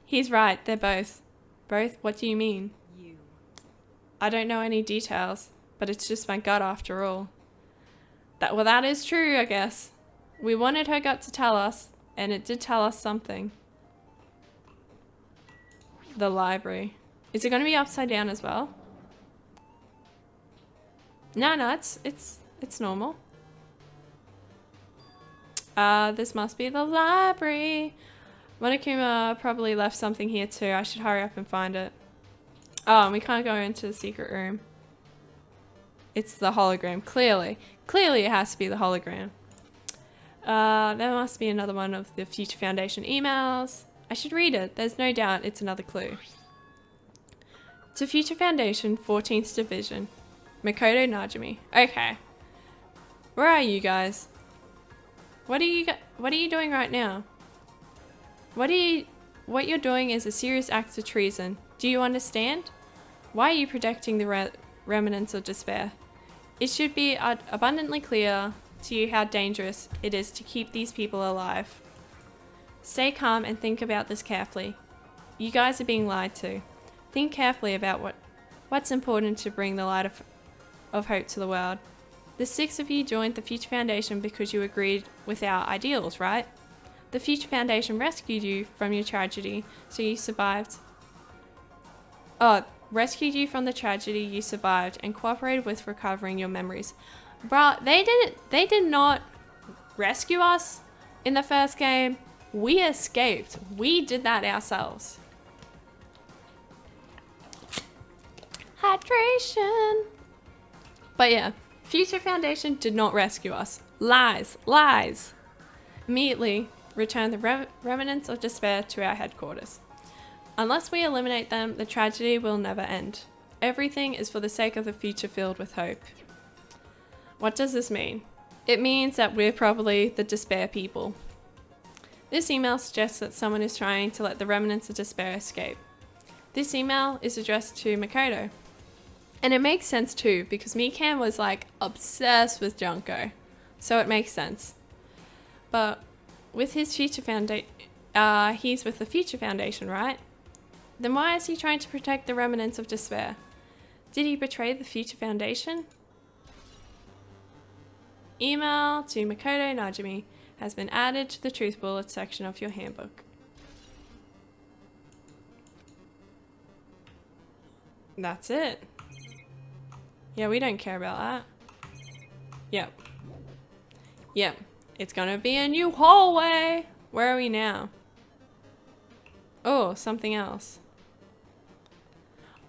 He's right. They're both. Both? What do you mean? You. I don't know any details, but it's just my gut after all. Well, that is true, I guess. We wanted her gut to tell us, and it did tell us something. The library. Is it going to be upside down as well? No, it's normal. This must be the library. Monokuma probably left something here too. I should hurry up and find it. Oh, and we can't go into the secret room. It's the hologram. Clearly it has to be the hologram. There must be another one of the Future Foundation emails. I should read it. There's no doubt it's another clue. To Future Foundation, 14th Division. Makoto Najimi. Okay. Where are you guys? What are you doing right now? What you're doing is a serious act of treason. Do you understand? Why are you protecting the remnants of despair? It should be abundantly clear to you how dangerous it is to keep these people alive. Stay calm and think about this carefully. You guys are being lied to. Think carefully about what's important to bring the light of hope to the world. The 6 of you joined the Future Foundation because you agreed with our ideals, right? The Future Foundation rescued you from your tragedy, so you survived. Rescued you from the tragedy, you survived, and cooperated with recovering your memories. Bruh, they did not rescue us in the first game. We escaped. We did that ourselves. Hydration. But yeah, Future Foundation did not rescue us. Lies. Lies. Immediately return the remnants of despair to our headquarters. Unless we eliminate them, the tragedy will never end. Everything is for the sake of a future filled with hope. What does this mean? It means that we're probably the despair people. This email suggests that someone is trying to let the remnants of despair escape. This email is addressed to Makoto. And it makes sense too, because Mikan was like obsessed with Junko. So it makes sense. But with his Future Foundation, he's with the Future Foundation, right? Then why is he trying to protect the remnants of despair? Did he betray the Future Foundation? Email to Makoto Najimi has been added to the Truth Bullet section of your handbook. That's it. Yeah, we don't care about that. Yep. Yep. It's gonna be a new hallway. Where are we now? Oh, something else.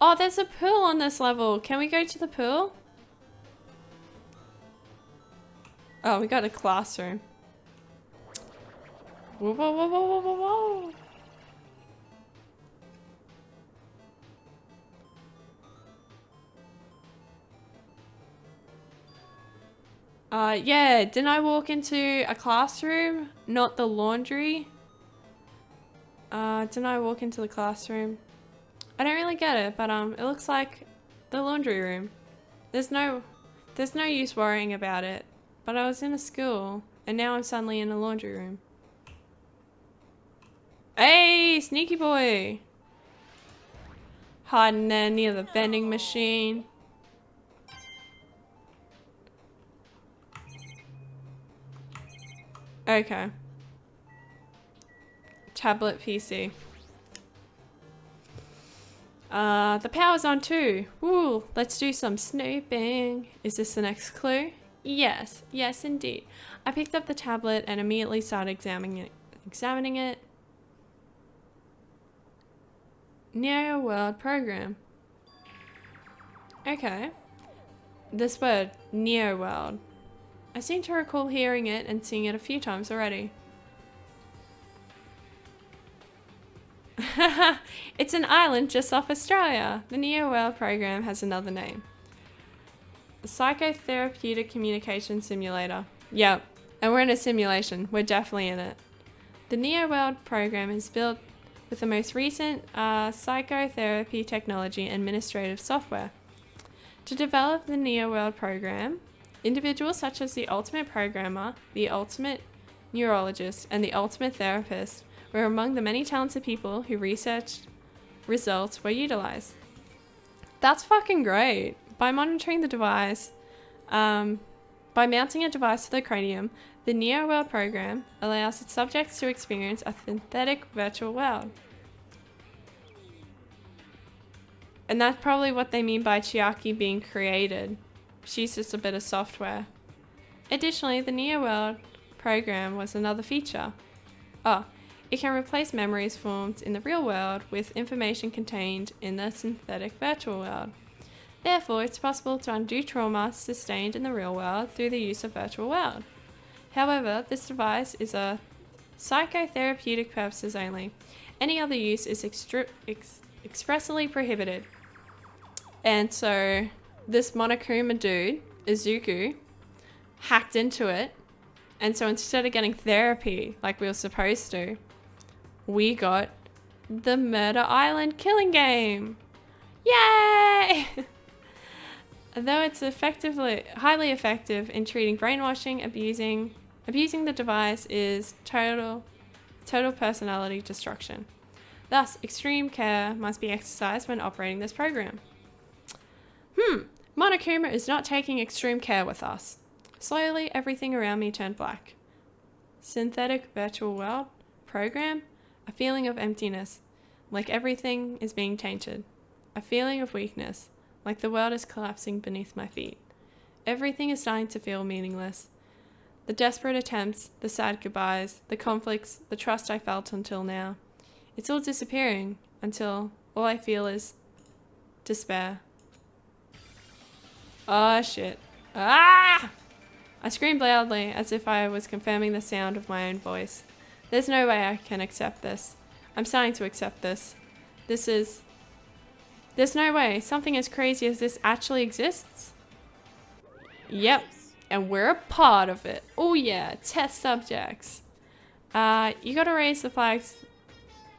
Oh, there's a pool on this level. Can we go to the pool? Oh, we got a classroom. Whoa, whoa, whoa, whoa, whoa, whoa, whoa. Yeah, didn't I walk into a classroom? Not the laundry? Didn't I walk into the classroom? I don't really get it, but it looks like the laundry room. There's no use worrying about it. But I was in a school, and now I'm suddenly in a laundry room. Hey, sneaky boy! Hiding there near the vending machine. Okay. Tablet PC. The power's on too. Woo, let's do some snooping. Is this the next clue? Yes, yes indeed. I picked up the tablet and immediately started examining it. Neo World Program. Okay. This word, Neo World. I seem to recall hearing it and seeing it a few times already. It's an island just off Australia. The Neo World Program has another name. The Psychotherapeutic Communication Simulator. Yep, and we're in a simulation. We're definitely in it. The Neo World Program is built with the most recent psychotherapy technology and administrative software. To develop the Neo World Program, individuals such as the ultimate programmer, the ultimate neurologist, and the ultimate therapist were among the many talented people who researched results were utilized. That's fucking great. By monitoring the device, by mounting a device to the cranium, the Neo World Program allows its subjects to experience a synthetic virtual world. And that's probably what they mean by Chiaki being created. She's just a bit of software. Additionally, the Neo World Program was another feature. It can replace memories formed in the real world with information contained in the synthetic virtual world. Therefore, it's possible to undo trauma sustained in the real world through the use of virtual world. However, this device is a psychotherapeutic purposes only. Any other use is expressly prohibited. And so, this Monokuma dude, Izuku, hacked into it. And so instead of getting therapy like we were supposed to, we got the Murder Island killing game. Yay! Though it's highly effective in treating brainwashing, abusing the device is total personality destruction. Thus, extreme care must be exercised when operating this program. Monokuma is not taking extreme care with us. Slowly, everything around me turned black. Synthetic virtual world program, a feeling of emptiness, like everything is being tainted. A feeling of weakness, like the world is collapsing beneath my feet. Everything is starting to feel meaningless. The desperate attempts, the sad goodbyes, the conflicts, the trust I felt until now. It's all disappearing until all I feel is despair. Oh shit. Ah! I screamed loudly as if I was confirming the sound of my own voice. There's no way I can accept this. I'm starting to accept this. There's no way something as crazy as this actually exists. Yep, and we're a part of it. Oh yeah, test subjects. You gotta raise the flags.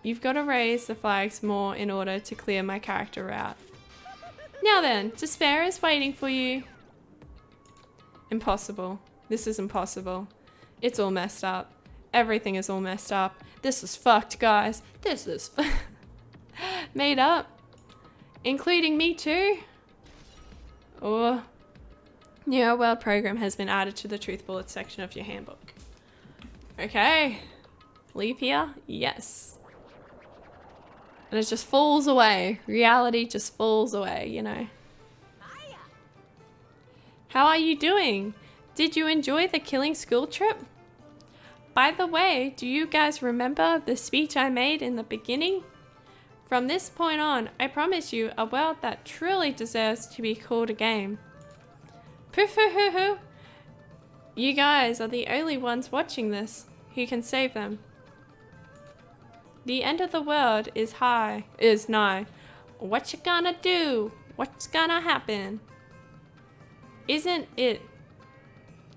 You've got to raise the flags more in order to clear my character route. Now then, despair is waiting for you. Impossible. This is impossible. It's all messed up. Everything is all messed up. This is fucked, guys. This is made up. Including me too. Oh. Neo World Program has been added to the Truth Bullets section of your handbook. Okay. Leave here? Yes. And it just falls away. Reality just falls away, you know. How are you doing? Did you enjoy the killing school trip? By the way, do you guys remember the speech I made in the beginning? From this point on, I promise you a world that truly deserves to be called a game. Poof-hoo-hoo-hoo. You guys are the only ones watching this who can save them. The end of the world is nigh. What you gonna do? What's gonna happen? Isn't it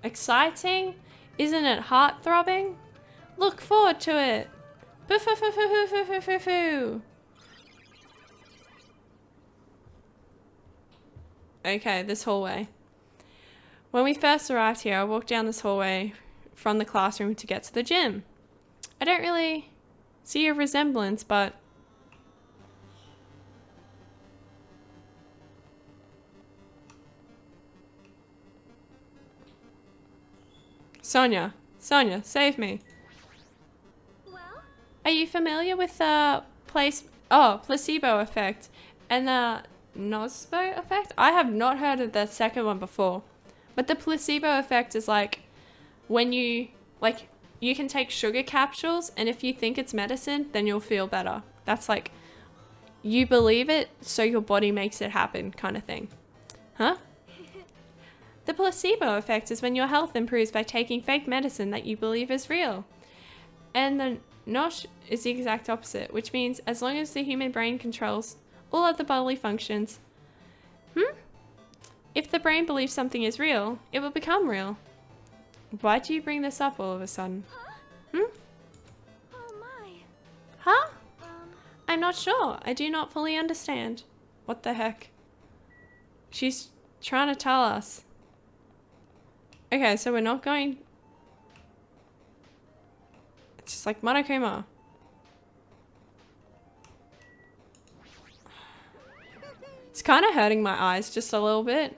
exciting? Isn't it heart-throbbing? Look forward to it. Boo-foo-foo-foo-foo-foo-foo-foo. Okay, this hallway. When we first arrived here, I walked down this hallway from the classroom to get to the gym. I don't really see a resemblance, but... Sonia, save me. Well, Are you familiar with the placebo effect and the nocebo effect? I have not heard of the second one before. But the placebo effect is like when you can take sugar capsules, and if you think it's medicine, then you'll feel better. That's like you believe it, so your body makes it happen kind of thing. Huh? The placebo effect is when your health improves by taking fake medicine that you believe is real. And the nosh is the exact opposite, which means as long as the human brain controls all of the bodily functions. If the brain believes something is real, it will become real. Why do you bring this up all of a sudden? oh my. Huh? I'm not sure. I do not fully understand. What the heck? She's trying to tell us. Okay, so we're not going... It's just like Monokuma. It's kind of hurting my eyes just a little bit.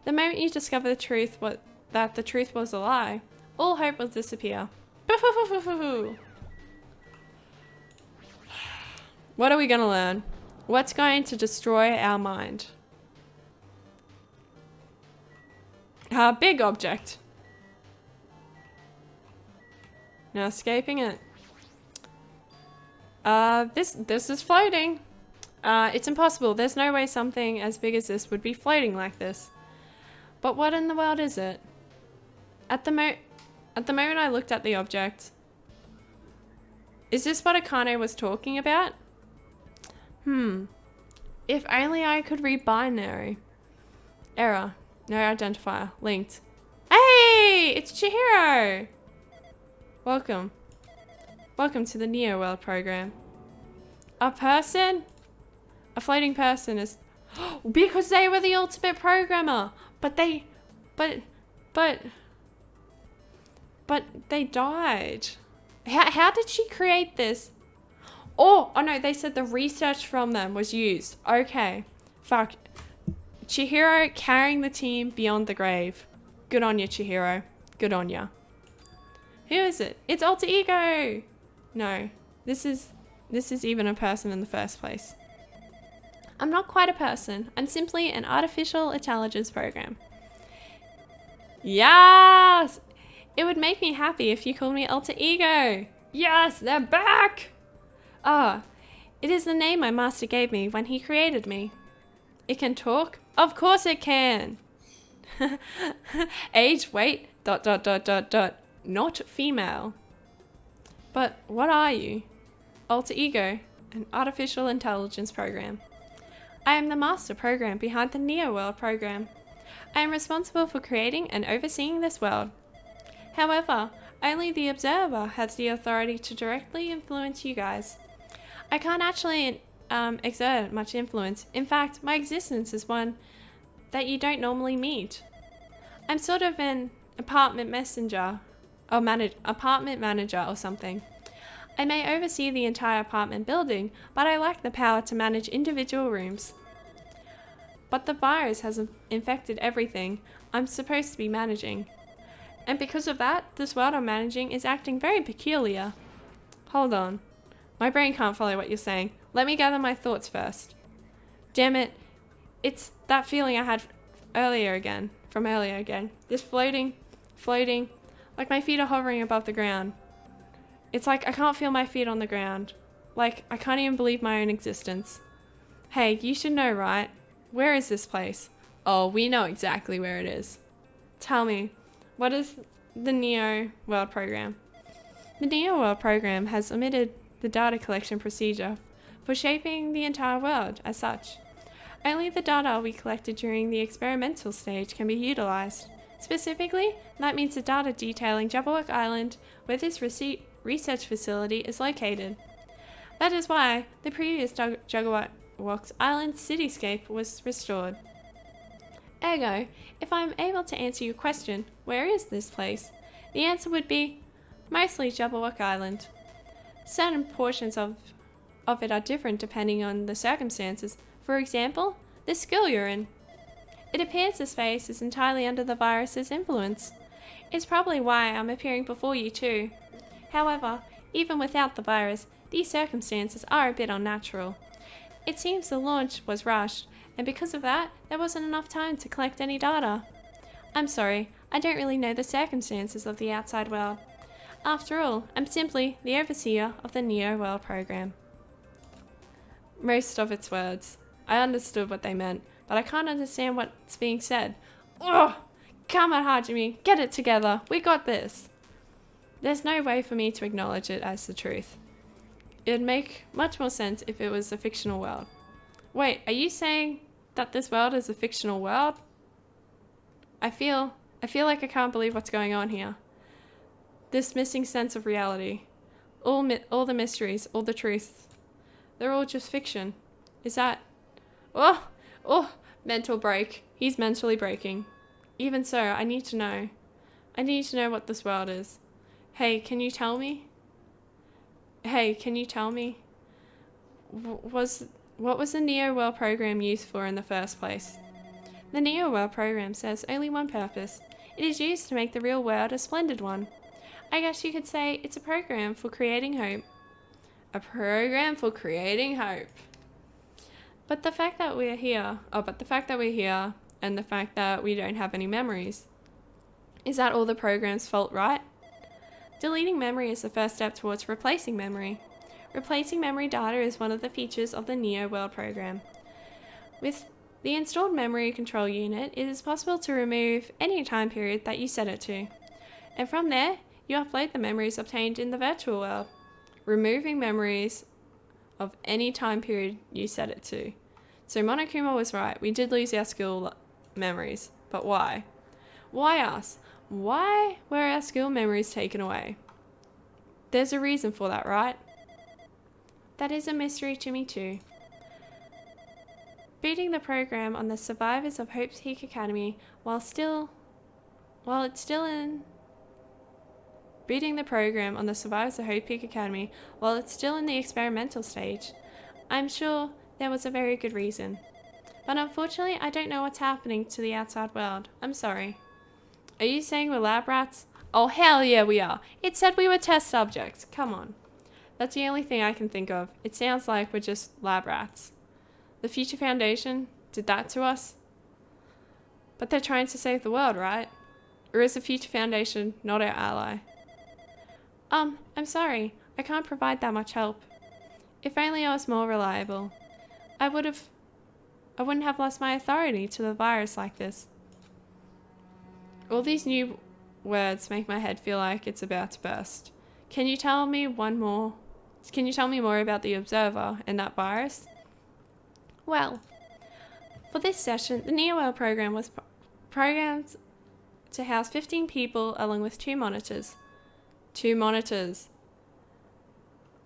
The moment you discover the truth, that the truth was a lie, all hope will disappear. What are we going to learn? What's going to destroy our mind? Big object. No escaping it. This is floating. It's impossible. There's no way something as big as this would be floating like this. But what in the world is it? At the moment I looked at the object. Is this what Akane was talking about? If only I could read binary. Error. No identifier. Linked. Hey! It's Chihiro! Welcome. Welcome to the Neo World program. A person? A floating person is... Because they were the ultimate programmer! But they died. How did she create this? Oh no, they said the research from them was used. Okay. Fuck. Chihiro carrying the team beyond the grave. Good on you, Chihiro. Good on ya. Who is it? It's Alter Ego! No. This is even a person in the first place. I'm not quite a person. I'm simply an artificial intelligence program. Yes! It would make me happy if you called me Alter Ego. Yes, they're back! It is the name my master gave me when he created me. It can talk? Of course it can! Age, weight, ... Not female. But what are you? Alter Ego, an artificial intelligence program. I am the master program behind the Neo World program. I am responsible for creating and overseeing this world. However, only the observer has the authority to directly influence you guys. I can't actually exert much influence. In fact, my existence is one that you don't normally meet. I'm sort of an apartment manager or something. I may oversee the entire apartment building, but I lack the power to manage individual rooms. But the virus has infected everything I'm supposed to be managing. And because of that, this world I'm managing is acting very peculiar. Hold on. My brain can't follow what you're saying. Let me gather my thoughts first. Damn it. It's that feeling I had earlier again. This floating, like my feet are hovering above the ground. It's like I can't feel my feet on the ground. Like I can't even believe my own existence. Hey, you should know, right? Where is this place? Oh, we know exactly where it is. Tell me, what is the Neo World program? The Neo World program has omitted the data collection procedure for shaping the entire world as such. Only the data we collected during the experimental stage can be utilized. Specifically, that means the data detailing Jabberwock Island, where this research facility is located. That is why the previous Juggerwock's Island cityscape was restored. Ergo, if I am able to answer your question, where is this place? The answer would be, mostly Jabberwock Island. Certain portions of it are different depending on the circumstances. For example, the school you're in. It appears the space is entirely under the virus's influence. It's probably why I'm appearing before you too. However, even without the virus, these circumstances are a bit unnatural. It seems the launch was rushed, and because of that, there wasn't enough time to collect any data. I'm sorry, I don't really know the circumstances of the outside world. After all, I'm simply the overseer of the Neo World program. Most of its words. I understood what they meant, but I can't understand what's being said. Ugh! Come on, Hajime, get it together. We got this. There's no way for me to acknowledge it as the truth. It'd make much more sense if it was a fictional world. Wait, are you saying that this world is a fictional world? I feel like I can't believe what's going on here. This missing sense of reality. All the mysteries, all the truths. They're all just fiction. Is that... Oh! Mental break. He's mentally breaking. Even so, I need to know. I need to know what this world is. Hey, can you tell me? What was the Neo World program used for in the first place? The Neo World program serves only one purpose. It is used to make the real world a splendid one. I guess you could say it's a program for creating hope. A program for creating hope. But the fact that we're here, and the fact that we don't have any memories, is that all the program's fault, right? Deleting memory is the first step towards replacing memory. Replacing memory data is one of the features of the Neo World program. With the installed memory control unit, it is possible to remove any time period that you set it to. And from there, you upload the memories obtained in the virtual world, removing memories of any time period you set it to. So Monokuma was right, we did lose our school memories. But why? Why us? Why were our school memories taken away? There's a reason for that, right? That is a mystery to me too. Beating the program on the survivors of Hope's Peak Academy while it's still in the experimental stage. I'm sure there was a very good reason. But unfortunately, I don't know what's happening to the outside world. I'm sorry. Are you saying we're lab rats? Oh, hell yeah, we are. It said we were test subjects. Come on. That's the only thing I can think of. It sounds like we're just lab rats. The Future Foundation did that to us. But they're trying to save the world, right? Or is the Future Foundation not our ally? I'm sorry. I can't provide that much help. If only I was more reliable. I wouldn't have lost my authority to the virus like this. All these new words make my head feel like it's about to burst. Can you tell me more about the Observer and that virus? Well, for this session, the NeoWorld program was programmed to house 15 people along with 2 monitors. 2 monitors.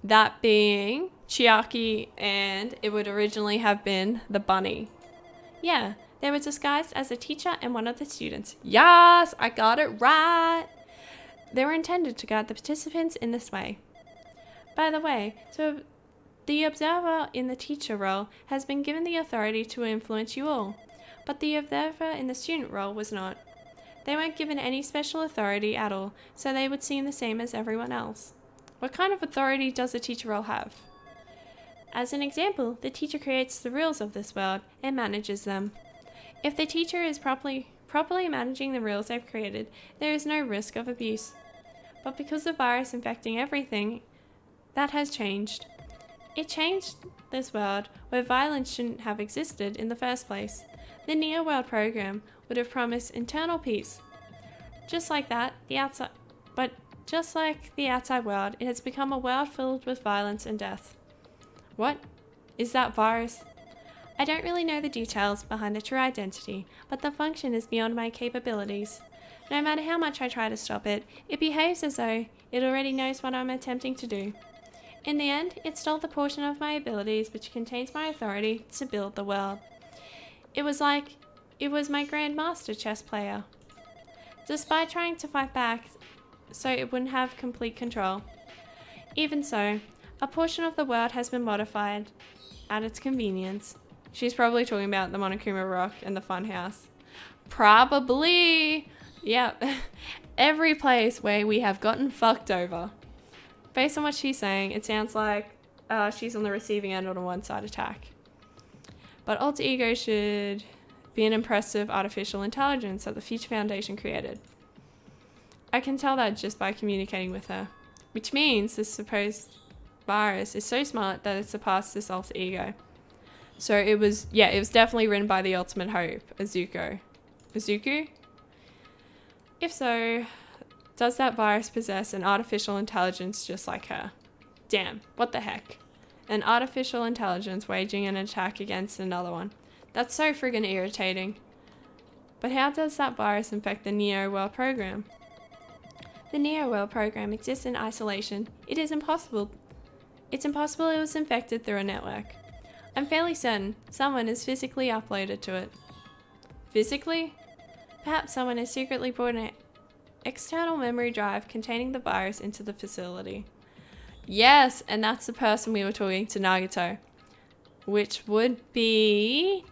That being Chiaki, and it would originally have been the bunny. Yeah, they were disguised as a teacher and one of the students. Yes, I got it right! They were intended to guide the participants in this way. By the way, so the observer in the teacher role has been given the authority to influence you all, but the observer in the student role was not. They weren't given any special authority at all, so they would seem the same as everyone else. What kind of authority does the teacher role have? As an example, the teacher creates the rules of this world and manages them. If the teacher is properly managing the rules they've created, there is no risk of abuse. But because the virus infecting everything, that has changed. It changed this world where violence shouldn't have existed in the first place. The Neo World program would have promised internal peace. Just like the outside world, it has become a world filled with violence and death. What? Is that virus? I don't really know the details behind the true identity, but the function is beyond my capabilities. No matter how much I try to stop it, it behaves as though It already knows what I'm attempting to do. In the end, it stole the portion of my abilities which contains my authority to build the world. It was like it was my grandmaster chess player. Despite trying to fight back so it wouldn't have complete control. Even so, a portion of the world has been modified at its convenience. She's probably talking about the Monokuma Rock and the Funhouse. Probably! Yep. Every place where we have gotten fucked over. Based on what she's saying, it sounds like she's on the receiving end of a one-side attack. But Alter Ego should be an impressive artificial intelligence that the Future Foundation created. I can tell that just by communicating with her. Which means this supposed virus is so smart that it surpassed this Alter Ego. So it was definitely written by the Ultimate Hope, Izuku? If so, does that virus possess an artificial intelligence just like her? Damn, what the heck? An artificial intelligence waging an attack against another one. That's so friggin' irritating. But how does that virus infect the Neo World program? The Neo World program exists in isolation. It is impossible. It's impossible it was infected through a network. I'm fairly certain someone is physically uploaded to it. Physically? Perhaps someone has secretly brought an external memory drive containing the virus into the facility. Yes, and that's the person we were talking to Nagato. Which would be...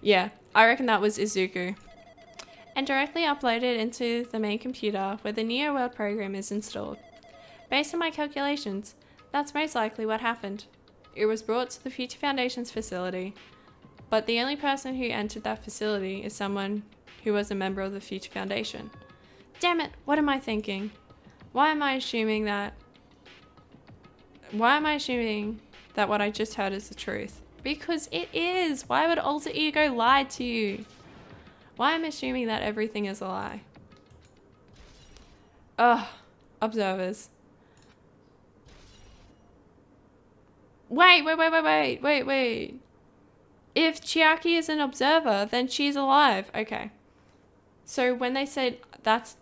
Yeah, I reckon that was Izuku. And directly uploaded into the main computer where the Neo World program is installed. Based on my calculations, that's most likely what happened. It was brought to the Future Foundation's facility, but the only person who entered that facility is someone who was a member of the Future Foundation. Damn it, what am I thinking? Why am I assuming that what I just heard is the truth? Because it is! Why would Alter Ego lie to you? Why am I assuming that everything is a lie? Ugh, observers. Wait. If Chiaki is an observer, then she's alive. Okay. So when they said that's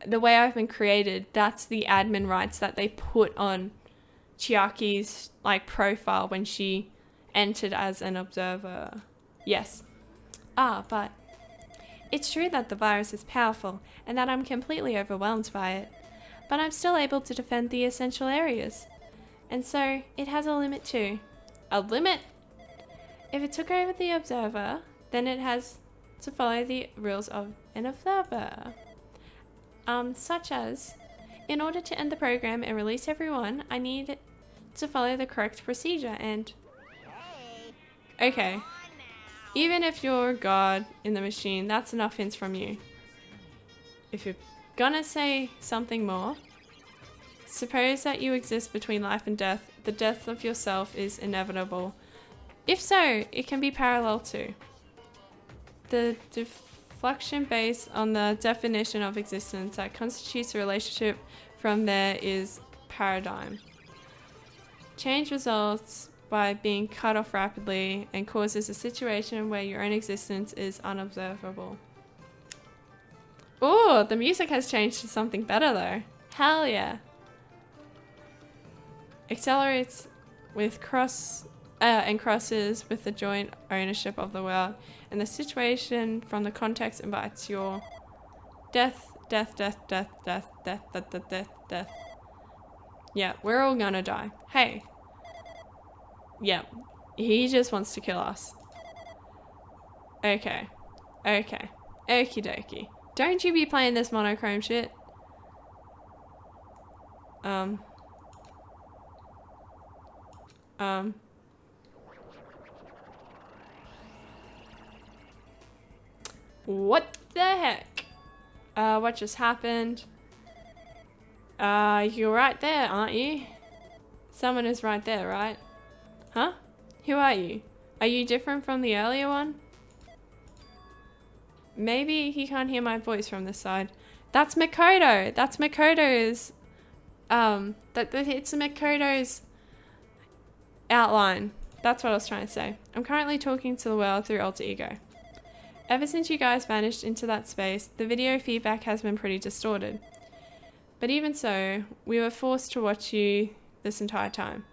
the way I've been created, that's the admin rights that they put on Chiaki's profile when she entered as an observer. Yes. But it's true that the virus is powerful and that I'm completely overwhelmed by it, but I'm still able to defend the essential areas. And so it has a limit too. A limit? If it took over the observer, then it has to follow the rules of an observer. Such as, in order to end the program and release everyone, I need to follow the correct procedure and... Okay. Even if you're God in the machine, that's enough hints from you. If you're gonna say something more, suppose that you exist between life and death. The death of yourself is inevitable. If so, it can be parallel to. The deflection based on the definition of existence that constitutes a relationship from there is paradigm. Change results by being cut off rapidly and causes a situation where your own existence is unobservable. Ooh, the music has changed to something better though. Hell yeah. Accelerates with crosses with the joint ownership of the world, and the situation from the context invites your death. Yeah, we're all gonna die. Hey. Yeah, he just wants to kill us. Okay. Okie dokie. Don't you be playing this monochrome shit. What the heck? What just happened? You're right there, aren't you? Someone is right there, right? Huh? Who are you? Are you different from the earlier one? Maybe he can't hear my voice from this side. That's Makoto! That's Makoto's... it's Makoto's outline. That's what I was trying to say. I'm currently talking to the world through Alter Ego. Ever since you guys vanished into that space, the video feedback has been pretty distorted. But even so, we were forced to watch you this entire time.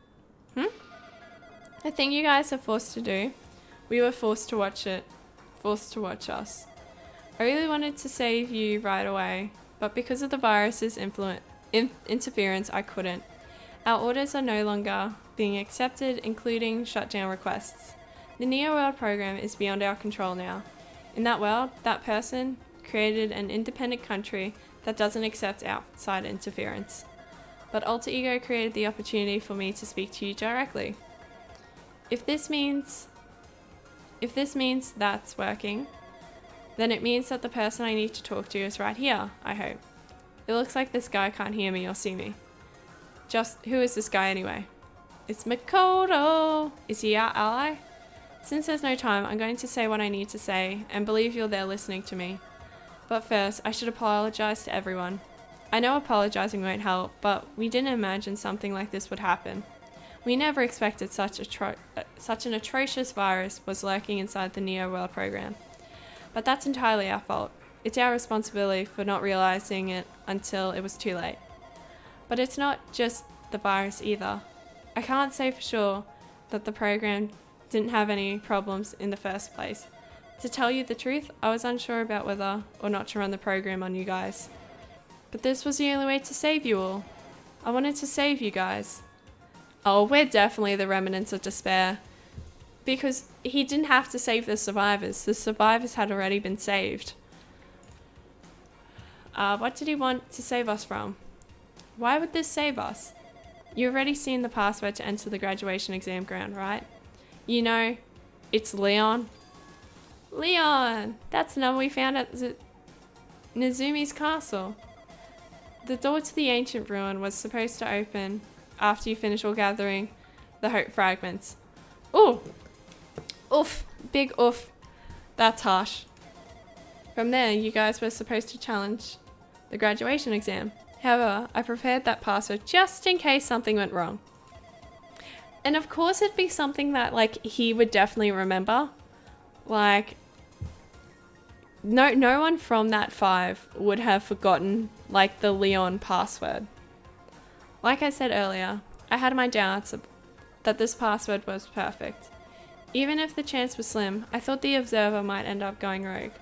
The thing you guys are forced to do, we were forced to watch it. Forced to watch us. I really wanted to save you right away, but because of the virus's interference, I couldn't. Our orders are no longer being accepted, including shutdown requests. The Neo World program is beyond our control now. In that world, that person created an independent country that doesn't accept outside interference. But Alter Ego created the opportunity for me to speak to you directly. If this means that's working, then it means that the person I need to talk to is right here, I hope. It looks like this guy can't hear me or see me. Just, who is this guy anyway? It's Makoto! Is he our ally? Since there's no time, I'm going to say what I need to say, and believe you're there listening to me. But first, I should apologize to everyone. I know apologizing won't help, but we didn't imagine something like this would happen. We never expected such an atrocious virus was lurking inside the Neo World program. But that's entirely our fault. It's our responsibility for not realizing it until it was too late. But it's not just the virus either. I can't say for sure that the program didn't have any problems in the first place. To tell you the truth, I was unsure about whether or not to run the program on you guys. But this was the only way to save you all. I wanted to save you guys. Oh, we're definitely the remnants of despair. Because he didn't have to save the survivors. The survivors had already been saved. What did he want to save us from? Why would this save us? You've already seen the password to enter the graduation exam ground, right? You know, it's Leon. Leon! That's the number we found at Nezumi's castle. The door to the ancient ruin was supposed to open after you finish all gathering the hope fragments. Ooh! Oof! Big oof. That's harsh. From there, you guys were supposed to challenge the graduation exam. However, I prepared that password just in case something went wrong. And of course it'd be something that, like, he would definitely remember. Like, no one from that 5 would have forgotten, like, the Leon password. Like I said earlier, I had my doubts that this password was perfect. Even if the chance was slim, I thought the observer might end up going rogue.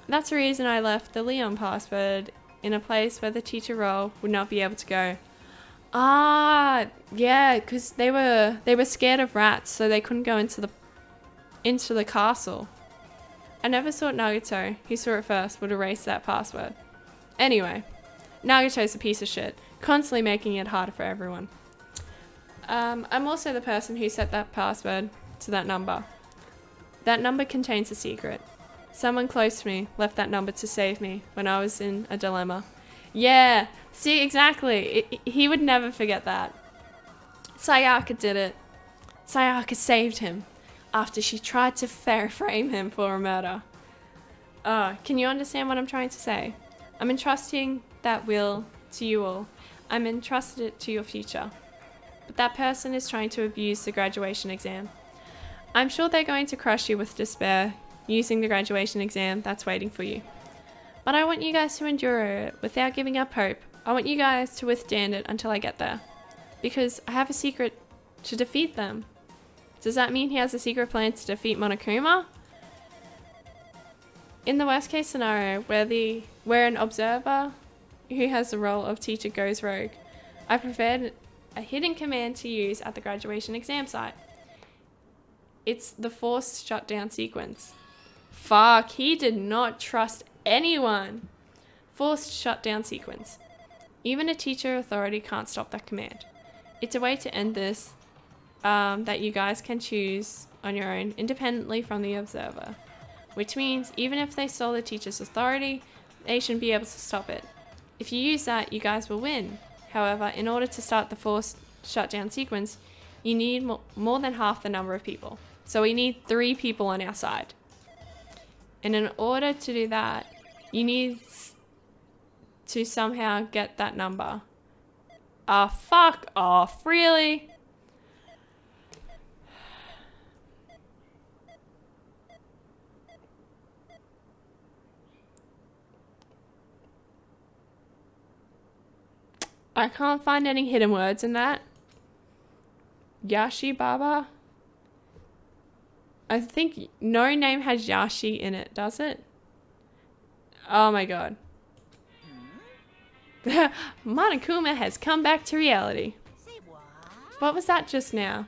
That's the reason I left the Leon password in a place where the teacher role would not be able to go. Ah, yeah, because they were scared of rats, so they couldn't go into the castle. I never thought Nagato, who saw it first, would erase that password. Anyway, Nagato's a piece of shit, constantly making it harder for everyone. I'm also the person who set that password to that number. That number contains a secret. Someone close to me left that number to save me when I was in a dilemma. Yeah, see, exactly. He would never forget that. Sayaka did it. Sayaka saved him after she tried to frame him for a murder. Can you understand what I'm trying to say? I'm entrusting that will to you all. I'm entrusted it to your future. But that person is trying to abuse the graduation exam. I'm sure they're going to crush you with despair using the graduation exam that's waiting for you. But I want you guys to endure it without giving up hope. I want you guys to withstand it until I get there. Because I have a secret to defeat them. Does that mean he has a secret plan to defeat Monokuma? In the worst case scenario, where an observer who has the role of teacher goes rogue, I prepared a hidden command to use at the graduation exam site. It's the forced shutdown sequence. Fuck, he did not trust anyone. Forced shutdown sequence. Even a teacher authority can't stop that command. It's a way to end this that you guys can choose on your own independently from the observer. Which means even if they stole the teacher's authority, they shouldn't be able to stop it. If you use that, you guys will win. However, in order to start the forced shutdown sequence, you need more than half the number of people. So we need 3 people on our side. And in order to do that, you need to somehow get that number. Fuck off, really? I can't find any hidden words in that. Yashi Baba? I think no name has Yashi in it, does it? Oh my god. Monokuma has come back to reality. Say what? What was that just now?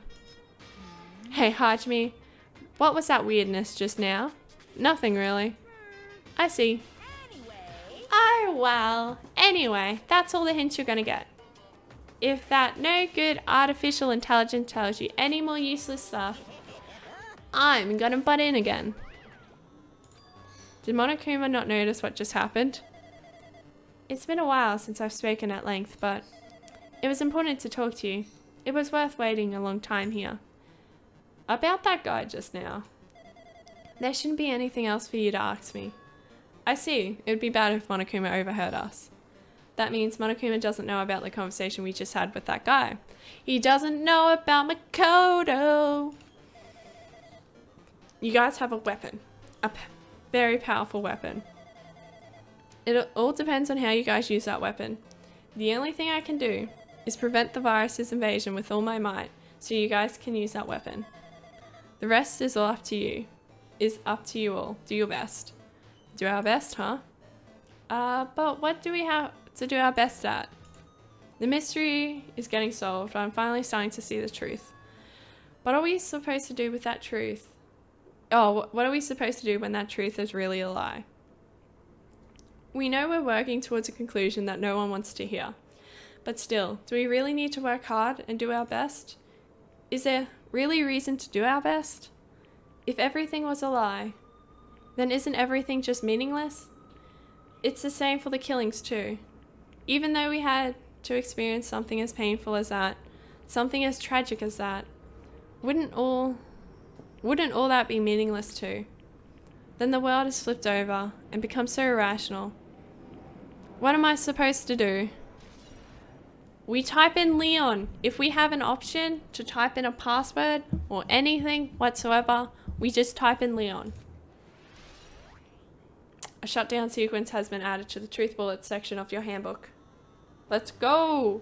Hey, Hajime, what was that weirdness just now? Nothing really. I see. Anyway. Oh, well. Anyway, that's all the hints you're gonna get. If that no good artificial intelligence tells you any more useless stuff, I'm gonna butt in again. Did Monokuma not notice what just happened? It's been a while since I've spoken at length, but it was important to talk to you. It was worth waiting a long time here. About that guy just now. There shouldn't be anything else for you to ask me. I see. It would be bad if Monokuma overheard us. That means Monokuma doesn't know about the conversation we just had with that guy. He doesn't know about Makoto. You guys have a weapon. Very powerful weapon. It all depends on how you guys use that weapon. The only thing I can do is prevent the virus's invasion with all my might, so you guys can use that weapon. The rest is all up to you. Is up to you all. Do your best. Do our best, huh? But what do we have to do our best at? The mystery is getting solved. I'm finally starting to see the truth. What are we supposed to do with that truth? Oh, what are we supposed to do when that truth is really a lie? We know we're working towards a conclusion that no one wants to hear. But still, do we really need to work hard and do our best? Is there really reason to do our best? If everything was a lie, then isn't everything just meaningless? It's the same for the killings too. Even though we had to experience something as painful as that, something as tragic as that, wouldn't all that be meaningless too? Then the world is flipped over and becomes so irrational. What am I supposed to do? We type in Leon. If we have an option to type in a password or anything whatsoever, we just type in Leon. A shutdown sequence has been added to the truth bullets section of your handbook. Let's go!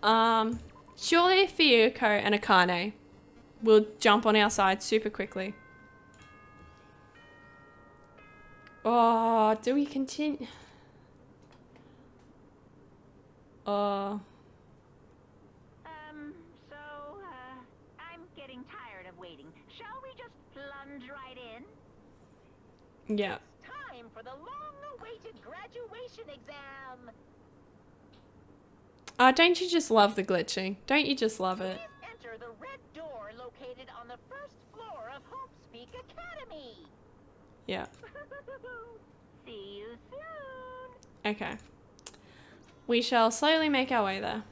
Surely Fuyuko and Akane will jump on our side super quickly. Oh, do we continue? I'm getting tired of waiting. Shall we just plunge right in? Yeah. Time for the long-awaited graduation exam. Don't you just love the glitching? Don't you just love it? Please enter the red door located on the first floor of Homespeak Academy. Yeah. See you soon. Okay. We shall slowly make our way there.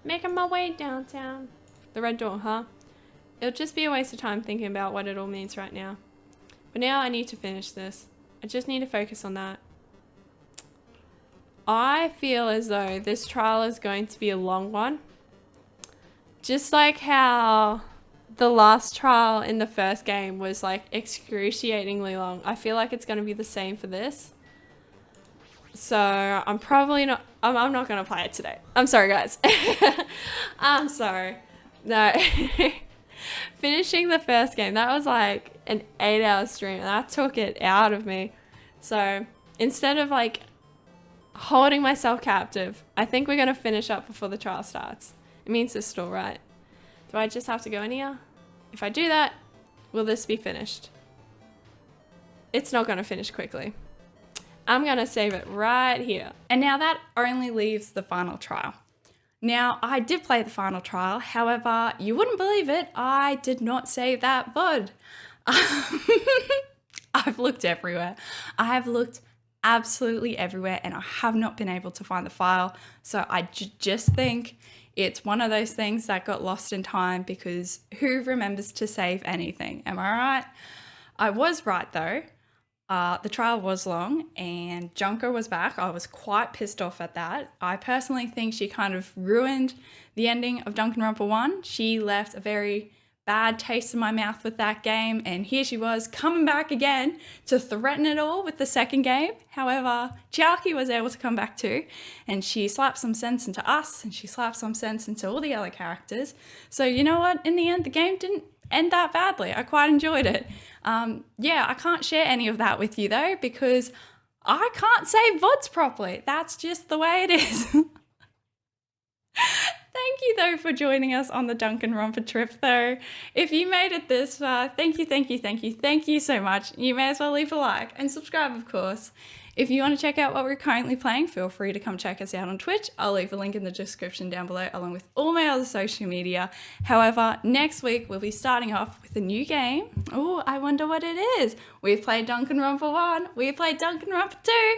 Making my way downtown. The red door, huh? It'll just be a waste of time thinking about what it all means right now. But now I need to finish this. I just need to focus on that. I feel as though this trial is going to be a long one. Just like how the last trial in the first game was like excruciatingly long. I feel like it's going to be the same for this. So I'm probably not, I'm not going to play it today. I'm sorry guys. I'm sorry. No. Finishing the first game, that was like an 8-hour stream and that took it out of me. So instead of like holding myself captive, I think we're going to finish up before the trial starts. It means this store, right? Do I just have to go in here? If I do that, will this be finished? It's not going to finish quickly. I'm going to save it right here. And now that only leaves the final trial. Now, I did play the final trial. However, you wouldn't believe it, I did not save that VOD. I've looked everywhere. I have looked absolutely everywhere and I have not been able to find the file. So I just think it's one of those things that got lost in time because who remembers to save anything? Am I right? I was right though. The trial was long and Junko was back. I was quite pissed off at that. I personally think she kind of ruined the ending of Danganronpa 1. She left a very bad taste in my mouth with that game, and here she was coming back again to threaten it all with the second game. However, Chiaki was able to come back too, and she slapped some sense into us, and she slapped some sense into all the other characters. So you know what? In the end, the game didn't end that badly. I quite enjoyed it. Yeah, I can't share any of that with you though, because I can't say VODs properly. That's just the way it is. Thank you though for joining us on the Danganronpa trip though. If you made it this far, thank you so much. You may as well leave a like and subscribe, of course. If you want to check out what we're currently playing, feel free to come check us out on Twitch. I'll leave a link in the description down below along with all my other social media. However, next week we'll be starting off with a new game. Oh, I wonder what it is. We've played Danganronpa 1, we've played Danganronpa 2.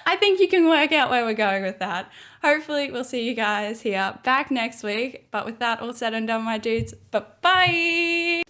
I think you can work out where we're going with that. Hopefully we'll see you guys here back next week. But with that all said and done, my dudes, bye-bye!